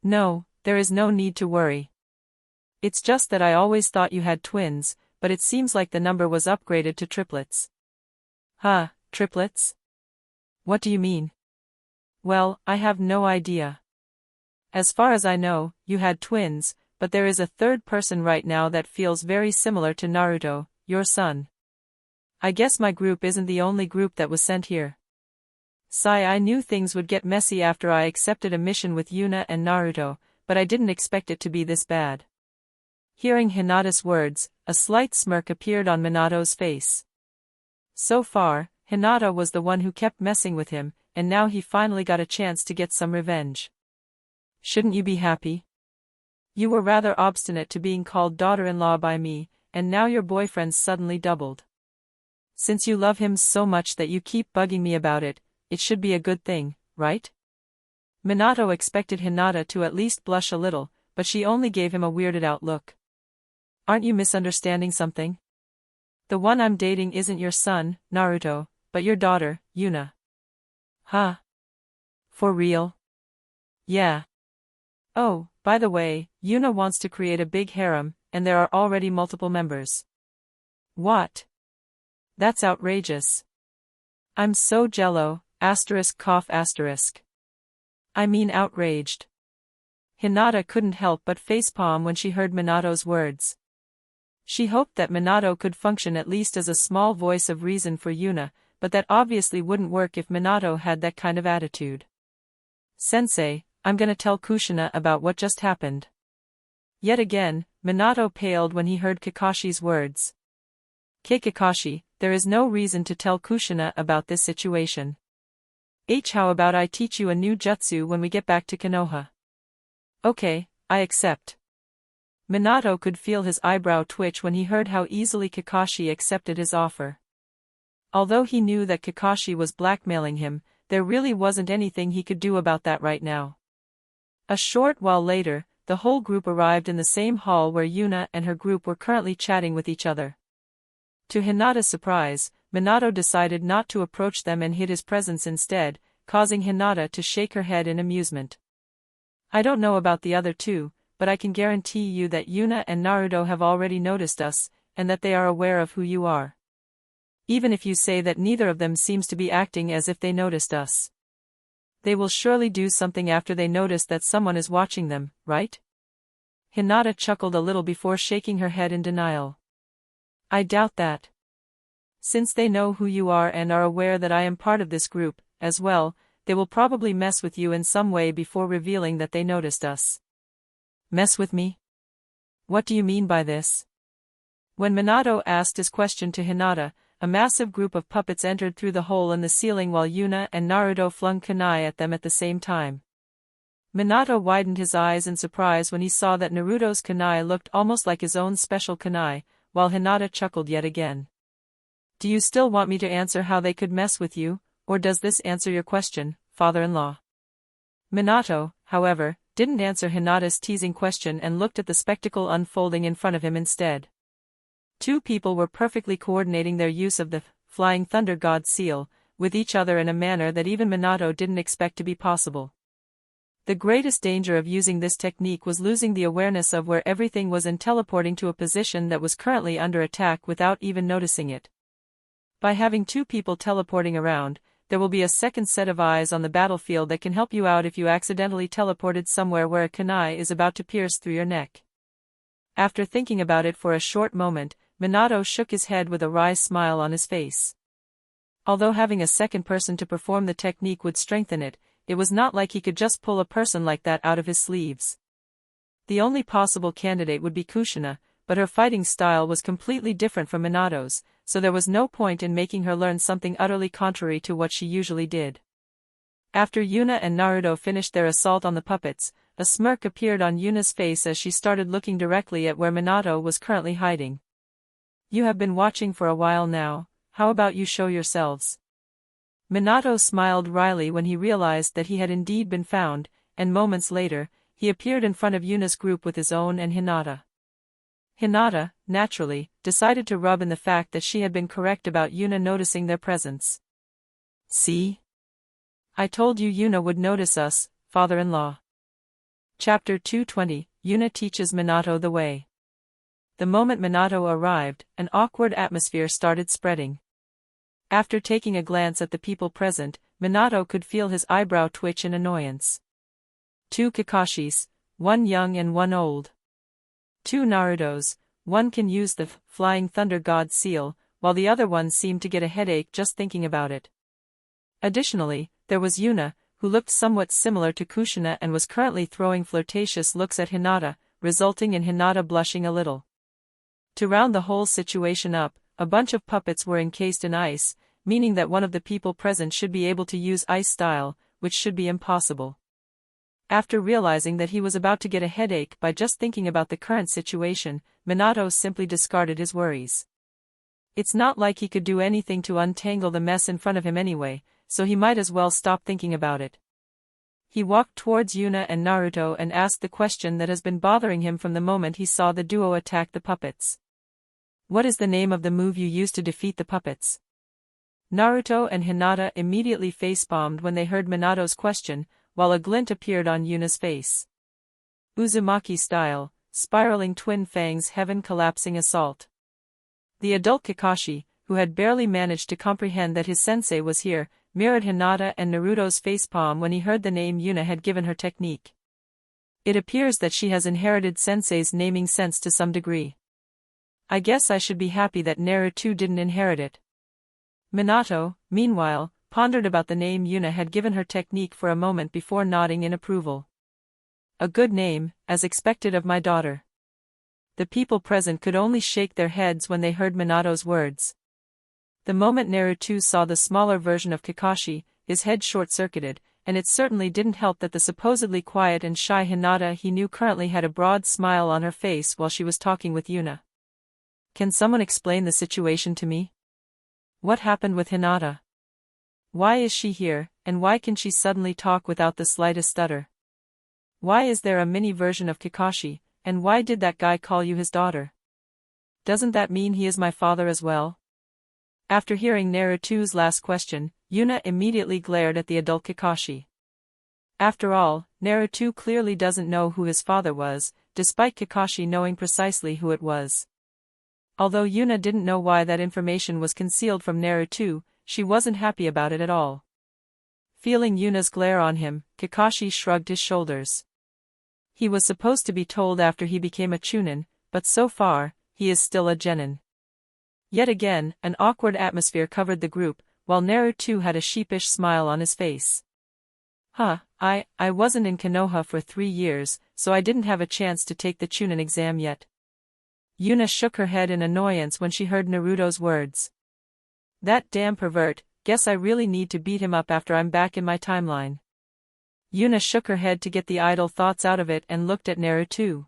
No, there is no need to worry. It's just that I always thought you had twins, but it seems like the number was upgraded to triplets. Huh, triplets? What do you mean? Well, I have no idea. As far as I know, you had twins, but there is a third person right now that feels very similar to Naruto, your son. I guess my group isn't the only group that was sent here. I knew things would get messy after I accepted a mission with Yuna and Naruto, but I didn't expect it to be this bad. Hearing Hinata's words, a slight smirk appeared on Minato's face. So far, Hinata was the one who kept messing with him, and now he finally got a chance to get some revenge. Shouldn't you be happy? You were rather obstinate to being called daughter-in-law by me, and now your boyfriend's suddenly doubled. Since you love him so much that you keep bugging me about it, it should be a good thing, right? Minato expected Hinata to at least blush a little, but she only gave him a weirded-out look. Aren't you misunderstanding something? The one I'm dating isn't your son, Naruto, but your daughter, Yuna. Huh? For real? Yeah. Oh, by the way, Yuna wants to create a big harem, and there are already multiple members. What? That's outrageous. I'm so jello, ****. I mean outraged. Hinata couldn't help but facepalm when she heard Minato's words. She hoped that Minato could function at least as a small voice of reason for Yuna, but that obviously wouldn't work if Minato had that kind of attitude. Sensei, I'm gonna tell Kushina about what just happened. Yet again, Minato paled when he heard Kakashi's words. Kakashi, there is no reason to tell Kushina about this situation. How about I teach you a new jutsu when we get back to Konoha? Okay, I accept. Minato could feel his eyebrow twitch when he heard how easily Kakashi accepted his offer. Although he knew that Kakashi was blackmailing him, there really wasn't anything he could do about that right now. A short while later, the whole group arrived in the same hall where Yuna and her group were currently chatting with each other. To Hinata's surprise, Minato decided not to approach them and hid his presence instead, causing Hinata to shake her head in amusement. I don't know about the other two, but I can guarantee you that Yuna and Naruto have already noticed us, and that they are aware of who you are. Even if you say that neither of them seems to be acting as if they noticed us. They will surely do something after they notice that someone is watching them, right? Hinata chuckled a little before shaking her head in denial. I doubt that. Since they know who you are and are aware that I am part of this group, as well, they will probably mess with you in some way before revealing that they noticed us. Mess with me? What do you mean by this? When Minato asked his question to Hinata, a massive group of puppets entered through the hole in the ceiling while Yuna and Naruto flung kunai at them at the same time. Minato widened his eyes in surprise when he saw that Naruto's kunai looked almost like his own special kunai, while Hinata chuckled yet again. Do you still want me to answer how they could mess with you, or does this answer your question, father-in-law? Minato, however, didn't answer Hinata's teasing question and looked at the spectacle unfolding in front of him instead. Two people were perfectly coordinating their use of the Flying Thunder God seal with each other in a manner that even Minato didn't expect to be possible. The greatest danger of using this technique was losing the awareness of where everything was and teleporting to a position that was currently under attack without even noticing it. By having two people teleporting around, there will be a second set of eyes on the battlefield that can help you out if you accidentally teleported somewhere where a kunai is about to pierce through your neck. After thinking about it for a short moment, Minato shook his head with a wry smile on his face. Although having a second person to perform the technique would strengthen it, it was not like he could just pull a person like that out of his sleeves. The only possible candidate would be Kushina, but her fighting style was completely different from Minato's, so there was no point in making her learn something utterly contrary to what she usually did. After Yuna and Naruto finished their assault on the puppets, a smirk appeared on Yuna's face as she started looking directly at where Minato was currently hiding. You have been watching for a while now, how about you show yourselves? Minato smiled wryly when he realized that he had indeed been found, and moments later, he appeared in front of Yuna's group with his own and Hinata. Hinata, naturally, decided to rub in the fact that she had been correct about Yuna noticing their presence. See? I told you Yuna would notice us, father-in-law. Chapter 220, Yuna teaches Minato the way. The moment Minato arrived, an awkward atmosphere started spreading. After taking a glance at the people present, Minato could feel his eyebrow twitch in annoyance. Two Kakashis, one young and one old. Two Narutos, one can use the Flying Thunder God seal, while the other one seemed to get a headache just thinking about it. Additionally, there was Yuna, who looked somewhat similar to Kushina and was currently throwing flirtatious looks at Hinata, resulting in Hinata blushing a little. To round the whole situation up, a bunch of puppets were encased in ice, meaning that one of the people present should be able to use ice style, which should be impossible. After realizing that he was about to get a headache by just thinking about the current situation, Minato simply discarded his worries. It's not like he could do anything to untangle the mess in front of him anyway, so he might as well stop thinking about it. He walked towards Yuna and Naruto and asked the question that has been bothering him from the moment he saw the duo attack the puppets. What is the name of the move you used to defeat the puppets? Naruto and Hinata immediately face-palmed when they heard Minato's question, while a glint appeared on Yuna's face. Uzumaki style, spiraling twin fangs heaven collapsing assault. The adult Kakashi, who had barely managed to comprehend that his sensei was here, mirrored Hinata and Naruto's facepalm when he heard the name Yuna had given her technique. It appears that she has inherited sensei's naming sense to some degree. I guess I should be happy that Naruto didn't inherit it. Minato, meanwhile, pondered about the name Yuna had given her technique for a moment before nodding in approval. A good name, as expected of my daughter. The people present could only shake their heads when they heard Minato's words. The moment Naruto saw the smaller version of Kakashi, his head short-circuited, and it certainly didn't help that the supposedly quiet and shy Hinata he knew currently had a broad smile on her face while she was talking with Yuna. Can someone explain the situation to me? What happened with Hinata? Why is she here, and why can she suddenly talk without the slightest stutter? Why is there a mini version of Kakashi, and why did that guy call you his daughter? Doesn't that mean he is my father as well? After hearing Naruto's last question, Yuna immediately glared at the adult Kakashi. After all, Naruto clearly doesn't know who his father was, despite Kakashi knowing precisely who it was. Although Yuna didn't know why that information was concealed from Naruto, she wasn't happy about it at all. Feeling Yuna's glare on him, Kakashi shrugged his shoulders. He was supposed to be told after he became a Chunin, but so far, he is still a genin. Yet again, an awkward atmosphere covered the group, while Naruto had a sheepish smile on his face. I wasn't in Konoha for 3 years, so I didn't have a chance to take the Chunin exam yet. Yuna shook her head in annoyance when she heard Naruto's words. That damn pervert, guess I really need to beat him up after I'm back in my timeline. Yuna shook her head to get the idle thoughts out of it and looked at Naruto.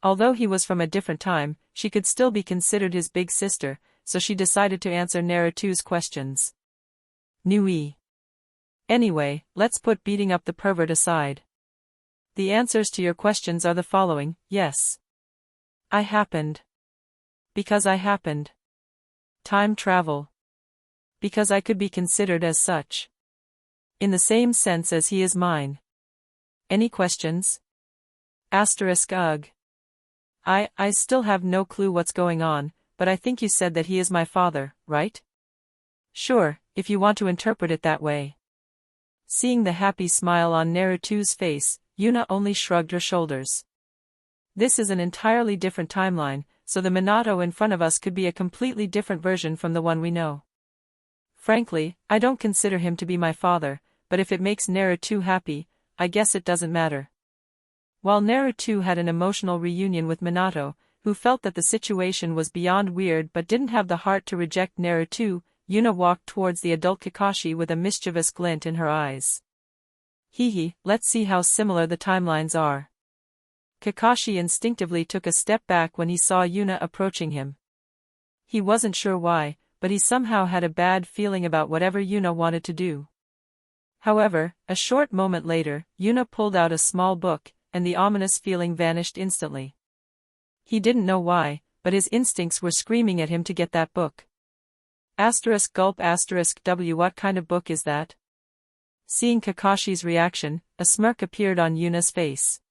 Although he was from a different time, she could still be considered his big sister, so she decided to answer Naruto's questions. Nui. Anyway, let's put beating up the pervert aside. The answers to your questions are the following: yes. I happened. Because I happened. Time travel. Because I could be considered as such. In the same sense as he is mine. Any questions? Ugh. I still have no clue what's going on, but I think you said that he is my father, right? Sure, if you want to interpret it that way. Seeing the happy smile on Naruto's face, Yuna only shrugged her shoulders. This is an entirely different timeline, so the Minato in front of us could be a completely different version from the one we know. Frankly, I don't consider him to be my father, but if it makes Naruto happy, I guess it doesn't matter. While Naruto had an emotional reunion with Minato, who felt that the situation was beyond weird but didn't have the heart to reject Naruto, Yuna walked towards the adult Kakashi with a mischievous glint in her eyes. Let's see how similar the timelines are. Kakashi instinctively took a step back when he saw Yuna approaching him. He wasn't sure why, but he somehow had a bad feeling about whatever Yuna wanted to do. However, a short moment later, Yuna pulled out a small book, and the ominous feeling vanished instantly. He didn't know why, but his instincts were screaming at him to get that book. Gulp W. What kind of book is that? Seeing Kakashi's reaction, a smirk appeared on Yuna's face.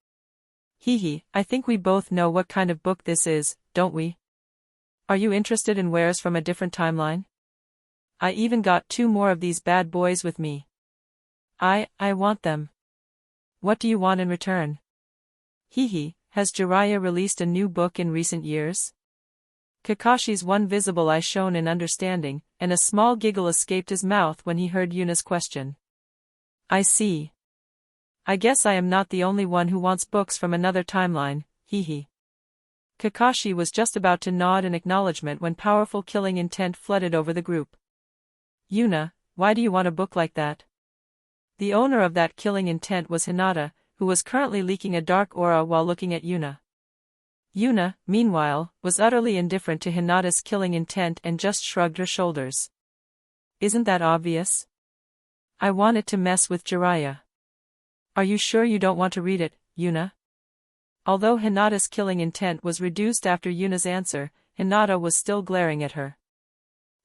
I think we both know what kind of book this is, don't we? Are you interested in wares from a different timeline? I even got 2 more of these bad boys with me. I want them. What do you want in return? Has Jiraiya released a new book in recent years? Kakashi's one visible eye shone in understanding, and a small giggle escaped his mouth when he heard Yuna's question. I see. I guess I am not the only one who wants books from another timeline, Kakashi was just about to nod in acknowledgement when powerful killing intent flooded over the group. Yuna, why do you want a book like that? The owner of that killing intent was Hinata, who was currently leaking a dark aura while looking at Yuna. Yuna, meanwhile, was utterly indifferent to Hinata's killing intent and just shrugged her shoulders. Isn't that obvious? I wanted to mess with Jiraiya. Are you sure you don't want to read it, Yuna? Although Hinata's killing intent was reduced after Yuna's answer, Hinata was still glaring at her.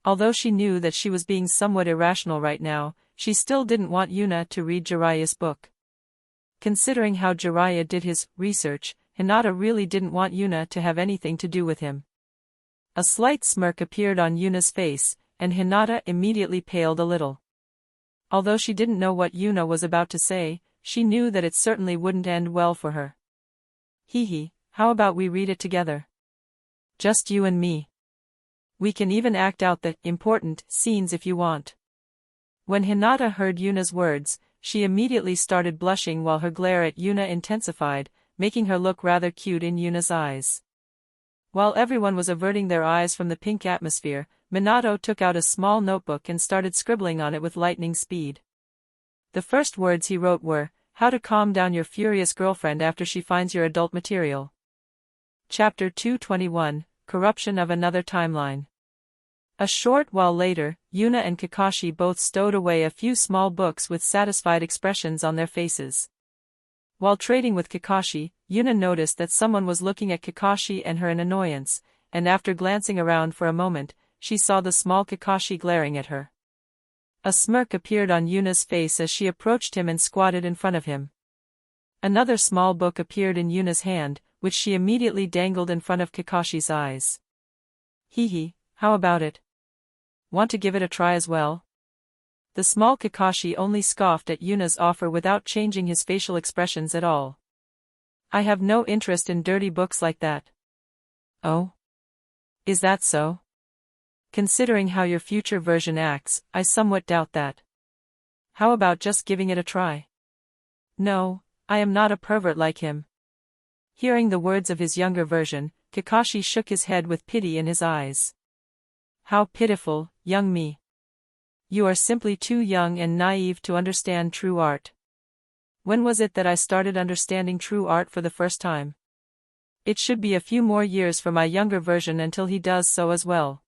Although she knew that she was being somewhat irrational right now, she still didn't want Yuna to read Jiraiya's book. Considering how Jiraiya did his research, Hinata really didn't want Yuna to have anything to do with him. A slight smirk appeared on Yuna's face, and Hinata immediately paled a little. Although she didn't know what Yuna was about to say, she knew that it certainly wouldn't end well for her. How about we read it together? Just you and me. We can even act out the important scenes if you want. When Hinata heard Yuna's words, she immediately started blushing while her glare at Yuna intensified, making her look rather cute in Yuna's eyes. While everyone was averting their eyes from the pink atmosphere, Minato took out a small notebook and started scribbling on it with lightning speed. The first words he wrote were, "How to calm down your furious girlfriend after she finds your adult material." Chapter 221, Corruption of Another Timeline. A short while later, Yuna and Kakashi both stowed away a few small books with satisfied expressions on their faces. While trading with Kakashi, Yuna noticed that someone was looking at Kakashi and her in annoyance, and after glancing around for a moment, she saw the small Kakashi glaring at her. A smirk appeared on Yuna's face as she approached him and squatted in front of him. Another small book appeared in Yuna's hand, which she immediately dangled in front of Kakashi's eyes. How about it? Want to give it a try as well? The small Kakashi only scoffed at Yuna's offer without changing his facial expressions at all. I have no interest in dirty books like that. Oh? Is that so? Considering how your future version acts, I somewhat doubt that. How about just giving it a try? No, I am not a pervert like him. Hearing the words of his younger version, Kakashi shook his head with pity in his eyes. How pitiful, young me. You are simply too young and naive to understand true art. When was it that I started understanding true art for the first time? It should be a few more years for my younger version until he does so as well.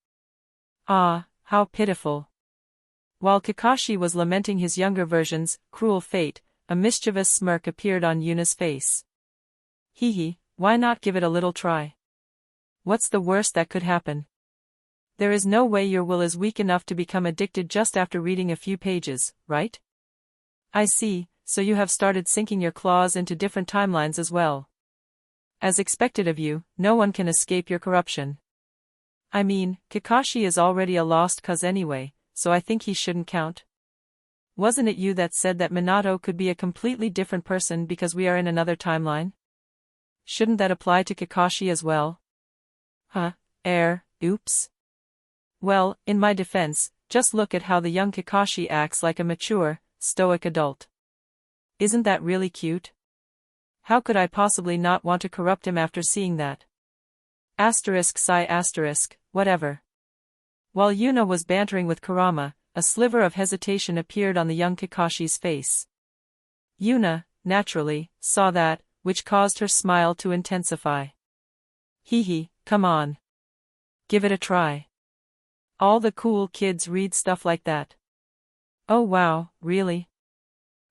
Ah, how pitiful. While Kakashi was lamenting his younger version's cruel fate, a mischievous smirk appeared on Yuna's face. Hee, why not give it a little try? What's the worst that could happen? There is no way your will is weak enough to become addicted just after reading a few pages, right? I see, so you have started sinking your claws into different timelines as well. As expected of you, no one can escape your corruption. I mean, Kakashi is already a lost cause anyway, so I think he shouldn't count. Wasn't it you that said that Minato could be a completely different person because we are in another timeline? Shouldn't that apply to Kakashi as well? Oops. Well, in my defense, just look at how the young Kakashi acts like a mature, stoic adult. Isn't that really cute? How could I possibly not want to corrupt him after seeing that? Whatever. While Yuna was bantering with Kurama, a sliver of hesitation appeared on the young Kakashi's face. Yuna, naturally, saw that, which caused her smile to intensify. Come on. Give it a try. All the cool kids read stuff like that. Oh wow, really?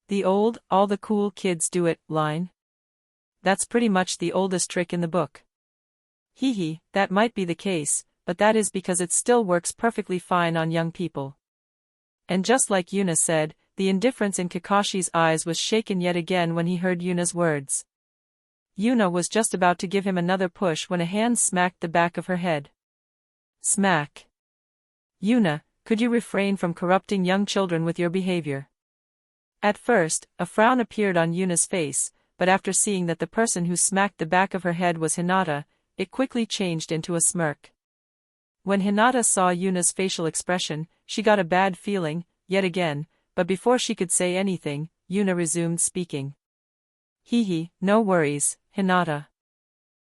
The old, all the cool kids do it, line? That's pretty much the oldest trick in the book. That might be the case, but that is because it still works perfectly fine on young people. And just like Yuna said, the indifference in Kakashi's eyes was shaken yet again when he heard Yuna's words. Yuna was just about to give him another push when a hand smacked the back of her head. Smack. Yuna, could you refrain from corrupting young children with your behavior? At first, a frown appeared on Yuna's face, but after seeing that the person who smacked the back of her head was Hinata, it quickly changed into a smirk. When Hinata saw Yuna's facial expression, she got a bad feeling, yet again, but before she could say anything, Yuna resumed speaking. No worries, Hinata.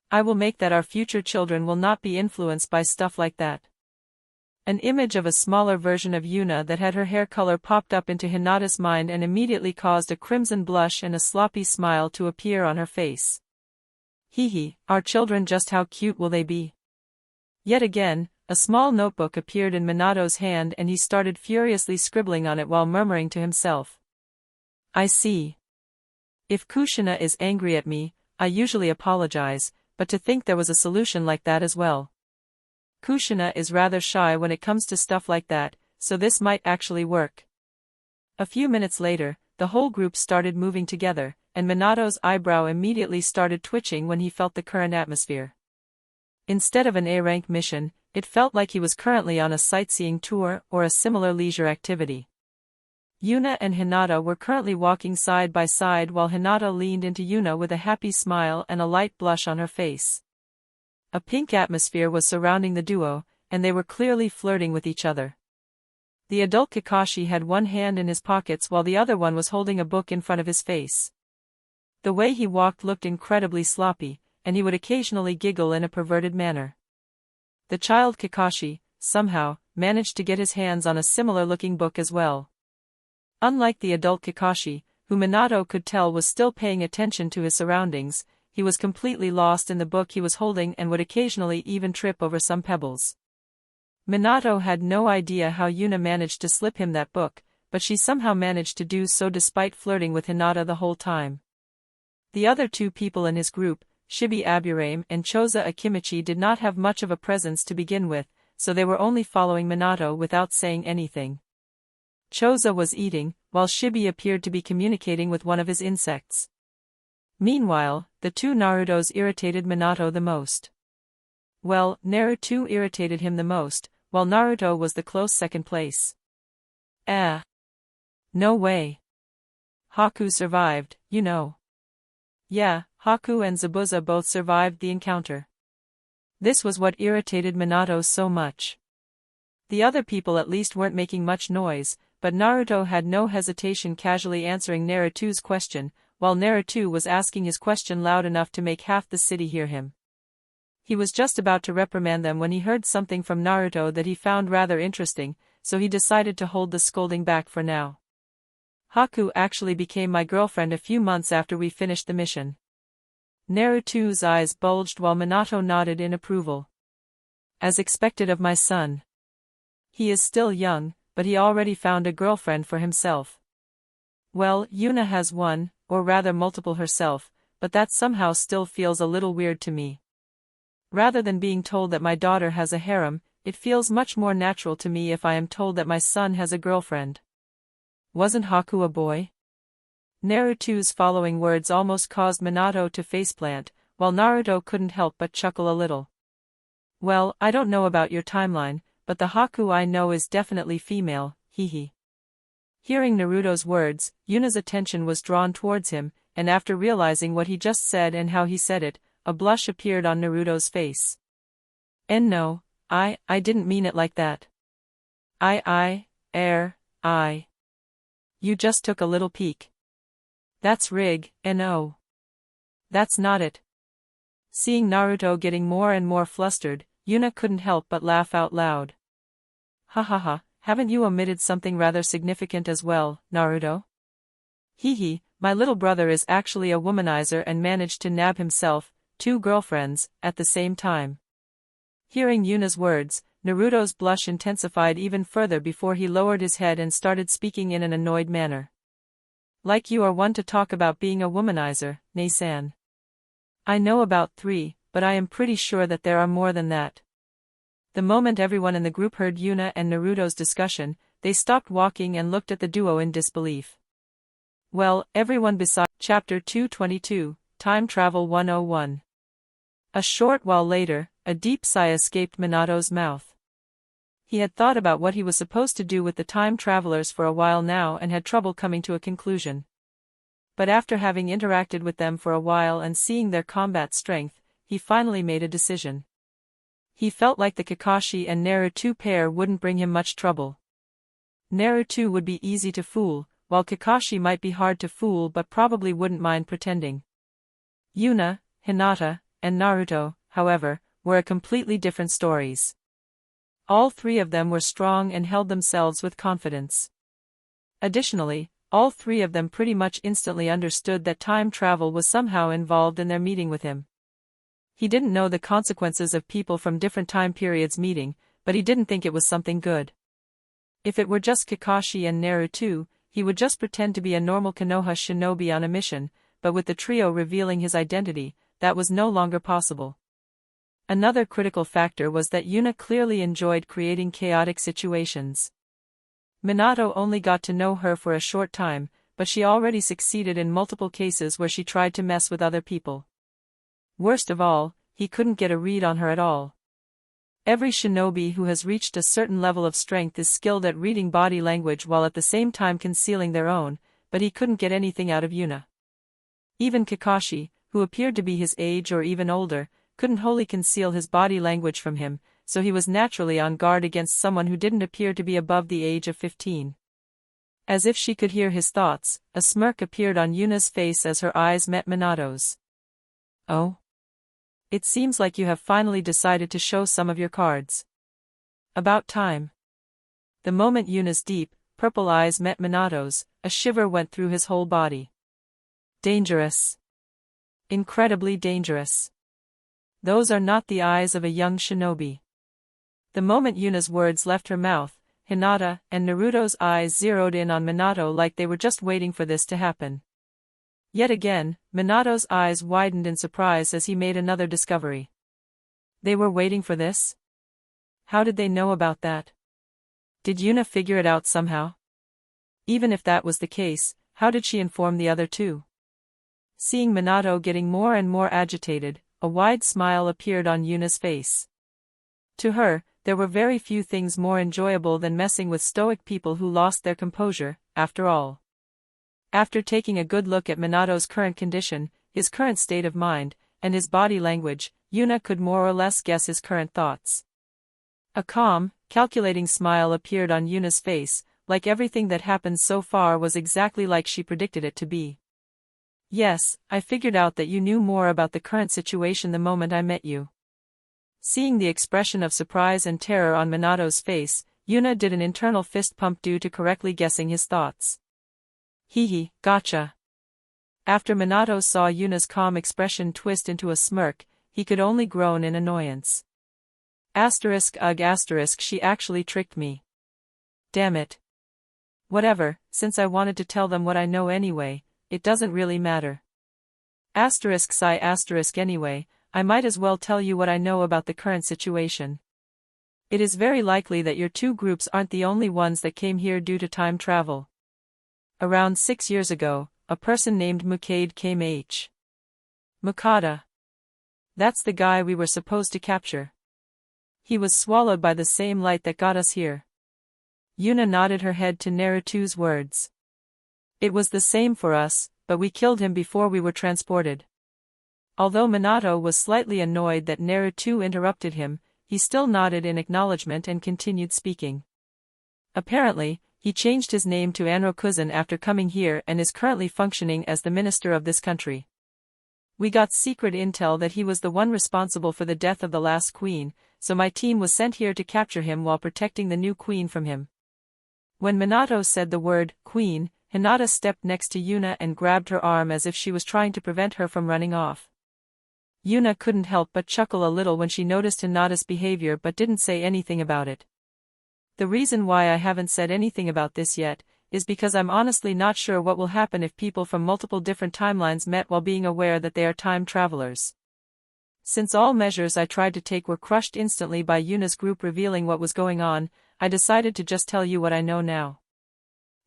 I will make that our future children will not be influenced by stuff like that. An image of a smaller version of Yuna that had her hair color popped up into Hinata's mind and immediately caused a crimson blush and a sloppy smile to appear on her face. Our children, just how cute will they be? Yet again, a small notebook appeared in Minato's hand and he started furiously scribbling on it while murmuring to himself. I see. If Kushina is angry at me, I usually apologize, but to think there was a solution like that as well. Kushina is rather shy when it comes to stuff like that, so this might actually work. A few minutes later, the whole group started moving together, and Minato's eyebrow immediately started twitching when he felt the current atmosphere. Instead of an A-rank mission, it felt like he was currently on a sightseeing tour or a similar leisure activity. Yuna and Hinata were currently walking side by side while Hinata leaned into Yuna with a happy smile and a light blush on her face. A pink atmosphere was surrounding the duo, and they were clearly flirting with each other. The adult Kakashi had one hand in his pockets while the other one was holding a book in front of his face. The way he walked looked incredibly sloppy, and he would occasionally giggle in a perverted manner. The child Kakashi, somehow, managed to get his hands on a similar-looking book as well. Unlike the adult Kakashi, who Minato could tell was still paying attention to his surroundings, he was completely lost in the book he was holding and would occasionally even trip over some pebbles. Minato had no idea how Yuna managed to slip him that book, but she somehow managed to do so despite flirting with Hinata the whole time. The other two people in his group, Shibi Aburame and Choza Akimichi, did not have much of a presence to begin with, so they were only following Minato without saying anything. Choza was eating, while Shibi appeared to be communicating with one of his insects. Meanwhile, the two Narutos irritated Minato the most. Well, Naruto irritated him the most, while Naruto was the close second place. No way. Haku survived, you know. Yeah, Haku and Zabuza both survived the encounter. This was what irritated Minato so much. The other people at least weren't making much noise, but Naruto had no hesitation casually answering Naruto's question, while Naruto was asking his question loud enough to make half the city hear him. He was just about to reprimand them when he heard something from Naruto that he found rather interesting, so he decided to hold the scolding back for now. Haku actually became my girlfriend a few months after we finished the mission. Naruto's eyes bulged while Minato nodded in approval. As expected of my son. He is still young, but he already found a girlfriend for himself. Well, Yuna has one, or rather multiple herself, but that somehow still feels a little weird to me. Rather than being told that my daughter has a harem, it feels much more natural to me if I am told that my son has a girlfriend. Wasn't Haku a boy? Naruto's following words almost caused Minato to faceplant, while Naruto couldn't help but chuckle a little. Well, I don't know about your timeline, but the Haku I know is definitely female, hehe. Hearing Naruto's words, Yuna's attention was drawn towards him, and after realizing what he just said and how he said it, a blush appeared on Naruto's face. And no, I didn't mean it like that. I. You just took a little peek. That's Rig, no. That's not it. Seeing Naruto getting more and more flustered, Yuna couldn't help but laugh out loud. Ha ha ha, haven't you omitted something rather significant as well, Naruto? Hehe, my little brother is actually a womanizer and managed to nab himself 2 girlfriends at the same time. Hearing Yuna's words, Naruto's blush intensified even further before he lowered his head and started speaking in an annoyed manner. Like you are one to talk about being a womanizer, Ne-san. I know about 3, but I am pretty sure that there are more than that. The moment everyone in the group heard Yuna and Naruto's discussion, they stopped walking and looked at the duo in disbelief. Well, everyone besides Chapter 222, Time Travel 101. A short while later, a deep sigh escaped Minato's mouth. He had thought about what he was supposed to do with the time travelers for a while now and had trouble coming to a conclusion. But after having interacted with them for a while and seeing their combat strength, he finally made a decision. He felt like the Kakashi and Naruto pair wouldn't bring him much trouble. Naruto would be easy to fool, while Kakashi might be hard to fool but probably wouldn't mind pretending. Yuna, Hinata, and Naruto, however, were completely different stories. All 3 of them were strong and held themselves with confidence. Additionally, all 3 of them pretty much instantly understood that time travel was somehow involved in their meeting with him. He didn't know the consequences of people from different time periods meeting, but he didn't think it was something good. If it were just Kakashi and Naruto, he would just pretend to be a normal Konoha shinobi on a mission, but with the trio revealing his identity, that was no longer possible. Another critical factor was that Yuna clearly enjoyed creating chaotic situations. Minato only got to know her for a short time, but she already succeeded in multiple cases where she tried to mess with other people. Worst of all, he couldn't get a read on her at all. Every shinobi who has reached a certain level of strength is skilled at reading body language while at the same time concealing their own, but he couldn't get anything out of Yuna. Even Kakashi, who appeared to be his age or even older, couldn't wholly conceal his body language from him, so he was naturally on guard against someone who didn't appear to be above the age of 15. As if she could hear his thoughts, a smirk appeared on Yuna's face as her eyes met Minato's. Oh? It seems like you have finally decided to show some of your cards. About time. The moment Yuna's deep, purple eyes met Minato's, a shiver went through his whole body. Dangerous. Incredibly dangerous. Those are not the eyes of a young shinobi. The moment Yuna's words left her mouth, Hinata and Naruto's eyes zeroed in on Minato like they were just waiting for this to happen. Yet again, Minato's eyes widened in surprise as he made another discovery. They were waiting for this? How did they know about that? Did Yuna figure it out somehow? Even if that was the case, how did she inform the other 2? Seeing Minato getting more and more agitated, a wide smile appeared on Yuna's face. To her, there were very few things more enjoyable than messing with stoic people who lost their composure, after all. After taking a good look at Minato's current condition, his current state of mind, and his body language, Yuna could more or less guess his current thoughts. A calm, calculating smile appeared on Yuna's face, like everything that happened so far was exactly like she predicted it to be. Yes, I figured out that you knew more about the current situation the moment I met you. Seeing the expression of surprise and terror on Minato's face, Yuna did an internal fist pump due to correctly guessing his thoughts. Hee, gotcha. After Minato saw Yuna's calm expression twist into a smirk, he could only groan in annoyance. *Ugh*, she actually tricked me. Damn it. Whatever, since I wanted to tell them what I know anyway, it doesn't really matter. *Sigh*, anyway, I might as well tell you what I know about the current situation. It is very likely that your two groups aren't the only ones that came here due to time travel. Around 6 years ago, a person named Mukade came. Mukada. That's the guy we were supposed to capture. He was swallowed by the same light that got us here. Yuna nodded her head to Naruto's words. It was the same for us, but we killed him before we were transported. Although Minato was slightly annoyed that Naruto interrupted him, he still nodded in acknowledgement and continued speaking. Apparently, he changed his name to Anrokuzen after coming here and is currently functioning as the minister of this country. We got secret intel that he was the one responsible for the death of the last queen, so my team was sent here to capture him while protecting the new queen from him. When Minato said the word, queen, Hinata stepped next to Yuna and grabbed her arm as if she was trying to prevent her from running off. Yuna couldn't help but chuckle a little when she noticed Hinata's behavior but didn't say anything about it. The reason why I haven't said anything about this yet, is because I'm honestly not sure what will happen if people from multiple different timelines met while being aware that they are time travelers. Since all measures I tried to take were crushed instantly by Yuna's group revealing what was going on, I decided to just tell you what I know now.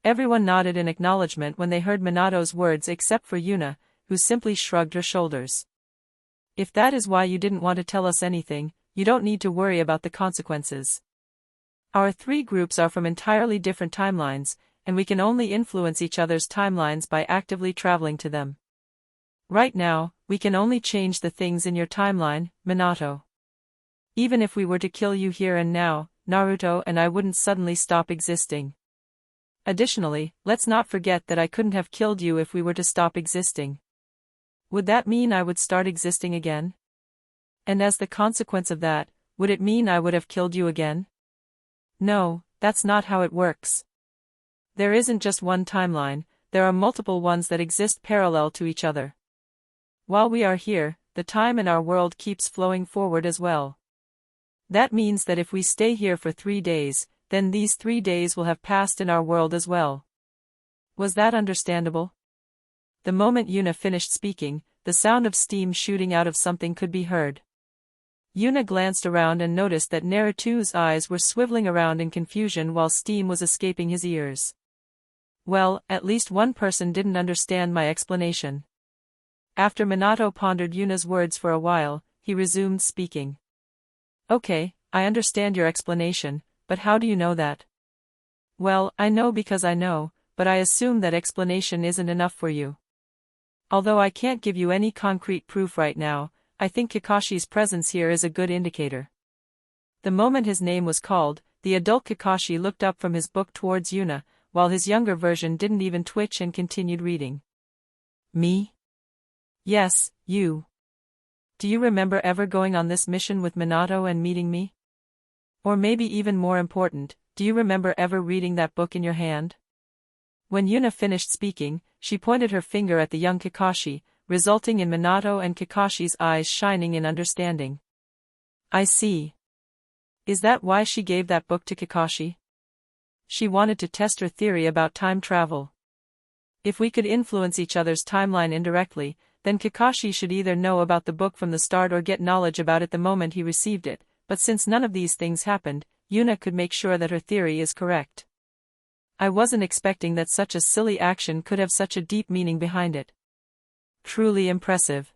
Everyone nodded in acknowledgement when they heard Minato's words except for Yuna, who simply shrugged her shoulders. If that is why you didn't want to tell us anything, you don't need to worry about the consequences. Our three groups are from entirely different timelines, and we can only influence each other's timelines by actively traveling to them. Right now, we can only change the things in your timeline, Minato. Even if we were to kill you here and now, Naruto and I wouldn't suddenly stop existing. Additionally, let's not forget that I couldn't have killed you if we were to stop existing. Would that mean I would start existing again? And as the consequence of that, would it mean I would have killed you again? No, that's not how it works. There isn't just one timeline, there are multiple ones that exist parallel to each other. While we are here, the time in our world keeps flowing forward as well. That means that if we stay here for 3 days, then these 3 days will have passed in our world as well. Was that understandable? The moment Yuna finished speaking, the sound of steam shooting out of something could be heard. Yuna glanced around and noticed that Naruto's eyes were swiveling around in confusion while steam was escaping his ears. Well, at least one person didn't understand my explanation. After Minato pondered Yuna's words for a while, he resumed speaking. Okay, I understand your explanation, but how do you know that? Well, I know because I know, but I assume that explanation isn't enough for you. Although I can't give you any concrete proof right now, I think Kakashi's presence here is a good indicator. The moment his name was called, the adult Kakashi looked up from his book towards Yuna, while his younger version didn't even twitch and continued reading. Me? Yes, you. Do you remember ever going on this mission with Minato and meeting me? Or maybe even more important, do you remember ever reading that book in your hand? When Yuna finished speaking, she pointed her finger at the young Kakashi, resulting in Minato and Kakashi's eyes shining in understanding. I see. Is that why she gave that book to Kakashi? She wanted to test her theory about time travel. If we could influence each other's timeline indirectly, then Kakashi should either know about the book from the start or get knowledge about it the moment he received it, but since none of these things happened, Yuna could make sure that her theory is correct. I wasn't expecting that such a silly action could have such a deep meaning behind it. Truly impressive.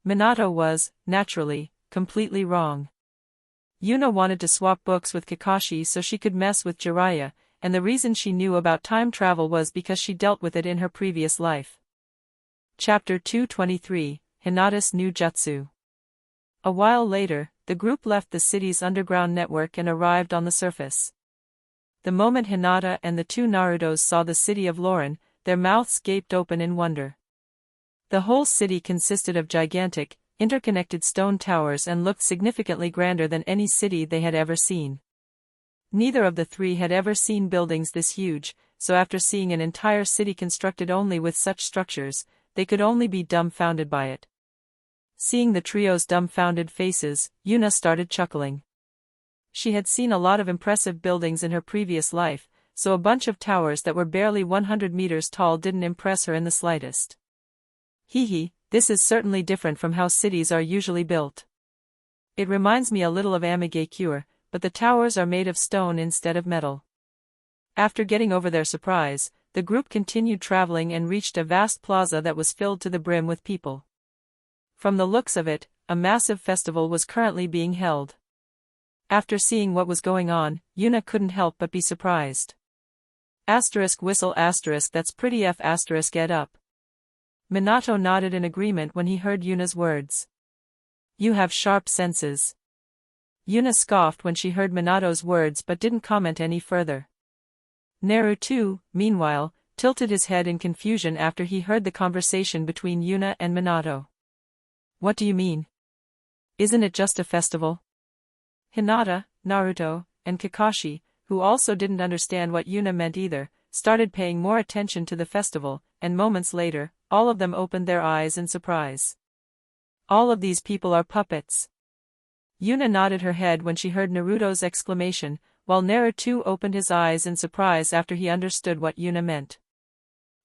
Minato was, naturally, completely wrong. Yuna wanted to swap books with Kakashi so she could mess with Jiraiya, and the reason she knew about time travel was because she dealt with it in her previous life. Chapter 223, Hinata's New Jutsu. A while later, the group left the city's underground network and arrived on the surface. The moment Hinata and the two Narutos saw the city of Lauren, their mouths gaped open in wonder. The whole city consisted of gigantic, interconnected stone towers and looked significantly grander than any city they had ever seen. Neither of the three had ever seen buildings this huge, so after seeing an entire city constructed only with such structures, they could only be dumbfounded by it. Seeing the trio's dumbfounded faces, Yuna started chuckling. She had seen a lot of impressive buildings in her previous life, so a bunch of towers that were barely 100 meters tall didn't impress her in the slightest. Hee, this is certainly different from how cities are usually built. It reminds me a little of Amigakure, but the towers are made of stone instead of metal. After getting over their surprise, the group continued traveling and reached a vast plaza that was filled to the brim with people. From the looks of it, a massive festival was currently being held. After seeing what was going on, Yuna couldn't help but be surprised. Whistle that's pretty ed up. Minato nodded in agreement when he heard Yuna's words. You have sharp senses. Yuna scoffed when she heard Minato's words but didn't comment any further. Naruto, meanwhile, tilted his head in confusion after he heard the conversation between Yuna and Minato. What do you mean? Isn't it just a festival? Hinata, Naruto, and Kakashi, who also didn't understand what Yuna meant either, started paying more attention to the festival, and moments later, all of them opened their eyes in surprise. All of these people are puppets. Yuna nodded her head when she heard Naruto's exclamation, while Naruto opened his eyes in surprise after he understood what Yuna meant.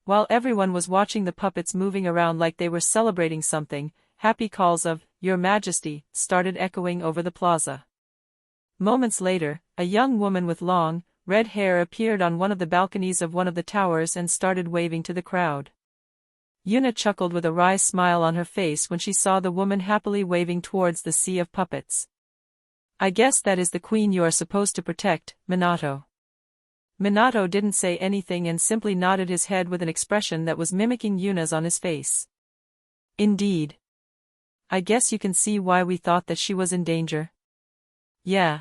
While everyone was watching the puppets moving around like they were celebrating something, happy calls of, Your Majesty, started echoing over the plaza. Moments later, a young woman with long, red hair appeared on one of the balconies of one of the towers and started waving to the crowd. Yuna chuckled with a wry smile on her face when she saw the woman happily waving towards the sea of puppets. I guess that is the queen you are supposed to protect, Minato. Minato didn't say anything and simply nodded his head with an expression that was mimicking Yuna's on his face. Indeed. I guess you can see why we thought that she was in danger. Yeah.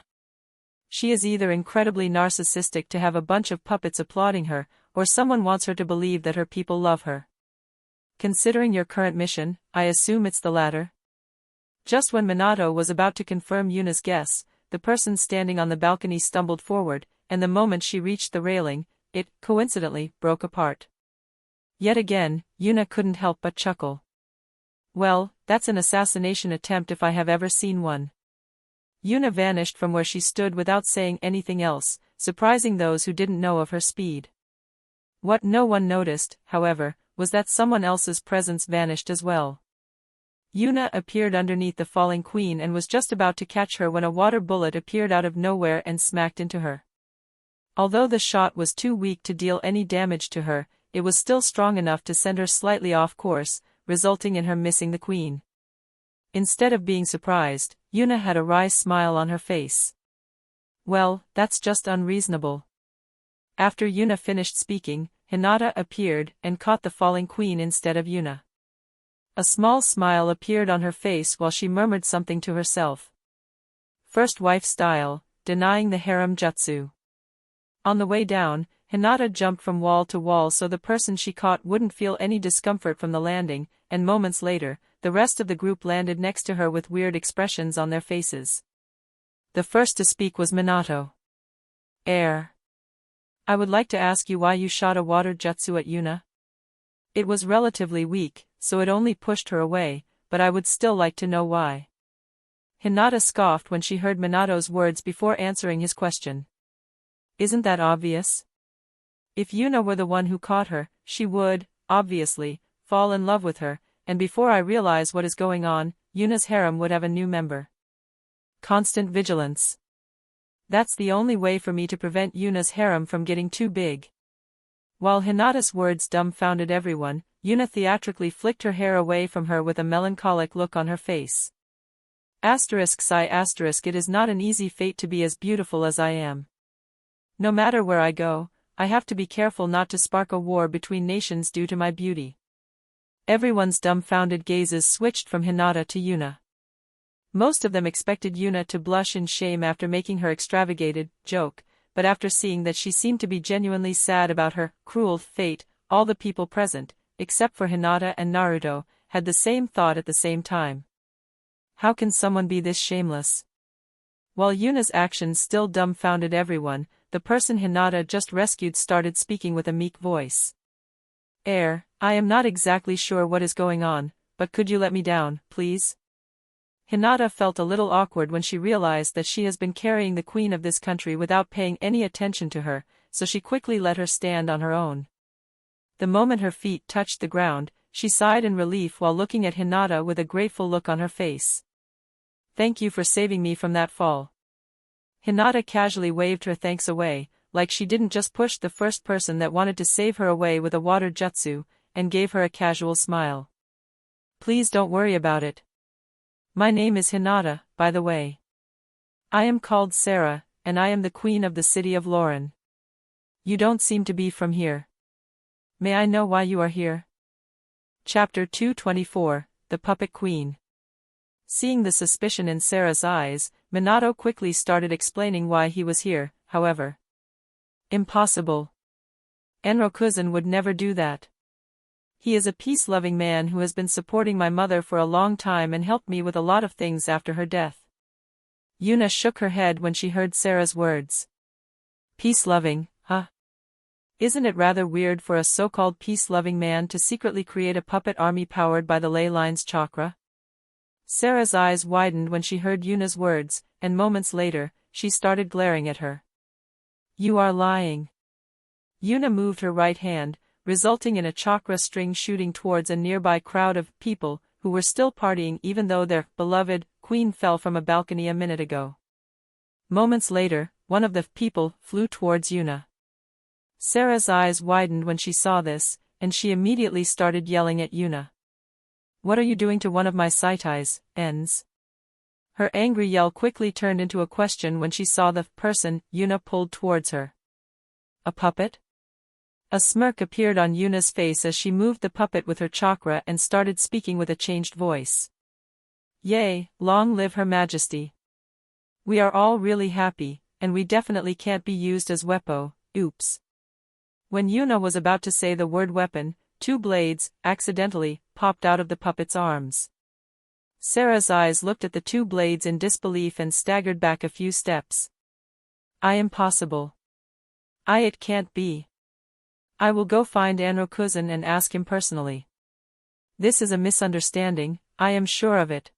She is either incredibly narcissistic to have a bunch of puppets applauding her, or someone wants her to believe that her people love her. Considering your current mission, I assume it's the latter. Just when Minato was about to confirm Yuna's guess, the person standing on the balcony stumbled forward, and the moment she reached the railing, it, coincidentally, broke apart. Yet again, Yuna couldn't help but chuckle. Well, that's an assassination attempt if I have ever seen one. Yuna vanished from where she stood without saying anything else, surprising those who didn't know of her speed. What no one noticed, however, was that someone else's presence vanished as well. Yuna appeared underneath the falling queen and was just about to catch her when a water bullet appeared out of nowhere and smacked into her. Although the shot was too weak to deal any damage to her, it was still strong enough to send her slightly off course, resulting in her missing the queen. Instead of being surprised, Yuna had a wry smile on her face. Well, that's just unreasonable. After Yuna finished speaking, Hinata appeared and caught the falling queen instead of Yuna. A small smile appeared on her face while she murmured something to herself. First wife style, denying the harem jutsu. On the way down, Hinata jumped from wall to wall so the person she caught wouldn't feel any discomfort from the landing, and moments later, the rest of the group landed next to her with weird expressions on their faces. The first to speak was Minato. I would like to ask you why you shot a water jutsu at Yuna. It was relatively weak, so it only pushed her away, but I would still like to know why. Hinata scoffed when she heard Minato's words before answering his question. Isn't that obvious? If Yuna were the one who caught her, she would, obviously, fall in love with her, and before I realize what is going on, Yuna's harem would have a new member. Constant vigilance. That's the only way for me to prevent Yuna's harem from getting too big. While Hinata's words dumbfounded everyone, Yuna theatrically flicked her hair away from her with a melancholic look on her face. It is not an easy fate to be as beautiful as I am. No matter where I go, I have to be careful not to spark a war between nations due to my beauty. Everyone's dumbfounded gazes switched from Hinata to Yuna. Most of them expected Yuna to blush in shame after making her extravagated joke, but after seeing that she seemed to be genuinely sad about her cruel fate, all the people present, except for Hinata and Naruto, had the same thought at the same time. How can someone be this shameless? While Yuna's actions still dumbfounded everyone, the person Hinata just rescued started speaking with a meek voice. I am not exactly sure what is going on, but could you let me down, please? Hinata felt a little awkward when she realized that she has been carrying the queen of this country without paying any attention to her, so she quickly let her stand on her own. The moment her feet touched the ground, she sighed in relief while looking at Hinata with a grateful look on her face. Thank you for saving me from that fall. Hinata casually waved her thanks away, like she didn't just push the first person that wanted to save her away with a water jutsu, and gave her a casual smile. Please don't worry about it. My name is Hinata, by the way. I am called Sarah, and I am the queen of the city of Lauren. You don't seem to be from here. May I know why you are here? Chapter 224, The Puppet Queen. Seeing the suspicion in Sarah's eyes, Minato quickly started explaining why he was here, however. Impossible. Enrokuzan would never do that. He is a peace-loving man who has been supporting my mother for a long time and helped me with a lot of things after her death. Yuna shook her head when she heard Sarah's words. Peace-loving, huh? Isn't it rather weird for a so-called peace-loving man to secretly create a puppet army powered by the ley lines chakra? Sarah's eyes widened when she heard Yuna's words, and moments later, she started glaring at her. You are lying. Yuna moved her right hand, resulting in a chakra string shooting towards a nearby crowd of people who were still partying even though their beloved queen fell from a balcony a minute ago. Moments later, one of the people flew towards Yuna. Sarah's eyes widened when she saw this, and she immediately started yelling at Yuna. What are you doing to one of my saitais, Ens? Her angry yell quickly turned into a question when she saw the person Yuna pulled towards her. A puppet? A smirk appeared on Yuna's face as she moved the puppet with her chakra and started speaking with a changed voice. Yay, long live Her Majesty. We are all really happy, and we definitely can't be used as weapon, oops. When Yuna was about to say the word weapon, two blades, accidentally, popped out of the puppet's arms. Sarah's eyes looked at the two blades in disbelief and staggered back a few steps. Impossible. It can't be. I will go find Enrokuzan and ask him personally. This is a misunderstanding, I am sure of it.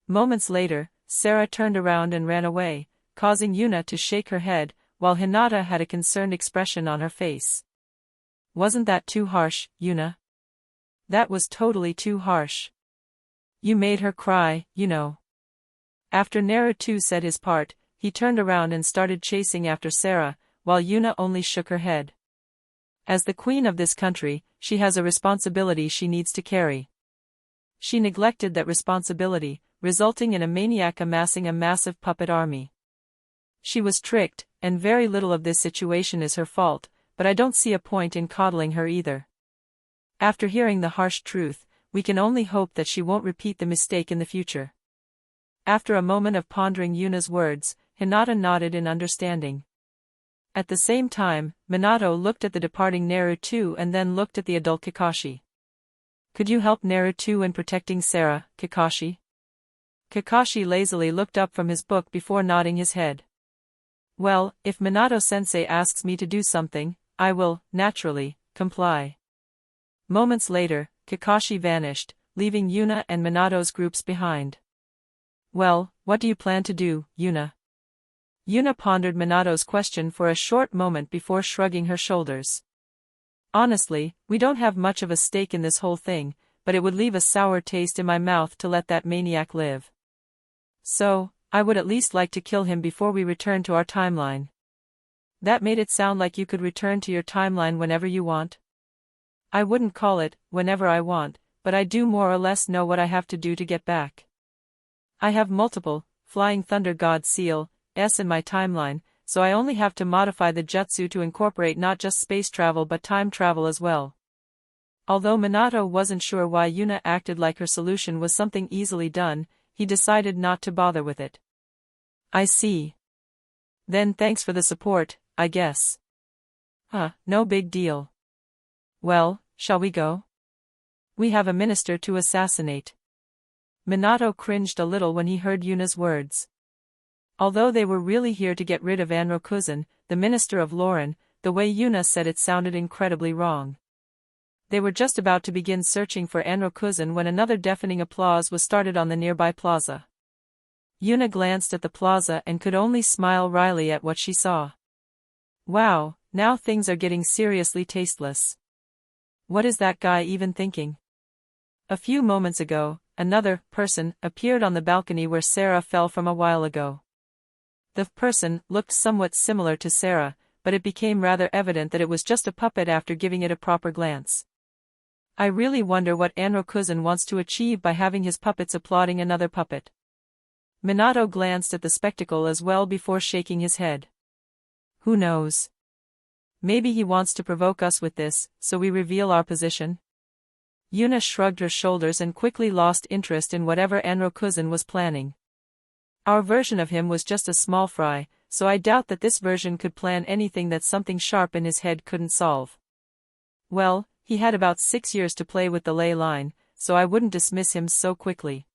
Moments later, Sarah turned around and ran away, causing Yuna to shake her head, while Hinata had a concerned expression on her face. Wasn't that too harsh, Yuna? That was totally too harsh. You made her cry, you know. After Naruto said his part, he turned around and started chasing after Sarah, while Yuna only shook her head. As the queen of this country, she has a responsibility she needs to carry. She neglected that responsibility, resulting in a maniac amassing a massive puppet army. She was tricked, and very little of this situation is her fault, but I don't see a point in coddling her either. After hearing the harsh truth, we can only hope that she won't repeat the mistake in the future. After a moment of pondering Yuna's words, Hinata nodded in understanding. At the same time, Minato looked at the departing Naruto and then looked at the adult Kakashi. Could you help Naruto in protecting Sarah, Kakashi? Kakashi lazily looked up from his book before nodding his head. Well, if Minato-sensei asks me to do something, I will, naturally, comply. Moments later, Kakashi vanished, leaving Yuna and Minato's groups behind. Well, what do you plan to do, Yuna? Yuna pondered Minato's question for a short moment before shrugging her shoulders. Honestly, we don't have much of a stake in this whole thing, but it would leave a sour taste in my mouth to let that maniac live. So, I would at least like to kill him before we return to our timeline. That made it sound like you could return to your timeline whenever you want. I wouldn't call it, whenever I want, but I do more or less know what I have to do to get back. I have multiple, Flying Thunder God Seal, in my timeline, so I only have to modify the jutsu to incorporate not just space travel but time travel as well. Although Minato wasn't sure why Yuna acted like her solution was something easily done, he decided not to bother with it. I see. Then thanks for the support, I guess. No big deal. Well, shall we go? We have a minister to assassinate. Minato cringed a little when he heard Yuna's words. Although they were really here to get rid of Anrokuzan, the minister of Lauren, the way Yuna said it sounded incredibly wrong. They were just about to begin searching for Anrokuzan when another deafening applause was started on the nearby plaza. Yuna glanced at the plaza and could only smile wryly at what she saw. Wow, now things are getting seriously tasteless. What is that guy even thinking? A few moments ago, another person appeared on the balcony where Sarah fell from a while ago. The person looked somewhat similar to Sarah, but it became rather evident that it was just a puppet after giving it a proper glance. I really wonder what Anrokuzan wants to achieve by having his puppets applauding another puppet. Minato glanced at the spectacle as well before shaking his head. Who knows? Maybe he wants to provoke us with this, so we reveal our position? Yuna shrugged her shoulders and quickly lost interest in whatever Anrokuzan was planning. Our version of him was just a small fry, so I doubt that this version could plan anything that something sharp in his head couldn't solve. Well, he had about 6 years to play with the ley line, so I wouldn't dismiss him so quickly.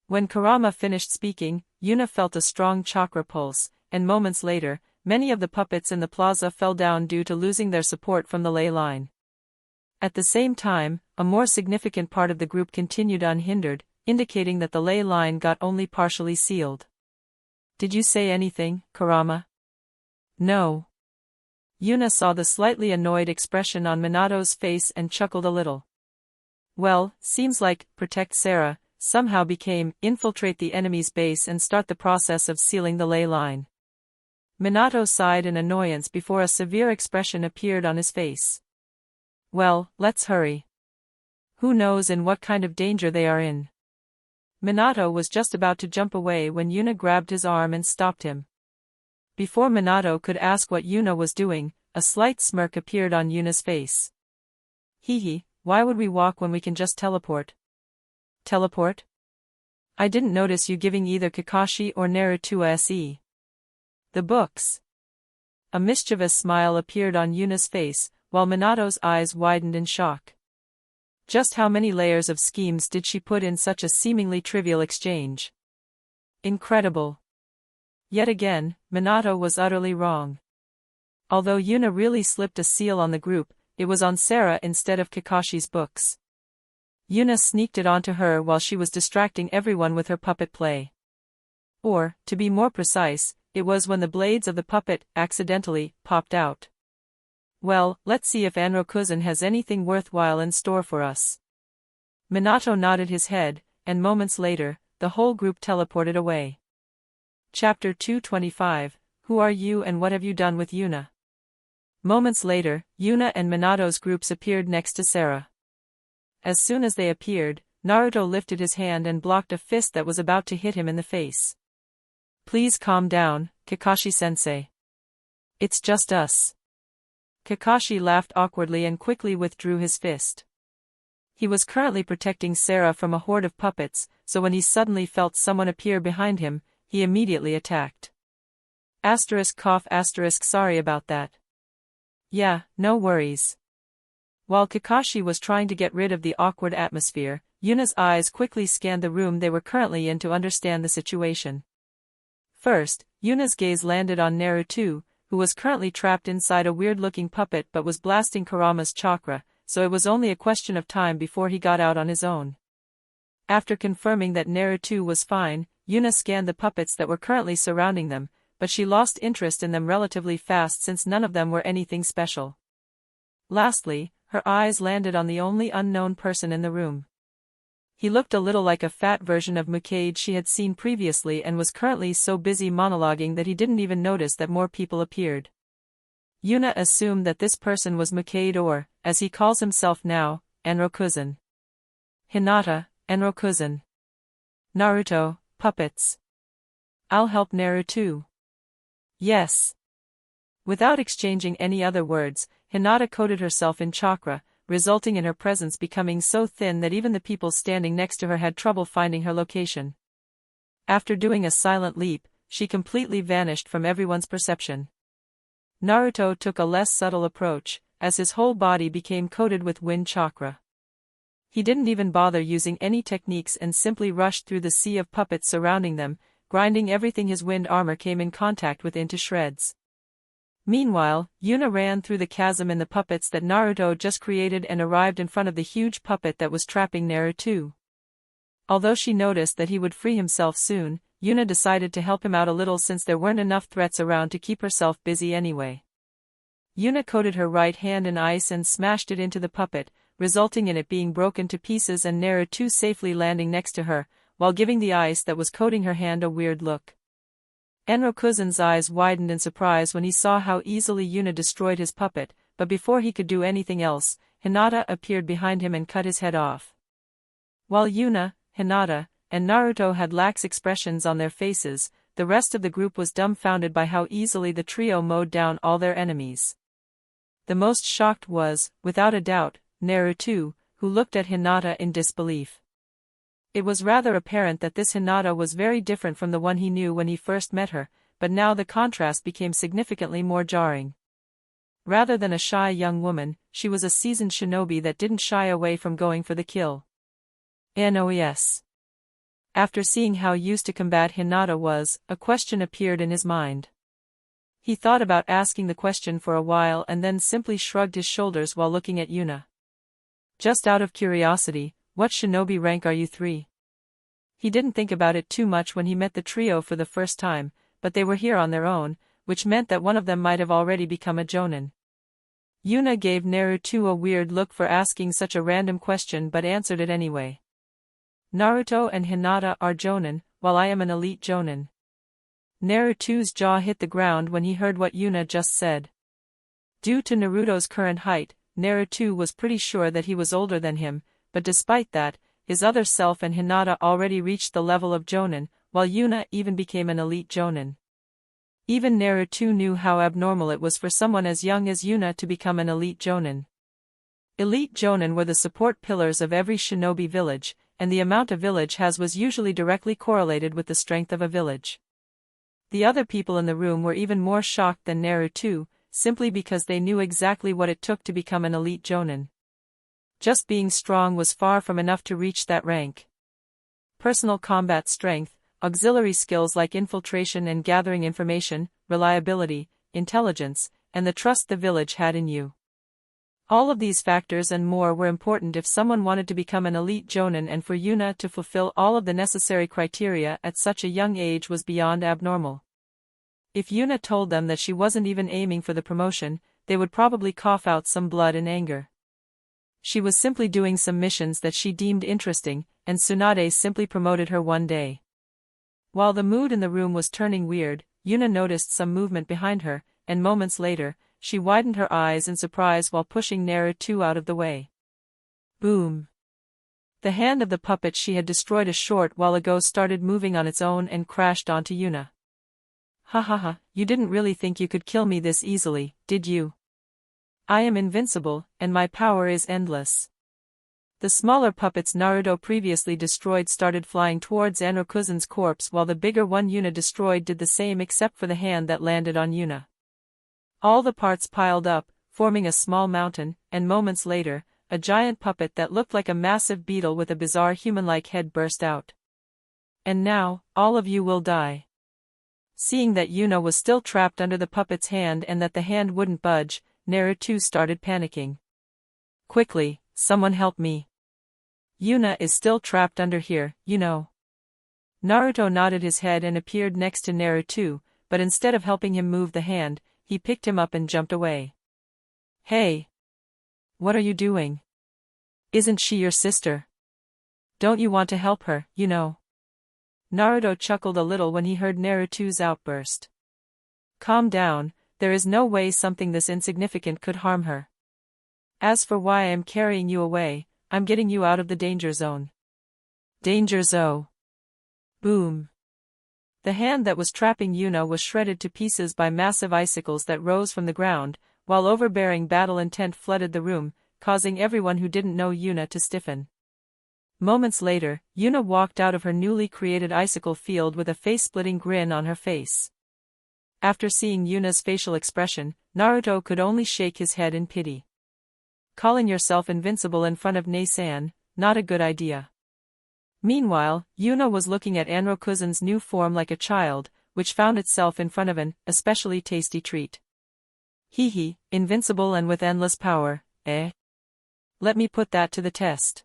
When Kurama finished speaking, Yuna felt a strong chakra pulse, and moments later, many of the puppets in the plaza fell down due to losing their support from the ley line. At the same time, a more significant part of the group continued unhindered, indicating that the ley line got only partially sealed. Did you say anything, Kurama? No. Yuna saw the slightly annoyed expression on Minato's face and chuckled a little. Well, seems like, protect Sarah, somehow became, infiltrate the enemy's base and start the process of sealing the ley line. Minato sighed in annoyance before a severe expression appeared on his face. Well, let's hurry. Who knows in what kind of danger they are in. Minato was just about to jump away when Yuna grabbed his arm and stopped him. Before Minato could ask what Yuna was doing, a slight smirk appeared on Yuna's face. Hehe, why would we walk when we can just teleport? Teleport? I didn't notice you giving either Kakashi or Naruto SE. The books. A mischievous smile appeared on Yuna's face, while Minato's eyes widened in shock. Just how many layers of schemes did she put in such a seemingly trivial exchange? Incredible. Yet again, Minato was utterly wrong. Although Yuna really slipped a seal on the group, it was on Sarah instead of Kakashi's books. Yuna sneaked it onto her while she was distracting everyone with her puppet play. Or, to be more precise, it was when the blades of the puppet accidentally popped out. Well, let's see if Anrokuzan has anything worthwhile in store for us. Minato nodded his head, and moments later, the whole group teleported away. Chapter 225, Who are you and what have you done with Yuna? Moments later, Yuna and Minato's groups appeared next to Sarah. As soon as they appeared, Naruto lifted his hand and blocked a fist that was about to hit him in the face. Please calm down, Kakashi-sensei. It's just us. Kakashi laughed awkwardly and quickly withdrew his fist. He was currently protecting Sarah from a horde of puppets, so when he suddenly felt someone appear behind him, he immediately attacked. Sorry about that. Yeah, no worries. While Kakashi was trying to get rid of the awkward atmosphere, Yuna's eyes quickly scanned the room they were currently in to understand the situation. First, Yuna's gaze landed on Naruto, who was currently trapped inside a weird-looking puppet but was blasting Kurama's chakra, so it was only a question of time before he got out on his own. After confirming that Naruto was fine, Yuna scanned the puppets that were currently surrounding them, but she lost interest in them relatively fast since none of them were anything special. Lastly, her eyes landed on the only unknown person in the room. He looked a little like a fat version of Mukade she had seen previously and was currently so busy monologuing that he didn't even notice that more people appeared. Yuna assumed that this person was Mukade or, as he calls himself now, Anrokuzan. Hinata, Anrokuzan. Naruto, puppets. I'll help Naruto. Yes. Without exchanging any other words, Hinata coated herself in chakra, resulting in her presence becoming so thin that even the people standing next to her had trouble finding her location. After doing a silent leap, she completely vanished from everyone's perception. Naruto took a less subtle approach, as his whole body became coated with wind chakra. He didn't even bother using any techniques and simply rushed through the sea of puppets surrounding them, grinding everything his wind armor came in contact with into shreds. Meanwhile, Yuna ran through the chasm in the puppets that Naruto just created and arrived in front of the huge puppet that was trapping Naruto. Although she noticed that he would free himself soon, Yuna decided to help him out a little since there weren't enough threats around to keep herself busy anyway. Yuna coated her right hand in ice and smashed it into the puppet, resulting in it being broken to pieces and Naruto safely landing next to her, while giving the ice that was coating her hand a weird look. Enrokuzen's eyes widened in surprise when he saw how easily Yuna destroyed his puppet, but before he could do anything else, Hinata appeared behind him and cut his head off. While Yuna, Hinata, and Naruto had lax expressions on their faces, the rest of the group was dumbfounded by how easily the trio mowed down all their enemies. The most shocked was, without a doubt, Naruto, who looked at Hinata in disbelief. It was rather apparent that this Hinata was very different from the one he knew when he first met her, but now the contrast became significantly more jarring. Rather than a shy young woman, she was a seasoned shinobi that didn't shy away from going for the kill. NOES. After seeing how used to combat Hinata was, a question appeared in his mind. He thought about asking the question for a while and then simply shrugged his shoulders while looking at Yuna. Just out of curiosity, what shinobi rank are you 3? He didn't think about it too much when he met the trio for the first time, but they were here on their own, which meant that one of them might have already become a jonin. Yuna gave Naruto a weird look for asking such a random question but answered it anyway. Naruto and Hinata are jonin, while I am an elite jonin. Naruto's jaw hit the ground when he heard what Yuna just said. Due to Naruto's current height, Naruto was pretty sure that he was older than him, but despite that, his other self and Hinata already reached the level of jonin, while Yuna even became an elite jonin. Even Naruto knew how abnormal it was for someone as young as Yuna to become an elite jonin. Elite jonin were the support pillars of every shinobi village, and the amount a village has was usually directly correlated with the strength of a village. The other people in the room were even more shocked than Naruto, simply because they knew exactly what it took to become an elite jonin. Just being strong was far from enough to reach that rank. Personal combat strength, auxiliary skills like infiltration and gathering information, reliability, intelligence, and the trust the village had in you. All of these factors and more were important if someone wanted to become an elite jonin, and for Yuna to fulfill all of the necessary criteria at such a young age was beyond abnormal. If Yuna told them that she wasn't even aiming for the promotion, they would probably cough out some blood in anger. She was simply doing some missions that she deemed interesting, and Tsunade simply promoted her one day. While the mood in the room was turning weird, Yuna noticed some movement behind her, and moments later, she widened her eyes in surprise while pushing Naruto out of the way. Boom! The hand of the puppet she had destroyed a short while ago started moving on its own and crashed onto Yuna. Ha ha ha, you didn't really think you could kill me this easily, did you? I am invincible, and my power is endless. The smaller puppets Naruto previously destroyed started flying towards Enrokuzen's corpse while the bigger one Yuna destroyed did the same except for the hand that landed on Yuna. All the parts piled up, forming a small mountain, and moments later, a giant puppet that looked like a massive beetle with a bizarre human-like head burst out. And now, all of you will die. Seeing that Yuna was still trapped under the puppet's hand and that the hand wouldn't budge, Naruto started panicking. Quickly, someone help me. Yuna is still trapped under here, you know. Naruto nodded his head and appeared next to Naruto, but instead of helping him move the hand, he picked him up and jumped away. Hey! What are you doing? Isn't she your sister? Don't you want to help her, you know? Naruto chuckled a little when he heard Naruto's outburst. Calm down, there is no way something this insignificant could harm her. As for why I am carrying you away, I'm getting you out of the danger zone. Danger zone. Boom. The hand that was trapping Yuna was shredded to pieces by massive icicles that rose from the ground, while overbearing battle intent flooded the room, causing everyone who didn't know Yuna to stiffen. Moments later, Yuna walked out of her newly created icicle field with a face-splitting grin on her face. After seeing Yuna's facial expression, Naruto could only shake his head in pity. Calling yourself invincible in front of Nei-san, not a good idea. Meanwhile, Yuna was looking at Anrokuzen's new form like a child, which found itself in front of an especially tasty treat. Hee, invincible and with endless power, eh? Let me put that to the test.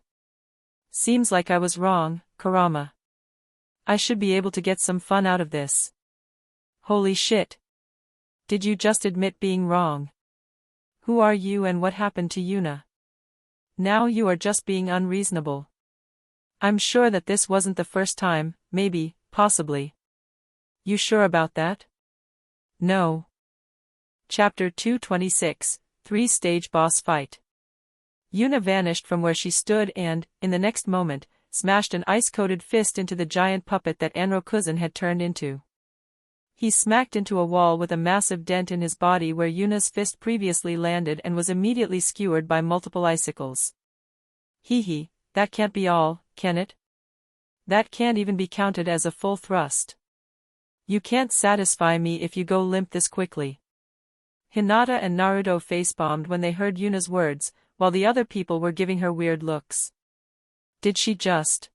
Seems like I was wrong, Kurama. I should be able to get some fun out of this. Holy shit. Did you just admit being wrong? Who are you and what happened to Yuna? Now you are just being unreasonable. I'm sure that this wasn't the first time, maybe, possibly. You sure about that? No. Chapter 226, 3-Stage Boss Fight. Yuna vanished from where she stood and, in the next moment, smashed an ice-coated fist into the giant puppet that Anrokuzen had turned into. He smacked into a wall with a massive dent in his body where Yuna's fist previously landed and was immediately skewered by multiple icicles. Hee, that can't be all, can it? That can't even be counted as a full thrust. You can't satisfy me if you go limp this quickly. Hinata and Naruto face-bombed when they heard Yuna's words, while the other people were giving her weird looks. Did she just?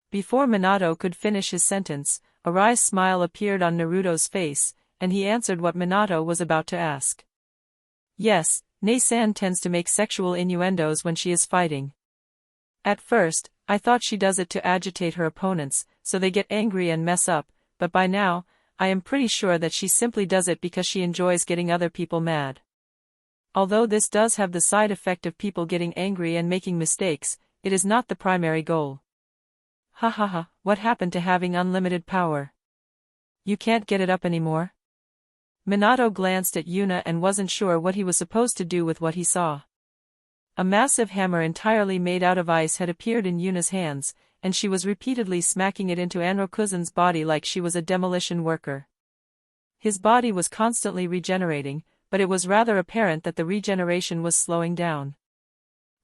Before Minato could finish his sentence, a wry smile appeared on Naruto's face, and he answered what Minato was about to ask. Yes, Nei-san tends to make sexual innuendos when she is fighting. At first, I thought she does it to agitate her opponents, so they get angry and mess up, but by now, I am pretty sure that she simply does it because she enjoys getting other people mad. Although this does have the side effect of people getting angry and making mistakes, it is not the primary goal. What happened to having unlimited power? You can't get it up anymore? Minato glanced at Yuna and wasn't sure what he was supposed to do with what he saw. A massive hammer entirely made out of ice had appeared in Yuna's hands, and she was repeatedly smacking it into Anrokuzen's body like she was a demolition worker. His body was constantly regenerating, but it was rather apparent that the regeneration was slowing down.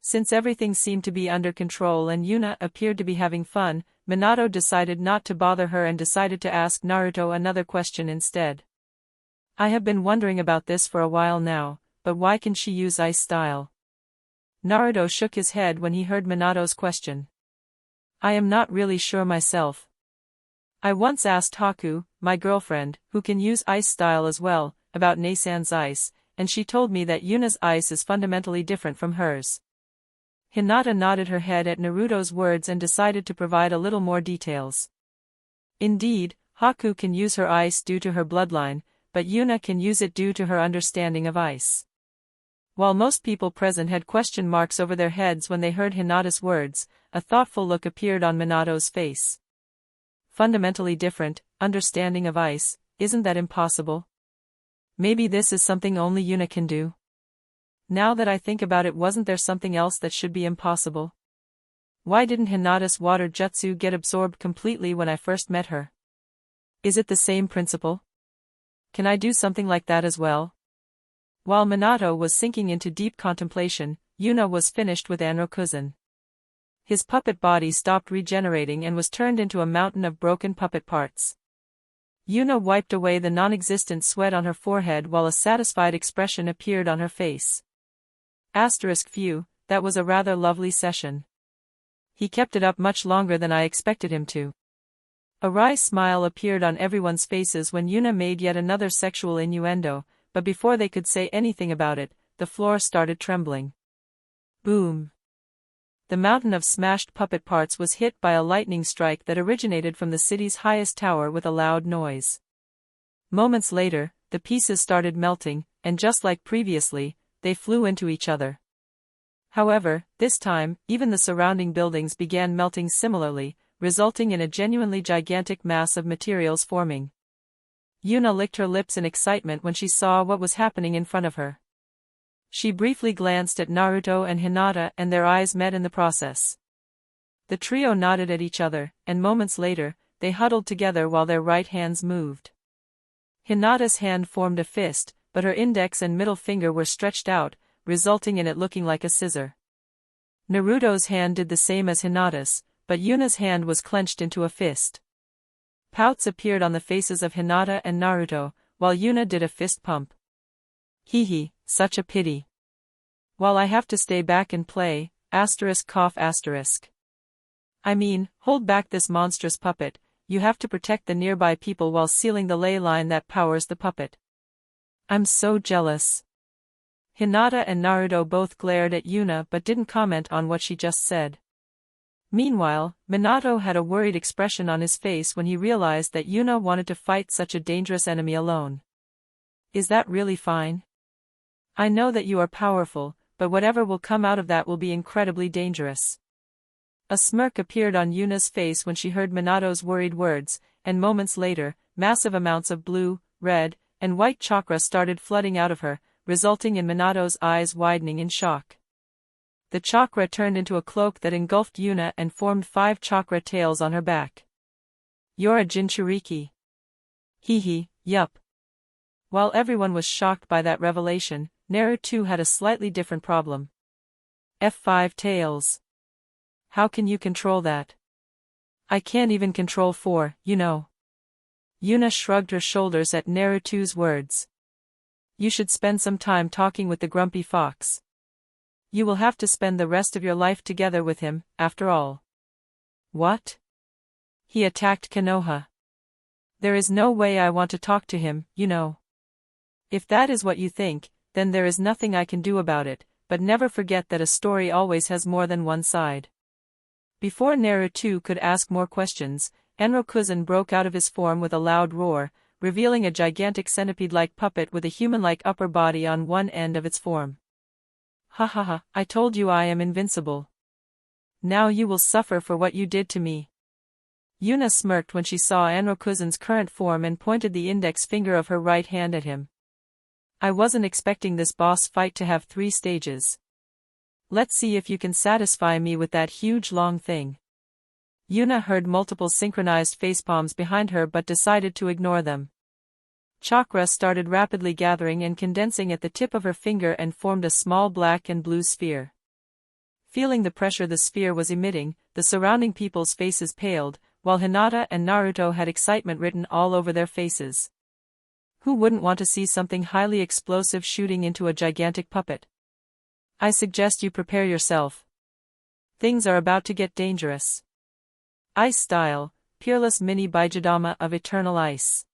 Since everything seemed to be under control and Yuna appeared to be having fun, Minato decided not to bother her and decided to ask Naruto another question instead. I have been wondering about this for a while now, but why can she use ice style? Naruto shook his head when he heard Minato's question. I am not really sure myself. I once asked Haku, my girlfriend, who can use ice style as well, about Nei-san's ice, and she told me that Yuna's ice is fundamentally different from hers. Hinata nodded her head at Naruto's words and decided to provide a little more details. Indeed, Haku can use her ice due to her bloodline, but Yuna can use it due to her understanding of ice. While most people present had question marks over their heads when they heard Hinata's words, a thoughtful look appeared on Minato's face. Fundamentally different, understanding of ice, isn't that impossible? Maybe this is something only Yuna can do. Now that I think about it, wasn't there something else that should be impossible? Why didn't Hinata's water jutsu get absorbed completely when I first met her? Is it the same principle? Can I do something like that as well? While Minato was sinking into deep contemplation, Yuna was finished with Anrokuzen. His puppet body stopped regenerating and was turned into a mountain of broken puppet parts. Yuna wiped away the non-existent sweat on her forehead while a satisfied expression appeared on her face. Phew, that was a rather lovely session. He kept it up much longer than I expected him to. A wry smile appeared on everyone's faces when Yuna made yet another sexual innuendo, but before they could say anything about it, the floor started trembling. Boom! The mountain of smashed puppet parts was hit by a lightning strike that originated from the city's highest tower with a loud noise. Moments later, the pieces started melting, and just like previously, they flew into each other. However, this time, even the surrounding buildings began melting similarly, resulting in a genuinely gigantic mass of materials forming. Yuna licked her lips in excitement when she saw what was happening in front of her. She briefly glanced at Naruto and Hinata and their eyes met in the process. The trio nodded at each other, and moments later, they huddled together while their right hands moved. Hinata's hand formed a fist, but her index and middle finger were stretched out, resulting in it looking like a scissor. Naruto's hand did the same as Hinata's, but Yuna's hand was clenched into a fist. Pouts appeared on the faces of Hinata and Naruto, while Yuna did a fist pump. Hee, such a pity. While I have to stay back and play, cough. I mean, hold back this monstrous puppet, you have to protect the nearby people while sealing the ley line that powers the puppet. I'm so jealous. Hinata and Naruto both glared at Yuna but didn't comment on what she just said. Meanwhile, Minato had a worried expression on his face when he realized that Yuna wanted to fight such a dangerous enemy alone. Is that really fine? I know that you are powerful, but whatever will come out of that will be incredibly dangerous. A smirk appeared on Yuna's face when she heard Minato's worried words, and moments later, massive amounts of blue, red, and white chakra started flooding out of her, resulting in Minato's eyes widening in shock. The chakra turned into a cloak that engulfed Yuna and formed 5 chakra tails on her back. You're a Jinchuriki. Hee, yup. While everyone was shocked by that revelation, Naruto had a slightly different problem. F5 tails. How can you control that? I can't even control 4, you know. Yuna shrugged her shoulders at Naruto's words. You should spend some time talking with the grumpy fox. You will have to spend the rest of your life together with him, after all. What? He attacked Konoha. There is no way I want to talk to him, you know. If that is what you think, then there is nothing I can do about it, but never forget that a story always has more than one side. Before Naruto could ask more questions, Enrokuzan broke out of his form with a loud roar, revealing a gigantic centipede-like puppet with a human-like upper body on one end of its form. Ha, I told you I am invincible. Now you will suffer for what you did to me. Yuna smirked when she saw Enrokuzan's current form and pointed the index finger of her right hand at him. I wasn't expecting this boss fight to have 3 stages. Let's see if you can satisfy me with that huge long thing. Yuna heard multiple synchronized facepalms behind her but decided to ignore them. Chakra started rapidly gathering and condensing at the tip of her finger and formed a small black and blue sphere. Feeling the pressure the sphere was emitting, the surrounding people's faces paled, while Hinata and Naruto had excitement written all over their faces. Who wouldn't want to see something highly explosive shooting into a gigantic puppet? I suggest you prepare yourself. Things are about to get dangerous. Ice Style, Peerless Mini Bijadama of Eternal Ice.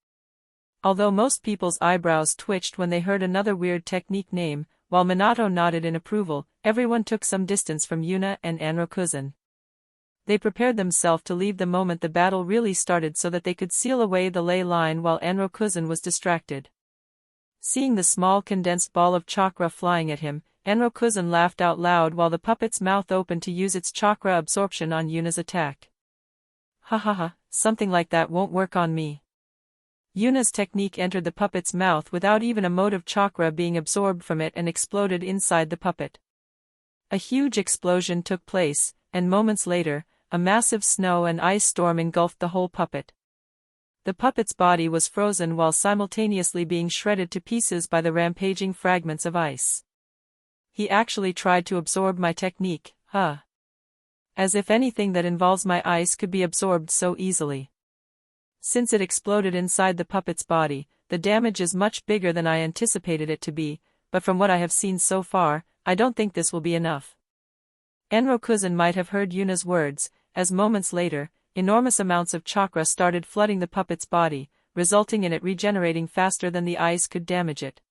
Although most people's eyebrows twitched when they heard another weird technique name, while Minato nodded in approval, everyone took some distance from Yuna and Enrokuzan. They prepared themselves to leave the moment the battle really started so that they could seal away the ley line while Enrokuzan was distracted. Seeing the small condensed ball of chakra flying at him, Enrokuzan laughed out loud while the puppet's mouth opened to use its chakra absorption on Yuna's attack. Ha, something like that won't work on me. Yuna's technique entered the puppet's mouth without even a mote of chakra being absorbed from it and exploded inside the puppet. A huge explosion took place, and moments later, a massive snow and ice storm engulfed the whole puppet. The puppet's body was frozen while simultaneously being shredded to pieces by the rampaging fragments of ice. He actually tried to absorb my technique, huh? As if anything that involves my ice could be absorbed so easily. Since it exploded inside the puppet's body, the damage is much bigger than I anticipated it to be, but from what I have seen so far, I don't think this will be enough. Enrokuzan might have heard Yuna's words, as moments later, enormous amounts of chakra started flooding the puppet's body, resulting in it regenerating faster than the ice could damage it.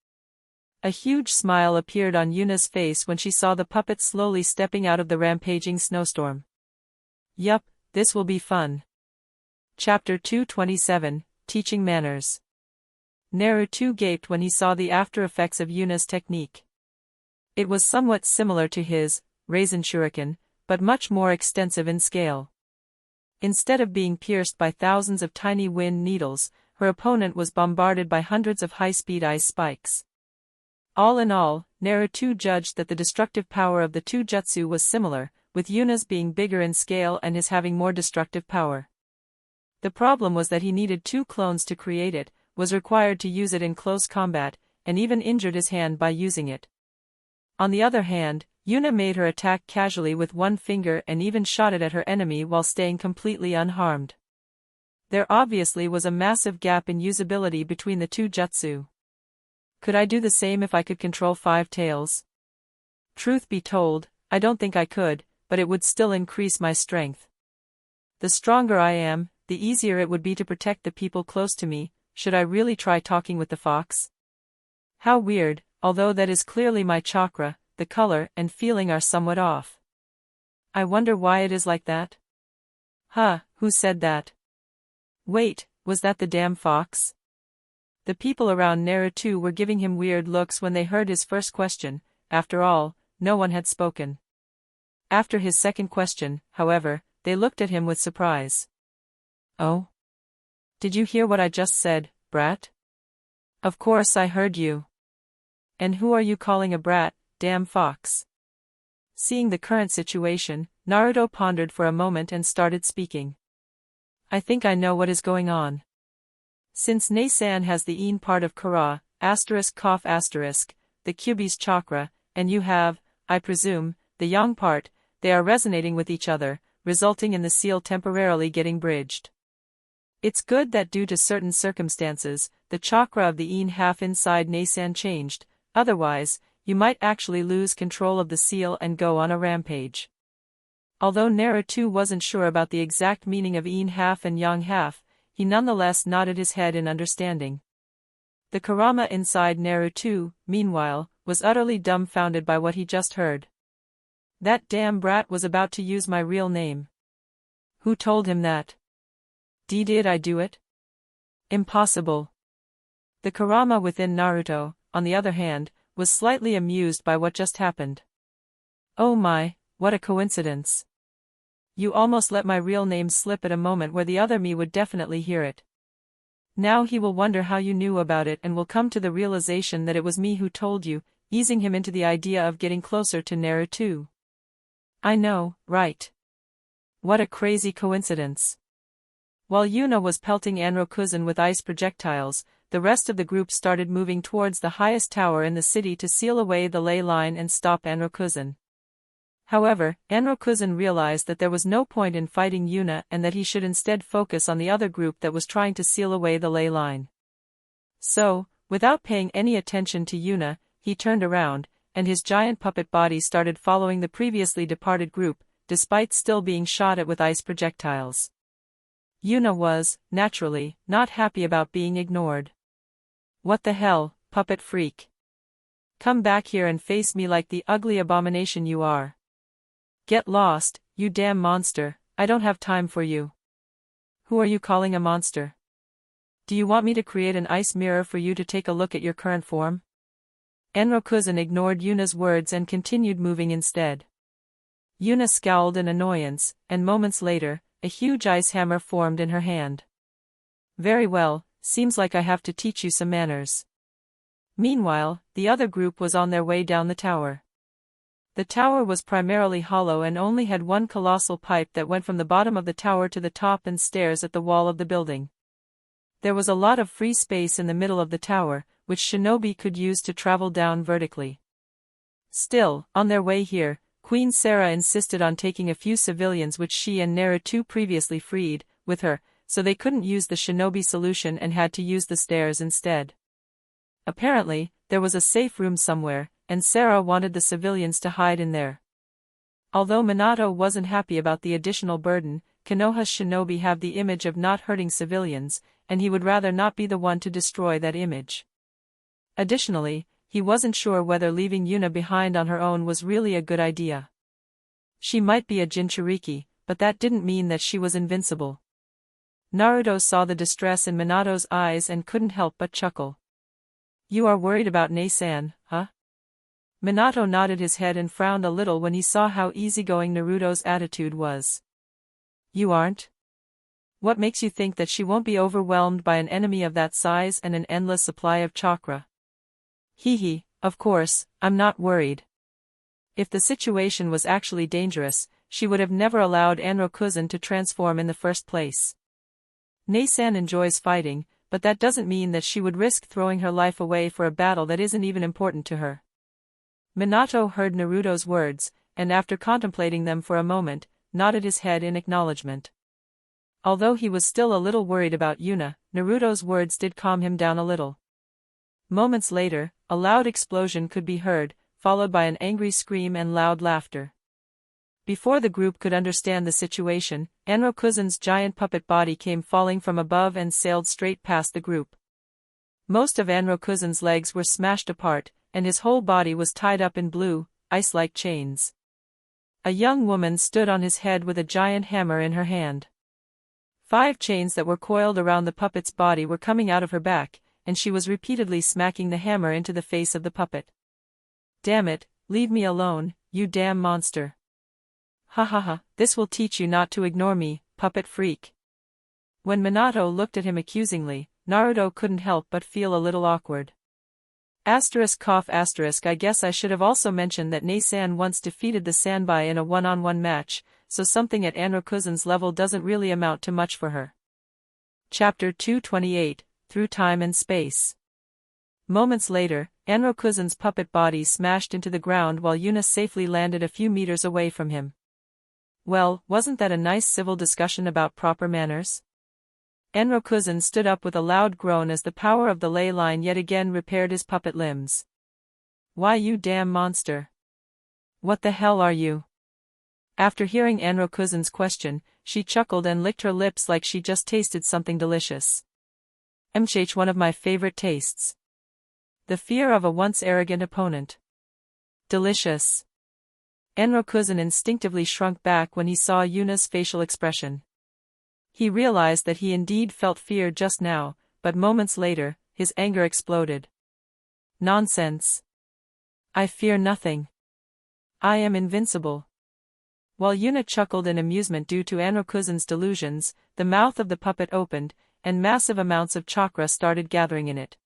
A huge smile appeared on Yuna's face when she saw the puppet slowly stepping out of the rampaging snowstorm. Yup, this will be fun. Chapter 227, Teaching Manners. Naruto gaped when he saw the after effects of Yuna's technique. It was somewhat similar to his Raisin Shuriken, but much more extensive in scale. Instead of being pierced by thousands of tiny wind needles, her opponent was bombarded by hundreds of high-speed ice spikes. All in all, Naruto judged that the destructive power of the two jutsu was similar, with Yuna's being bigger in scale and his having more destructive power. The problem was that he needed 2 clones to create it, was required to use it in close combat, and even injured his hand by using it. On the other hand, Yuna made her attack casually with 1 finger and even shot it at her enemy while staying completely unharmed. There obviously was a massive gap in usability between the 2 jutsu. Could I do the same if I could control 5 tails? Truth be told, I don't think I could, but it would still increase my strength. The stronger I am, the easier it would be to protect the people close to me. Should I really try talking with the fox? How weird, although that is clearly my chakra, the color and feeling are somewhat off. I wonder why it is like that? Who said that? Wait, was that the damn fox? The people around Naruto were giving him weird looks when they heard his first question. After all, no one had spoken. After his second question, however, they looked at him with surprise. Oh? Did you hear what I just said, brat? Of course I heard you. And who are you calling a brat, damn fox? Seeing the current situation, Naruto pondered for a moment and started speaking. I think I know what is going on. Since Neisan has the Ein part of Kara, the Kyuubi's chakra, and you have, I presume, the Yang part, they are resonating with each other, resulting in the seal temporarily getting bridged. It's good that due to certain circumstances, the chakra of the Ein half inside Neisan changed, otherwise, you might actually lose control of the seal and go on a rampage. Although Naruto wasn't sure about the exact meaning of Ein half and Yang half, he nonetheless nodded his head in understanding. The Kurama inside Naruto, meanwhile, was utterly dumbfounded by what he just heard. That damn brat was about to use my real name. Who told him that? Did I do it? Impossible. The Kurama within Naruto, on the other hand, was slightly amused by what just happened. Oh my, what a coincidence. You almost let my real name slip at a moment where the other me would definitely hear it. Now he will wonder how you knew about it and will come to the realization that it was me who told you, easing him into the idea of getting closer to Naruto. I know, right? What a crazy coincidence. While Yuna was pelting Anrokuzan with ice projectiles, the rest of the group started moving towards the highest tower in the city to seal away the ley line and stop Anrokuzan. However, Anrokuzan realized that there was no point in fighting Yuna and that he should instead focus on the other group that was trying to seal away the ley line. So, without paying any attention to Yuna, he turned around, and his giant puppet body started following the previously departed group, despite still being shot at with ice projectiles. Yuna was, naturally, not happy about being ignored. What the hell, puppet freak? Come back here and face me like the ugly abomination you are. Get lost, you damn monster, I don't have time for you. Who are you calling a monster? Do you want me to create an ice mirror for you to take a look at your current form? Enrokuzan ignored Yuna's words and continued moving instead. Yuna scowled in annoyance, and moments later, a huge ice hammer formed in her hand. Very well, seems like I have to teach you some manners. Meanwhile, the other group was on their way down the tower. The tower was primarily hollow and only had one colossal pipe that went from the bottom of the tower to the top and stairs at the wall of the building. There was a lot of free space in the middle of the tower, which shinobi could use to travel down vertically. Still, on their way here, Queen Sarah insisted on taking a few civilians which she and Naruto previously freed, with her, so they couldn't use the shinobi solution and had to use the stairs instead. Apparently, there was a safe room somewhere, and Sarah wanted the civilians to hide in there. Although Minato wasn't happy about the additional burden, Konoha's shinobi have the image of not hurting civilians, and he would rather not be the one to destroy that image. Additionally, he wasn't sure whether leaving Yuna behind on her own was really a good idea. She might be a Jinchuriki, but that didn't mean that she was invincible. Naruto saw the distress in Minato's eyes and couldn't help but chuckle. You are worried about Nei-san, huh? Minato nodded his head and frowned a little when he saw how easygoing Naruto's attitude was. You aren't? What makes you think that she won't be overwhelmed by an enemy of that size and an endless supply of chakra? Hee, of course, I'm not worried. If the situation was actually dangerous, she would have never allowed Anrokuzan to transform in the first place. Nei-san enjoys fighting, but that doesn't mean that she would risk throwing her life away for a battle that isn't even important to her. Minato heard Naruto's words, and after contemplating them for a moment, nodded his head in acknowledgement. Although he was still a little worried about Yuna, Naruto's words did calm him down a little. Moments later, a loud explosion could be heard, followed by an angry scream and loud laughter. Before the group could understand the situation, Anrokuzen's giant puppet body came falling from above and sailed straight past the group. Most of Anrokuzen's legs were smashed apart, and his whole body was tied up in blue, ice-like chains. A young woman stood on his head with a giant hammer in her hand. 5 chains that were coiled around the puppet's body were coming out of her back, and she was repeatedly smacking the hammer into the face of the puppet. "Damn it, leave me alone, you damn monster. Ha ha ha, this will teach you not to ignore me, puppet freak." When Minato looked at him accusingly, Naruto couldn't help but feel a little awkward. ****, I guess I should have also mentioned that Nei-san once defeated the Sanbai in a one-on-one match, so something at Anrokuzen's level doesn't really amount to much for her. Chapter 228, Through Time and Space. Moments later, Anrokuzen's puppet body smashed into the ground while Yuna safely landed a few meters away from him. Well, wasn't that a nice civil discussion about proper manners? Anrokuzen stood up with a loud groan as the power of the ley line yet again repaired his puppet limbs. "Why, you damn monster. What the hell are you?" After hearing Anrokuzen's question, she chuckled and licked her lips like she just tasted something delicious. One of my favorite tastes. The fear of a once arrogant opponent. Delicious. Anrokuzen instinctively shrunk back when he saw Yuna's facial expression. He realized that he indeed felt fear just now, but moments later, his anger exploded. "Nonsense. I fear nothing. I am invincible." While Yuna chuckled in amusement due to Anrokuzen's delusions, the mouth of the puppet opened, and massive amounts of chakra started gathering in it.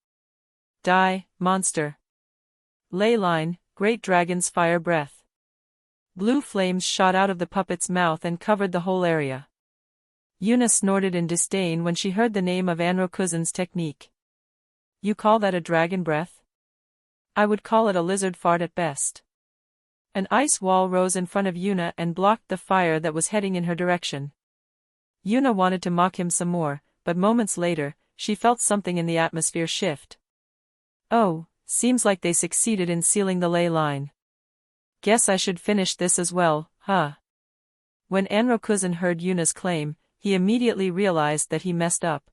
"Die, monster. Ley line, great dragon's fire breath." Blue flames shot out of the puppet's mouth and covered the whole area. Yuna snorted in disdain when she heard the name of Anrokuzen's technique. "You call that a dragon breath? I would call it a lizard fart at best." An ice wall rose in front of Yuna and blocked the fire that was heading in her direction. Yuna wanted to mock him some more, but moments later, she felt something in the atmosphere shift. "Oh, seems like they succeeded in sealing the ley line. Guess I should finish this as well, huh?" When Anrokuzen heard Yuna's claim, he immediately realized that he messed up.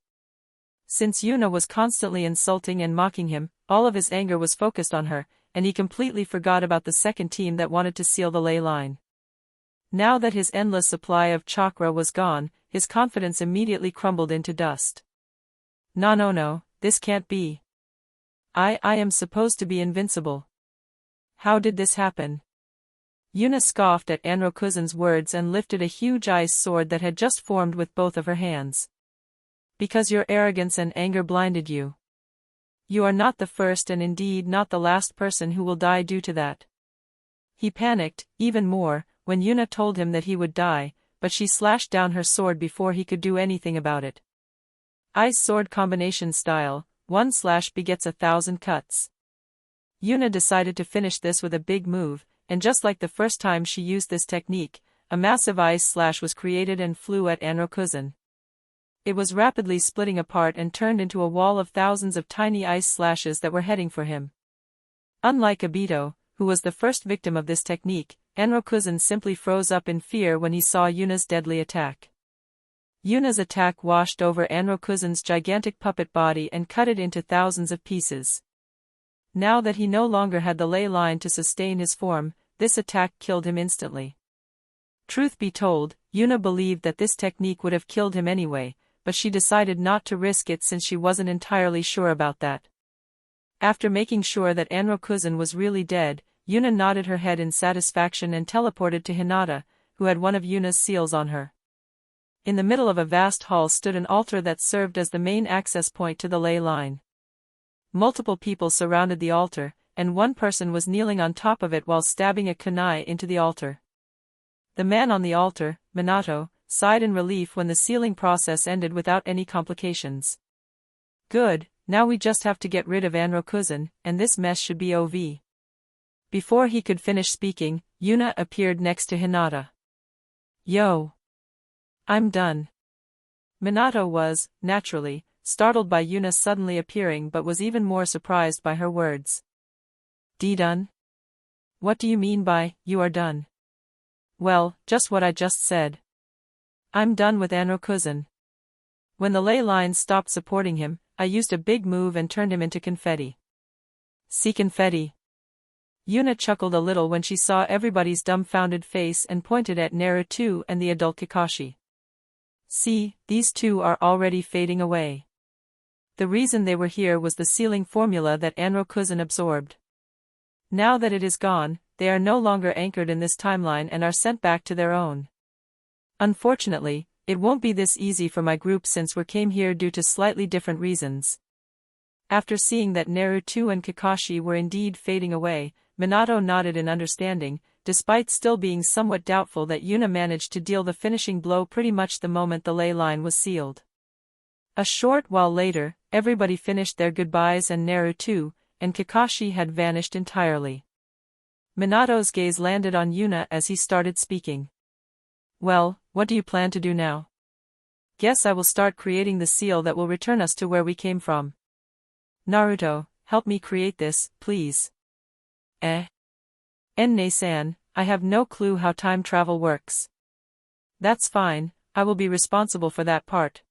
Since Yuna was constantly insulting and mocking him, all of his anger was focused on her, and he completely forgot about the second team that wanted to seal the ley line. Now that his endless supply of chakra was gone, his confidence immediately crumbled into dust. No, this can't be. I am supposed to be invincible. How did this happen?" Yuna scoffed at Anrokuzen's words and lifted a huge ice sword that had just formed with both of her hands. "Because your arrogance and anger blinded you. You are not the first and indeed not the last person who will die due to that." He panicked, even more, when Yuna told him that he would die, but she slashed down her sword before he could do anything about it. Ice sword combination style, 1 slash begets 1,000 cuts. Yuna decided to finish this with a big move, and just like the first time she used this technique, a massive ice slash was created and flew at Anrokuzen. It was rapidly splitting apart and turned into a wall of thousands of tiny ice slashes that were heading for him. Unlike Obito, who was the first victim of this technique, Anrokuzen simply froze up in fear when he saw Yuna's deadly attack. Yuna's attack washed over Anrokuzen's gigantic puppet body and cut it into thousands of pieces. Now that he no longer had the ley line to sustain his form, this attack killed him instantly. Truth be told, Yuna believed that this technique would have killed him anyway, but she decided not to risk it since she wasn't entirely sure about that. After making sure that Anrokuzen was really dead, Yuna nodded her head in satisfaction and teleported to Hinata, who had one of Yuna's seals on her. In the middle of a vast hall stood an altar that served as the main access point to the ley line. Multiple people surrounded the altar, and one person was kneeling on top of it while stabbing a kunai into the altar. The man on the altar, Minato, sighed in relief when the sealing process ended without any complications. Good, now we just have to get rid of Anro-kun, and this mess should be over. Before he could finish speaking, Yuna appeared next to Hinata. Yo! I'm done. Minato was, naturally, startled by Yuna suddenly appearing but was even more surprised by her words. Done? What do you mean by, you are done? Well, just what I just said. I'm done with Anro-kun. When the ley lines stopped supporting him, I used a big move and turned him into confetti. See confetti? Yuna chuckled a little when she saw everybody's dumbfounded face and pointed at Naruto and the adult Kakashi. See, these two are already fading away. The reason they were here was the sealing formula that Anro-kun absorbed. Now that it is gone, they are no longer anchored in this timeline and are sent back to their own. Unfortunately, it won't be this easy for my group since we came here due to slightly different reasons. After seeing that Naruto and Kakashi were indeed fading away, Minato nodded in understanding, despite still being somewhat doubtful that Yuna managed to deal the finishing blow pretty much the moment the ley line was sealed. A short while later, everybody finished their goodbyes and Naruto and Kakashi had vanished entirely. Minato's gaze landed on Yuna as he started speaking. Well, what do you plan to do now? Guess I will start creating the seal that will return us to where we came from. Naruto, help me create this, please. Enne-san, I have no clue how time travel works. That's fine, I will be responsible for that part.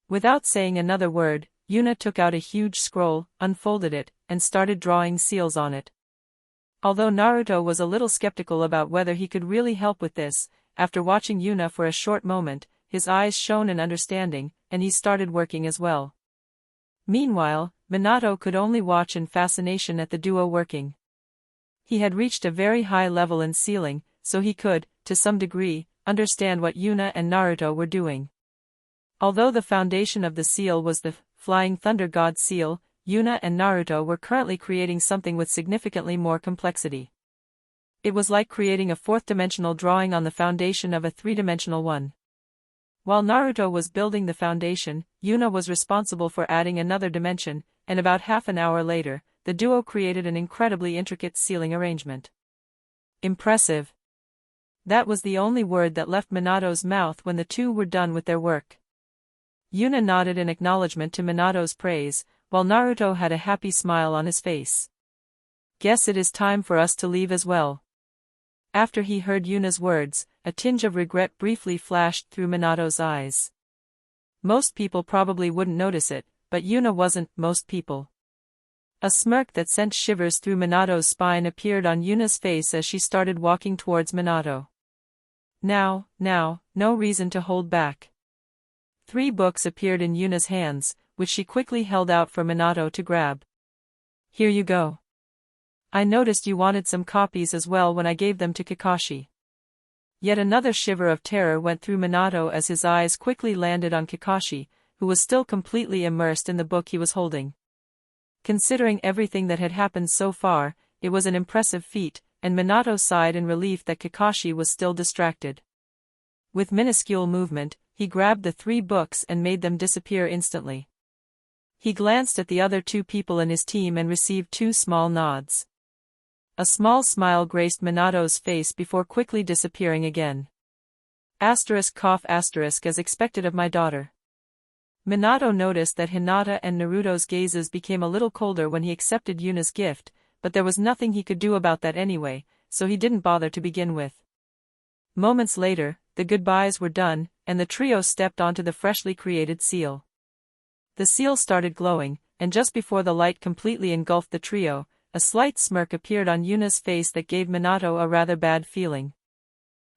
Without saying another word, Yuna took out a huge scroll, unfolded it, and started drawing seals on it. Although Naruto was a little skeptical about whether he could really help with this, after watching Yuna for a short moment, his eyes shone in understanding, and he started working as well. Meanwhile, Minato could only watch in fascination at the duo working. He had reached a very high level in sealing, so he could, to some degree, understand what Yuna and Naruto were doing. Although the foundation of the seal was the Flying Thunder God seal, Yuna and Naruto were currently creating something with significantly more complexity. It was like creating a fourth-dimensional drawing on the foundation of a three-dimensional one. While Naruto was building the foundation, Yuna was responsible for adding another dimension, and about half an hour later, the duo created an incredibly intricate sealing arrangement. Impressive. That was the only word that left Minato's mouth when the two were done with their work. Yuna nodded in acknowledgement to Minato's praise, while Naruto had a happy smile on his face. Guess it is time for us to leave as well. After he heard Yuna's words, a tinge of regret briefly flashed through Minato's eyes. Most people probably wouldn't notice it, but Yuna wasn't most people. A smirk that sent shivers through Minato's spine appeared on Yuna's face as she started walking towards Minato. Now, no reason to hold back. 3 books appeared in Yuna's hands, which she quickly held out for Minato to grab. Here you go. I noticed you wanted some copies as well when I gave them to Kakashi. Yet another shiver of terror went through Minato as his eyes quickly landed on Kakashi, who was still completely immersed in the book he was holding. Considering everything that had happened so far, it was an impressive feat, and Minato sighed in relief that Kakashi was still distracted. With minuscule movement, he grabbed the 3 books and made them disappear instantly. He glanced at the other 2 people in his team and received 2 small nods. A small smile graced Minato's face before quickly disappearing again. Cough as expected of my daughter. Minato noticed that Hinata and Naruto's gazes became a little colder when he accepted Yuna's gift, but there was nothing he could do about that anyway, so he didn't bother to begin with. Moments later, the goodbyes were done, and the trio stepped onto the freshly created seal. The seal started glowing, and just before the light completely engulfed the trio, a slight smirk appeared on Yuna's face that gave Minato a rather bad feeling.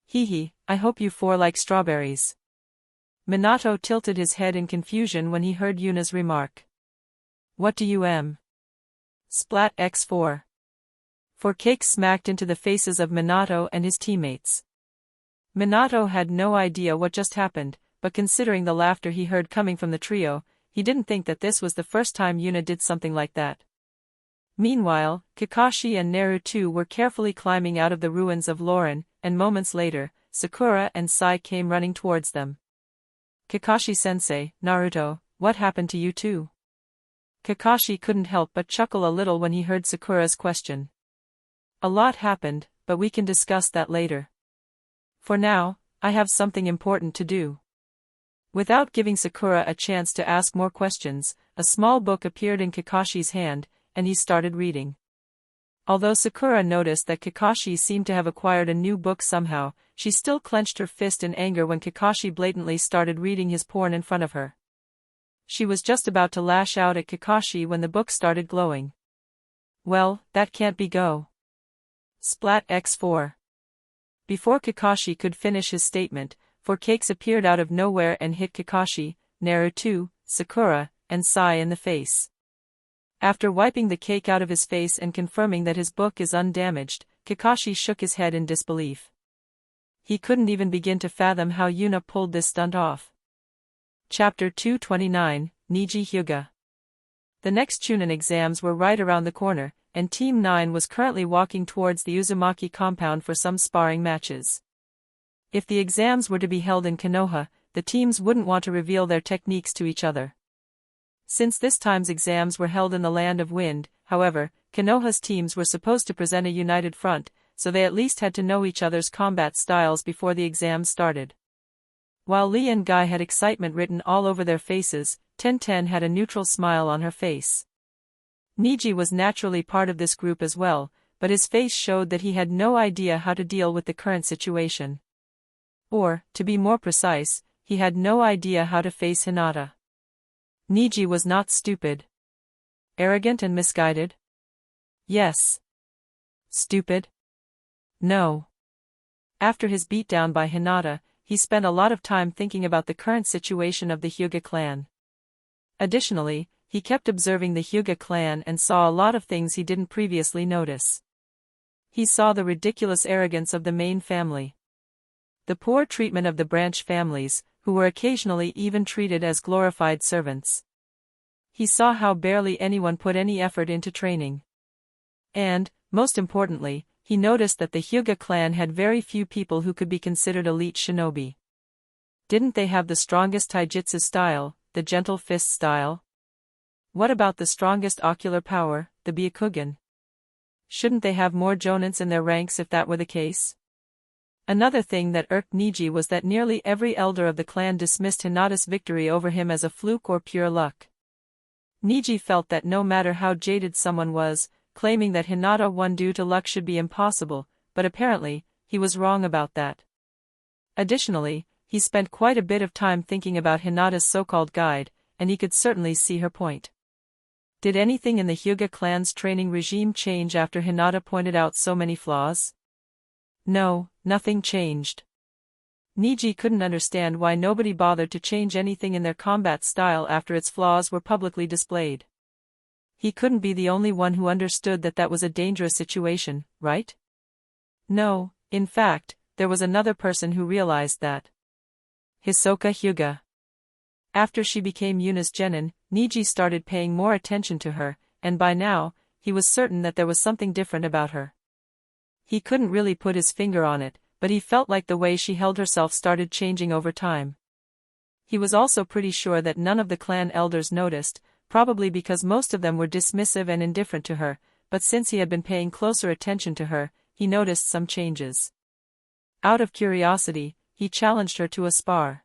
Hee, I hope you 4 like strawberries. Minato tilted his head in confusion when he heard Yuna's remark. What do you Splat x4. 4 cakes smacked into the faces of Minato and his teammates. Minato had no idea what just happened, but considering the laughter he heard coming from the trio, he didn't think that this was the first time Yuna did something like that. Meanwhile, Kakashi and Naruto were carefully climbing out of the ruins of Lauren, and moments later, Sakura and Sai came running towards them. Kakashi-sensei, Naruto, what happened to you two? Kakashi couldn't help but chuckle a little when he heard Sakura's question. A lot happened, but we can discuss that later. For now, I have something important to do. Without giving Sakura a chance to ask more questions, a small book appeared in Kakashi's hand, and he started reading. Although Sakura noticed that Kakashi seemed to have acquired a new book somehow, she still clenched her fist in anger when Kakashi blatantly started reading his porn in front of her. She was just about to lash out at Kakashi when the book started glowing. Well, that can't be go. Splat x4. Before Kakashi could finish his statement, 4 cakes appeared out of nowhere and hit Kakashi, Naruto, Sakura, and Sai in the face. After wiping the cake out of his face and confirming that his book is undamaged, Kakashi shook his head in disbelief. He couldn't even begin to fathom how Yuna pulled this stunt off. Chapter 229, Niji Hyuga. The next Chunin exams were right around the corner, and Team 9 was currently walking towards the Uzumaki compound for some sparring matches. If the exams were to be held in Konoha, the teams wouldn't want to reveal their techniques to each other. Since this time's exams were held in the Land of Wind, however, Konoha's teams were supposed to present a united front, so they at least had to know each other's combat styles before the exams started. While Lee and Guy had excitement written all over their faces, Tenten had a neutral smile on her face. Niji was naturally part of this group as well, but his face showed that he had no idea how to deal with the current situation. Or, to be more precise, he had no idea how to face Hinata. Niji was not stupid. Arrogant and misguided? Yes. Stupid? No. After his beatdown by Hinata, he spent a lot of time thinking about the current situation of the Hyuga clan. Additionally, he kept observing the Hyuga clan and saw a lot of things he didn't previously notice. He saw the ridiculous arrogance of the main family. The poor treatment of the branch families, who were occasionally even treated as glorified servants. He saw how barely anyone put any effort into training. And, most importantly, he noticed that the Hyuga clan had very few people who could be considered elite shinobi. Didn't they have the strongest taijutsu style, the gentle fist style? What about the strongest ocular power, the Byakugan? Shouldn't they have more jonins in their ranks if that were the case? Another thing that irked Niji was that nearly every elder of the clan dismissed Hinata's victory over him as a fluke or pure luck. Niji felt that no matter how jaded someone was, claiming that Hinata won due to luck should be impossible, but apparently, he was wrong about that. Additionally, he spent quite a bit of time thinking about Hinata's so-called guide, and he could certainly see her point. Did anything in the Hyuga clan's training regime change after Hinata pointed out so many flaws? No, nothing changed. Niji couldn't understand why nobody bothered to change anything in their combat style after its flaws were publicly displayed. He couldn't be the only one who understood that that was a dangerous situation, right? No, in fact, there was another person who realized that. Hisoka Hyuga. After she became Yuna's genin, Niji started paying more attention to her, and by now, he was certain that there was something different about her. He couldn't really put his finger on it, but he felt like the way she held herself started changing over time. He was also pretty sure that none of the clan elders noticed, probably because most of them were dismissive and indifferent to her, but since he had been paying closer attention to her, he noticed some changes. Out of curiosity, he challenged her to a spar.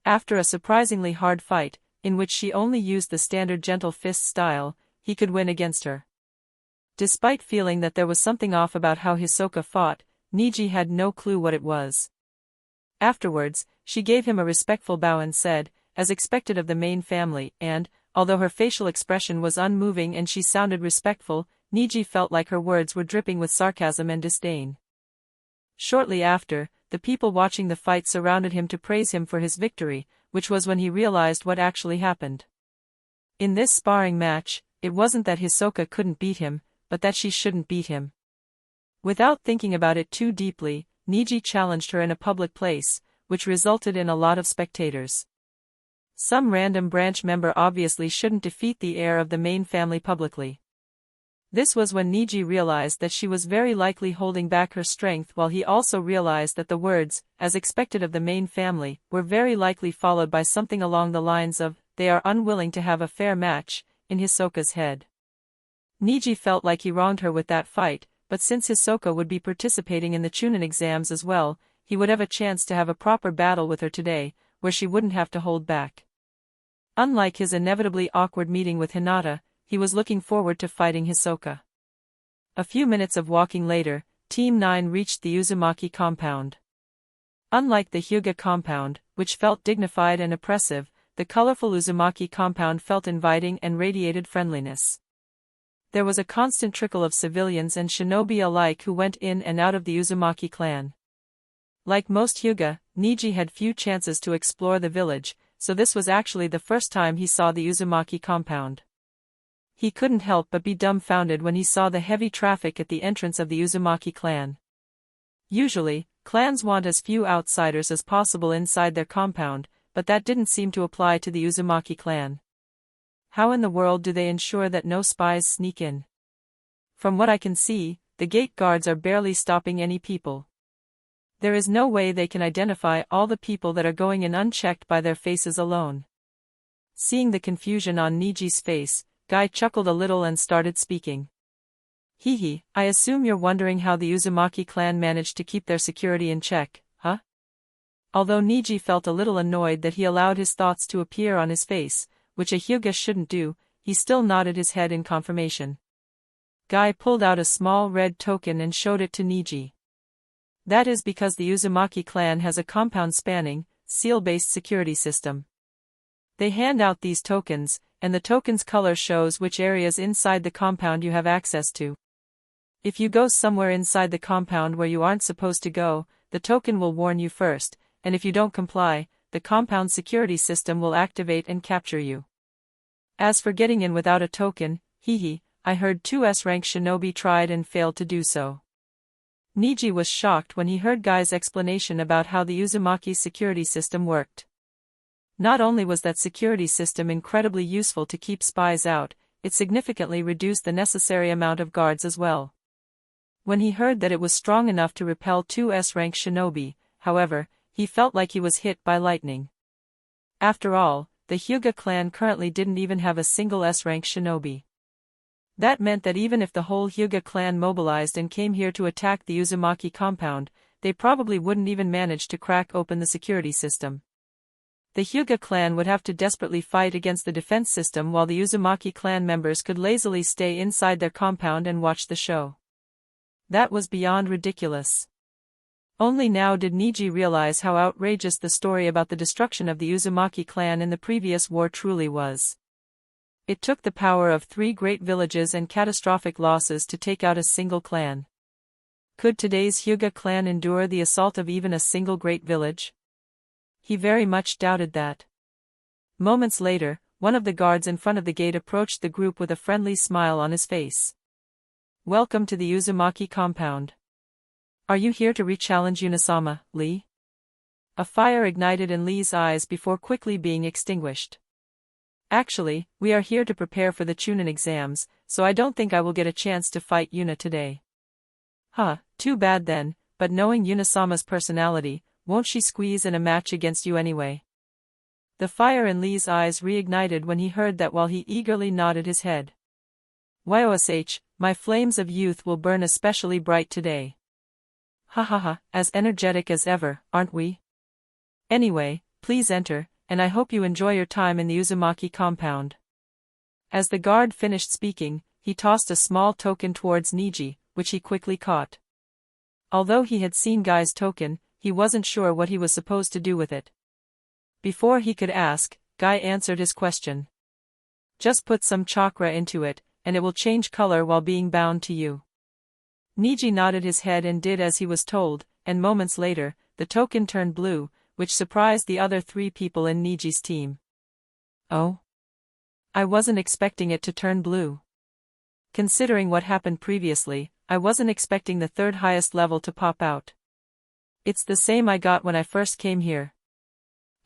After a surprisingly hard fight, in which she only used the standard gentle fist style, he could win against her. Despite feeling that there was something off about how Hisoka fought, Niji had no clue what it was. Afterwards, she gave him a respectful bow and said, as expected of the main family, and, although her facial expression was unmoving and she sounded respectful, Niji felt like her words were dripping with sarcasm and disdain. Shortly after, the people watching the fight surrounded him to praise him for his victory, which was when he realized what actually happened. In this sparring match, it wasn't that Hisoka couldn't beat him, but that she shouldn't beat him. Without thinking about it too deeply, Niji challenged her in a public place, which resulted in a lot of spectators. Some random branch member obviously shouldn't defeat the heir of the main family publicly. This was when Niji realized that she was very likely holding back her strength, while he also realized that the words, as expected of the main family, were very likely followed by something along the lines of, "They are unwilling to have a fair match," in Hisoka's head. Niji felt like he wronged her with that fight, but since Hisoka would be participating in the Chunin exams as well, he would have a chance to have a proper battle with her today, where she wouldn't have to hold back. Unlike his inevitably awkward meeting with Hinata, he was looking forward to fighting Hisoka. A few minutes of walking later, Team 9 reached the Uzumaki compound. Unlike the Hyuga compound, which felt dignified and oppressive, the colorful Uzumaki compound felt inviting and radiated friendliness. There was a constant trickle of civilians and shinobi alike who went in and out of the Uzumaki clan. Like most Hyuga, Niji had few chances to explore the village, so this was actually the first time he saw the Uzumaki compound. He couldn't help but be dumbfounded when he saw the heavy traffic at the entrance of the Uzumaki clan. Usually, clans want as few outsiders as possible inside their compound, but that didn't seem to apply to the Uzumaki clan. How in the world do they ensure that no spies sneak in? From what I can see, the gate guards are barely stopping any people. There is no way they can identify all the people that are going in unchecked by their faces alone. Seeing the confusion on Niji's face, Guy chuckled a little and started speaking. "Hehe, I assume you're wondering how the Uzumaki clan managed to keep their security in check, huh?" Although Niji felt a little annoyed that he allowed his thoughts to appear on his face, which a Hyuga shouldn't do, he still nodded his head in confirmation. Guy pulled out a small red token and showed it to Niji. That is because the Uzumaki clan has a compound-spanning, seal-based security system. They hand out these tokens, and the token's color shows which areas inside the compound you have access to. If you go somewhere inside the compound where you aren't supposed to go, the token will warn you first, and if you don't comply, the compound security system will activate and capture you. As for getting in without a token, I heard 2 S-rank shinobi tried and failed to do so. Niji was shocked when he heard Guy's explanation about how the Uzumaki's security system worked. Not only was that security system incredibly useful to keep spies out, it significantly reduced the necessary amount of guards as well. When he heard that it was strong enough to repel 2 S-rank shinobi, however, he felt like he was hit by lightning. After all, the Hyuga clan currently didn't even have a single S-rank shinobi. That meant that even if the whole Hyuga clan mobilized and came here to attack the Uzumaki compound, they probably wouldn't even manage to crack open the security system. The Hyuga clan would have to desperately fight against the defense system while the Uzumaki clan members could lazily stay inside their compound and watch the show. That was beyond ridiculous. Only now did Niji realize how outrageous the story about the destruction of the Uzumaki clan in the previous war truly was. It took the power of 3 great villages and catastrophic losses to take out a single clan. Could today's Hyuga clan endure the assault of even a single great village? He very much doubted that. Moments later, one of the guards in front of the gate approached the group with a friendly smile on his face. "Welcome to the Uzumaki compound. Are you here to re-challenge Unisama, Lee?" A fire ignited in Lee's eyes before quickly being extinguished. "Actually, we are here to prepare for the Chunin exams, so I don't think I will get a chance to fight Yuna today." "Huh, too bad then, but knowing Unisama's personality, won't she squeeze in a match against you anyway?" The fire in Lee's eyes reignited when he heard that while he eagerly nodded his head. "Yosh, my flames of youth will burn especially bright today. Ha ha ha, as energetic as ever, aren't we? Anyway, please enter, and I hope you enjoy your time in the Uzumaki compound." As the guard finished speaking, he tossed a small token towards Niji, which he quickly caught. Although he had seen Guy's token, he wasn't sure what he was supposed to do with it. Before he could ask, Guy answered his question. "Just put some chakra into it, and it will change color while being bound to you." Niji nodded his head and did as he was told, and moments later, the token turned blue, which surprised the other 3 people in Niji's team. "Oh? I wasn't expecting it to turn blue. Considering what happened previously, I wasn't expecting the 3rd highest level to pop out. It's the same I got when I first came here."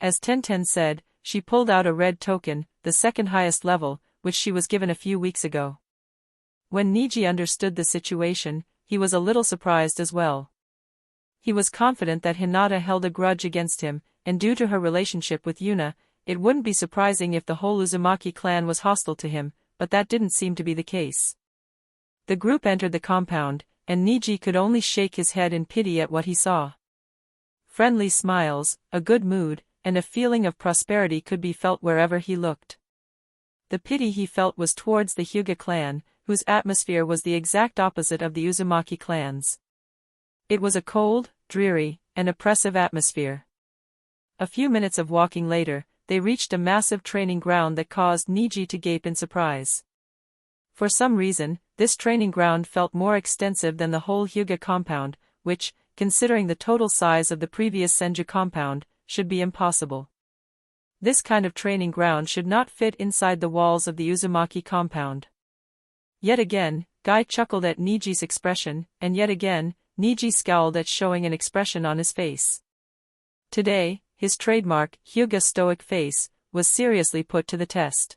As Tenten said, she pulled out a red token, the 2nd highest level, which she was given a few weeks ago. When Niji understood the situation, he was a little surprised as well. He was confident that Hinata held a grudge against him, and due to her relationship with Yuna, it wouldn't be surprising if the whole Uzumaki clan was hostile to him, but that didn't seem to be the case. The group entered the compound, and Niji could only shake his head in pity at what he saw. Friendly smiles, a good mood, and a feeling of prosperity could be felt wherever he looked. The pity he felt was towards the Hyuga clan, whose atmosphere was the exact opposite of the Uzumaki clan's. It was a cold, dreary, and oppressive atmosphere. A few minutes of walking later, they reached a massive training ground that caused Niji to gape in surprise. For some reason, this training ground felt more extensive than the whole Hyuga compound, which, considering the total size of the previous Senju compound, should be impossible. This kind of training ground should not fit inside the walls of the Uzumaki compound. Yet again, Guy chuckled at Niji's expression, and yet again, Niji scowled at showing an expression on his face. Today, his trademark, Hyuga stoic face, was seriously put to the test.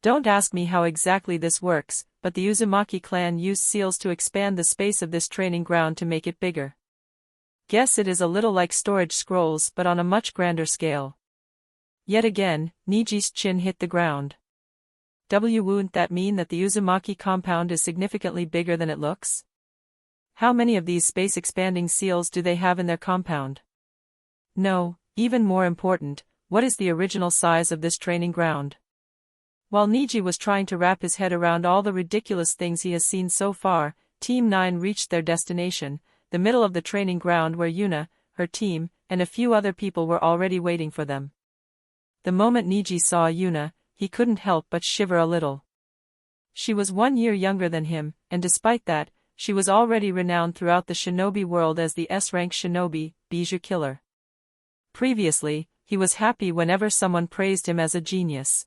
Don't ask me how exactly this works, but the Uzumaki clan used seals to expand the space of this training ground to make it bigger. Guess it is a little like storage scrolls but on a much grander scale. Yet again, Niji's chin hit the ground. Wouldn't that mean that the Uzumaki compound is significantly bigger than it looks? How many of these space-expanding seals do they have in their compound? No, even more important, what is the original size of this training ground? While Niji was trying to wrap his head around all the ridiculous things he has seen so far, Team 9 reached their destination, the middle of the training ground where Yuna, her team, and a few other people were already waiting for them. The moment Niji saw Yuna, he couldn't help but shiver a little. She was 1 year younger than him, and despite that, she was already renowned throughout the shinobi world as the S-rank shinobi, Bijou killer. Previously, he was happy whenever someone praised him as a genius.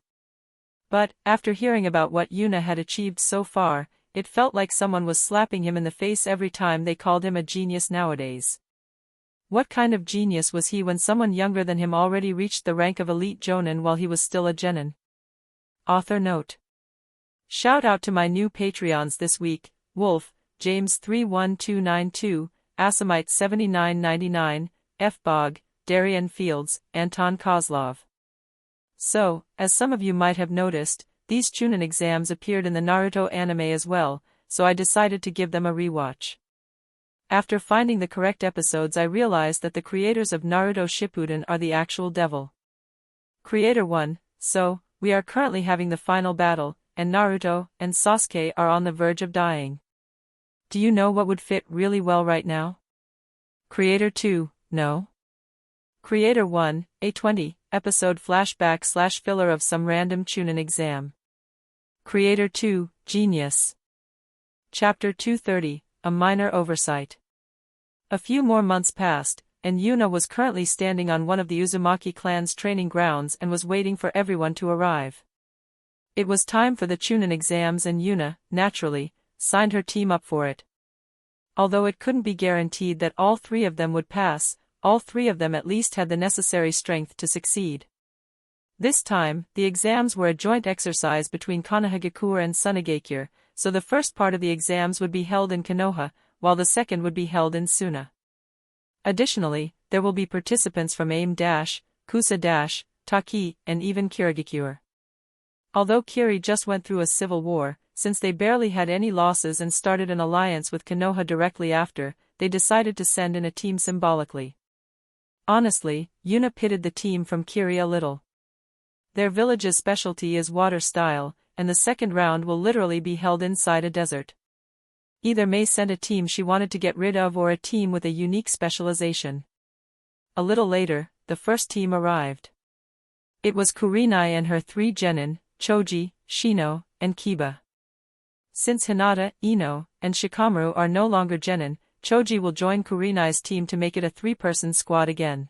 But, after hearing about what Yuna had achieved so far, it felt like someone was slapping him in the face every time they called him a genius nowadays. What kind of genius was he when someone younger than him already reached the rank of elite jonin while he was still a genin? Author note. Shout out to my new Patreons this week, Wolf, James 31292, Asamite 7999, F. Bog, Darian Fields, Anton Kozlov. So, as some of you might have noticed, these Chunin exams appeared in the Naruto anime as well, so I decided to give them a rewatch. After finding the correct episodes, I realized that the creators of Naruto Shippuden are the actual devil. Creator 1, so, we are currently having the final battle, and Naruto and Sasuke are on the verge of dying. Do you know what would fit really well right now? Creator 2, no? Creator 1, a 20 episode flashback/filler of some random Chunin exam. Creator 2, genius. Chapter 230, a minor oversight. A few more months passed, and Yuna was currently standing on one of the Uzumaki clan's training grounds and was waiting for everyone to arrive. It was time for the Chunin exams and Yuna, naturally, signed her team up for it. Although it couldn't be guaranteed that all 3 of them would pass, all 3 of them at least had the necessary strength to succeed. This time, the exams were a joint exercise between Konohagakure and Sunagakure, so the first part of the exams would be held in Konoha, while the second would be held in Suna. Additionally, there will be participants from Kusa-, Taki, and even Kirigakure. Although Kiri just went through a civil war, since they barely had any losses and started an alliance with Konoha directly after, they decided to send in a team symbolically. Honestly, Yuna pitied the team from Kiri a little. Their village's specialty is water style, and the second round will literally be held inside a desert. Either May sent a team she wanted to get rid of or a team with a unique specialization. A little later, the first team arrived. It was Kurenai and her 3 genin, Choji, Shino, and Kiba. Since Hinata, Ino, and Shikamaru are no longer genin, Choji will join Kurenai's team to make it a 3-person squad again.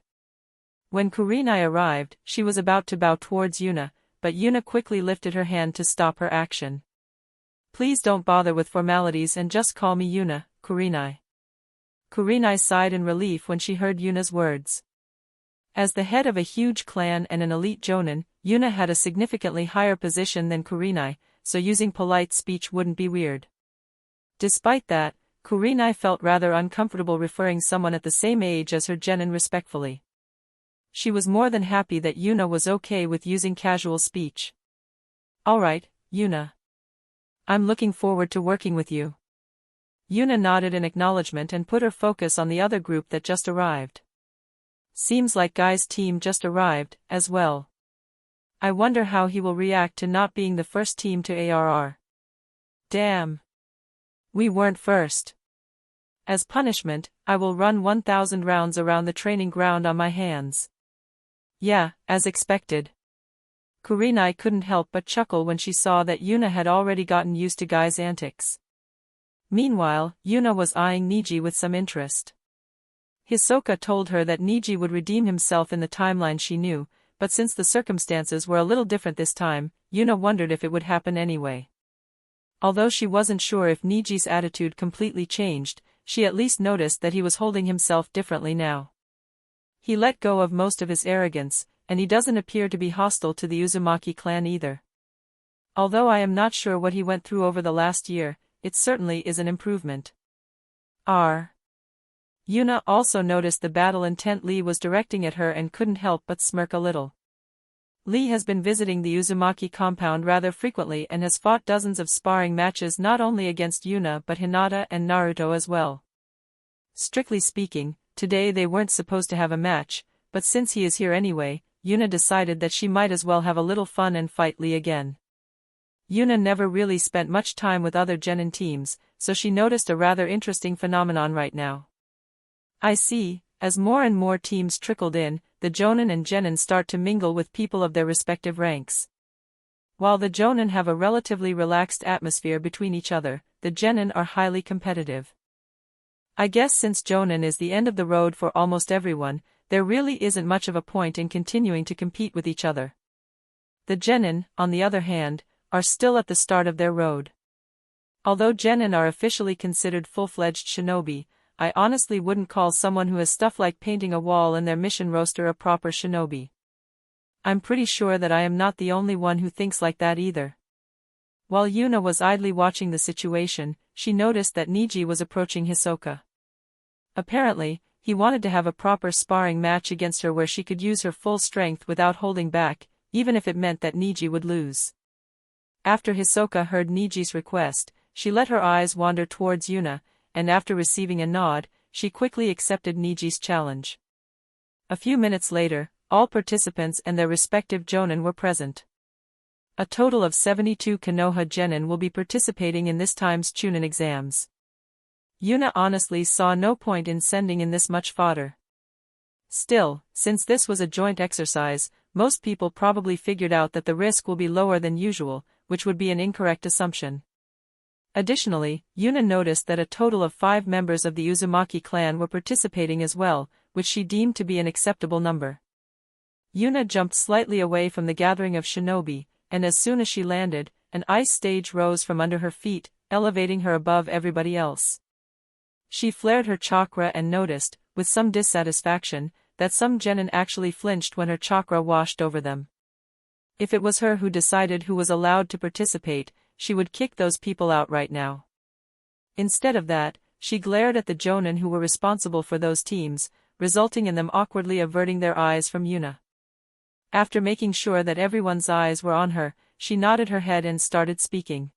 When Kurenai arrived, she was about to bow towards Yuna, but Yuna quickly lifted her hand to stop her action. Please don't bother with formalities and just call me Yuna, Kurenai. Kurenai sighed in relief when she heard Yuna's words. As the head of a huge clan and an elite jonin, Yuna had a significantly higher position than Kurenai, so using polite speech wouldn't be weird. Despite that, Kurenai felt rather uncomfortable referring someone at the same age as her genin respectfully. She was more than happy that Yuna was okay with using casual speech. Alright, Yuna. I'm looking forward to working with you. Yuna nodded in acknowledgement and put her focus on the other group that just arrived. Seems like Guy's team just arrived, as well. I wonder how he will react to not being the first team to ARR. Damn. We weren't first. As punishment, I will run 1,000 rounds around the training ground on my hands. Yeah, as expected. Kurenai couldn't help but chuckle when she saw that Yuna had already gotten used to Guy's antics. Meanwhile, Yuna was eyeing Niji with some interest. Hisoka told her that Niji would redeem himself in the timeline she knew, but since the circumstances were a little different this time, Yuna wondered if it would happen anyway. Although she wasn't sure if Niji's attitude completely changed, she at least noticed that he was holding himself differently now. He let go of most of his arrogance, and he doesn't appear to be hostile to the Uzumaki clan either. Although I am not sure what he went through over the last year, it certainly is an improvement. Yuna also noticed the battle intent Lee was directing at her and couldn't help but smirk a little. Lee has been visiting the Uzumaki compound rather frequently and has fought dozens of sparring matches not only against Yuna but Hinata and Naruto as well. Strictly speaking, today they weren't supposed to have a match, but since he is here anyway, Yuna decided that she might as well have a little fun and fight Lee again. Yuna never really spent much time with other genin teams, so she noticed a rather interesting phenomenon right now. I see, as more and more teams trickled in, the Jonin and Genin start to mingle with people of their respective ranks. While the Jonin have a relatively relaxed atmosphere between each other, the Genin are highly competitive. I guess since Jonin is the end of the road for almost everyone, there really isn't much of a point in continuing to compete with each other. The Genin, on the other hand, are still at the start of their road. Although Genin are officially considered full-fledged shinobi, I honestly wouldn't call someone who has stuff like painting a wall in their mission roster a proper shinobi. I'm pretty sure that I am not the only one who thinks like that either. While Yuna was idly watching the situation, she noticed that Niji was approaching Hisoka. Apparently, he wanted to have a proper sparring match against her where she could use her full strength without holding back, even if it meant that Niji would lose. After Hisoka heard Niji's request, she let her eyes wander towards Yuna, and after receiving a nod, she quickly accepted Niji's challenge. A few minutes later, all participants and their respective Jonin were present. A total of 72 Konoha Genin will be participating in this time's Chunin exams. Yuna honestly saw no point in sending in this much fodder. Still, since this was a joint exercise, most people probably figured out that the risk will be lower than usual, which would be an incorrect assumption. Additionally, Yuna noticed that a total of 5 members of the Uzumaki clan were participating as well, which she deemed to be an acceptable number. Yuna jumped slightly away from the gathering of shinobi, and as soon as she landed, an ice stage rose from under her feet, elevating her above everybody else. She flared her chakra and noticed, with some dissatisfaction, that some genin actually flinched when her chakra washed over them. If it was her who decided who was allowed to participate, she would kick those people out right now. Instead of that, she glared at the Jonin who were responsible for those teams, resulting in them awkwardly averting their eyes from Yuna. After making sure that everyone's eyes were on her, she nodded her head and started speaking.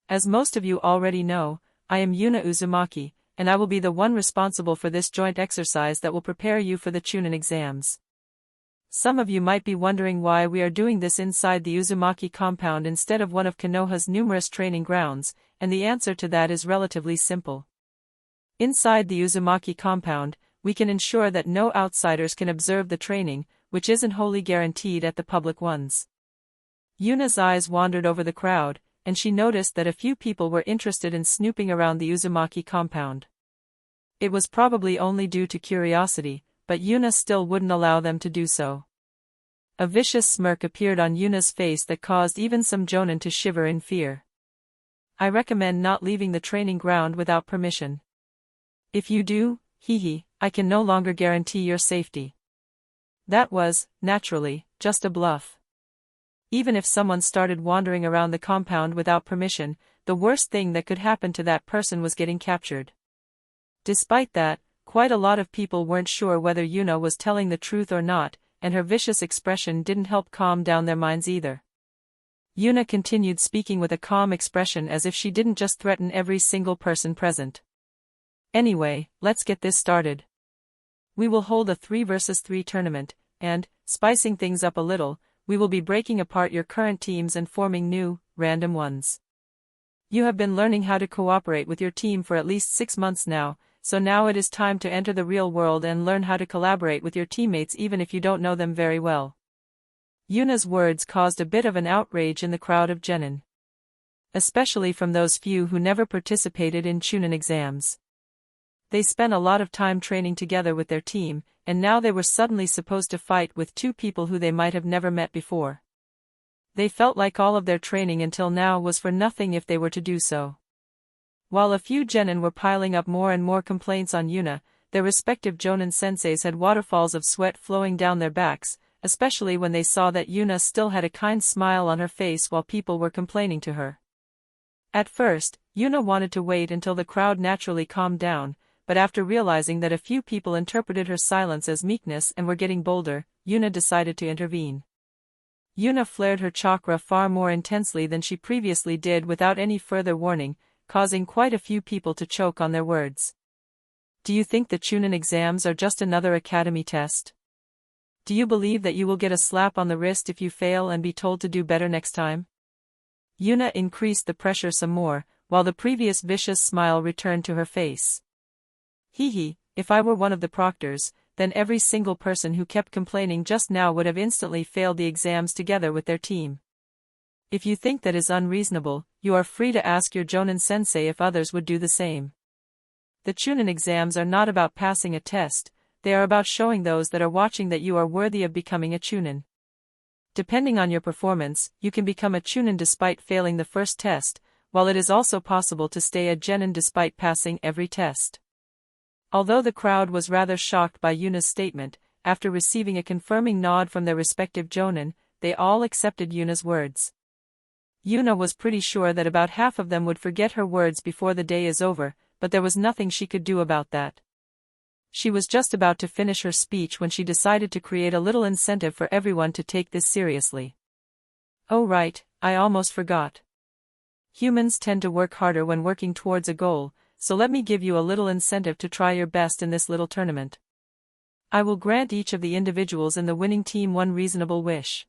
As most of you already know, I am Yuna Uzumaki, and I will be the one responsible for this joint exercise that will prepare you for the Chunin exams. Some of you might be wondering why we are doing this inside the Uzumaki compound instead of one of Konoha's numerous training grounds, and the answer to that is relatively simple. Inside the Uzumaki compound, we can ensure that no outsiders can observe the training, which isn't wholly guaranteed at the public ones. Yuna's eyes wandered over the crowd, and she noticed that a few people were interested in snooping around the Uzumaki compound. It was probably only due to curiosity, but Yuna still wouldn't allow them to do so. A vicious smirk appeared on Yuna's face that caused even some Jonin to shiver in fear. I recommend not leaving the training ground without permission. If you do, I can no longer guarantee your safety. That was, naturally, just a bluff. Even if someone started wandering around the compound without permission, the worst thing that could happen to that person was getting captured. Despite that, quite a lot of people weren't sure whether Yuna was telling the truth or not, and her vicious expression didn't help calm down their minds either. Yuna continued speaking with a calm expression as if she didn't just threaten every single person present. Anyway, let's get this started. We will hold a 3 versus 3 tournament, and, spicing things up a little, we will be breaking apart your current teams and forming new, random ones. You have been learning how to cooperate with your team for at least 6 months now, so now it is time to enter the real world and learn how to collaborate with your teammates even if you don't know them very well. Yuna's words caused a bit of an outrage in the crowd of genin. Especially from those few who never participated in Chunin exams. They spent a lot of time training together with their team, and now they were suddenly supposed to fight with 2 people who they might have never met before. They felt like all of their training until now was for nothing if they were to do so. While a few genin were piling up more and more complaints on Yuna, their respective jonin senseis had waterfalls of sweat flowing down their backs, especially when they saw that Yuna still had a kind smile on her face while people were complaining to her. At first, Yuna wanted to wait until the crowd naturally calmed down, but after realizing that a few people interpreted her silence as meekness and were getting bolder, Yuna decided to intervene. Yuna flared her chakra far more intensely than she previously did without any further warning, causing quite a few people to choke on their words. Do you think the Chunin exams are just another academy test? Do you believe that you will get a slap on the wrist if you fail and be told to do better next time? Yuna increased the pressure some more, while the previous vicious smile returned to her face. Hee, if I were one of the proctors, then every single person who kept complaining just now would have instantly failed the exams together with their team. If you think that is unreasonable, you are free to ask your Jonin sensei if others would do the same. The Chunin exams are not about passing a test, they are about showing those that are watching that you are worthy of becoming a Chunin. Depending on your performance, you can become a Chunin despite failing the first test, while it is also possible to stay a genin despite passing every test. Although the crowd was rather shocked by Yuna's statement, after receiving a confirming nod from their respective jonin, they all accepted Yuna's words. Yuna was pretty sure that about half of them would forget her words before the day is over, but there was nothing she could do about that. She was just about to finish her speech when she decided to create a little incentive for everyone to take this seriously. Oh right, I almost forgot. Humans tend to work harder when working towards a goal, so let me give you a little incentive to try your best in this little tournament. I will grant each of the individuals in the winning team one reasonable wish.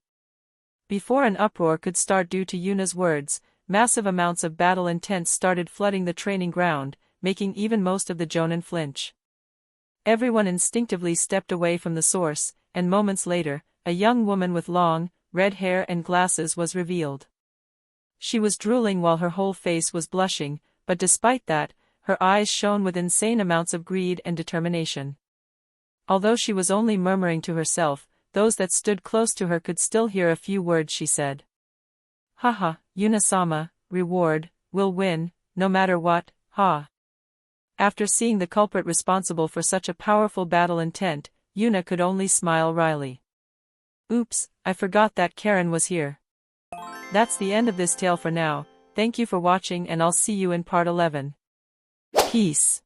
Before an uproar could start due to Yuna's words, massive amounts of battle intent started flooding the training ground, making even most of the jonin flinch. Everyone instinctively stepped away from the source, and moments later, a young woman with long, red hair and glasses was revealed. She was drooling while her whole face was blushing, but despite that, her eyes shone with insane amounts of greed and determination. Although she was only murmuring to herself, those that stood close to her could still hear a few words she said. Haha, Yuna-sama, reward, will win, no matter what, ha. After seeing the culprit responsible for such a powerful battle intent, Yuna could only smile wryly. Oops, I forgot that Karen was here. That's the end of this tale for now, thank you for watching and I'll see you in part 11. Peace.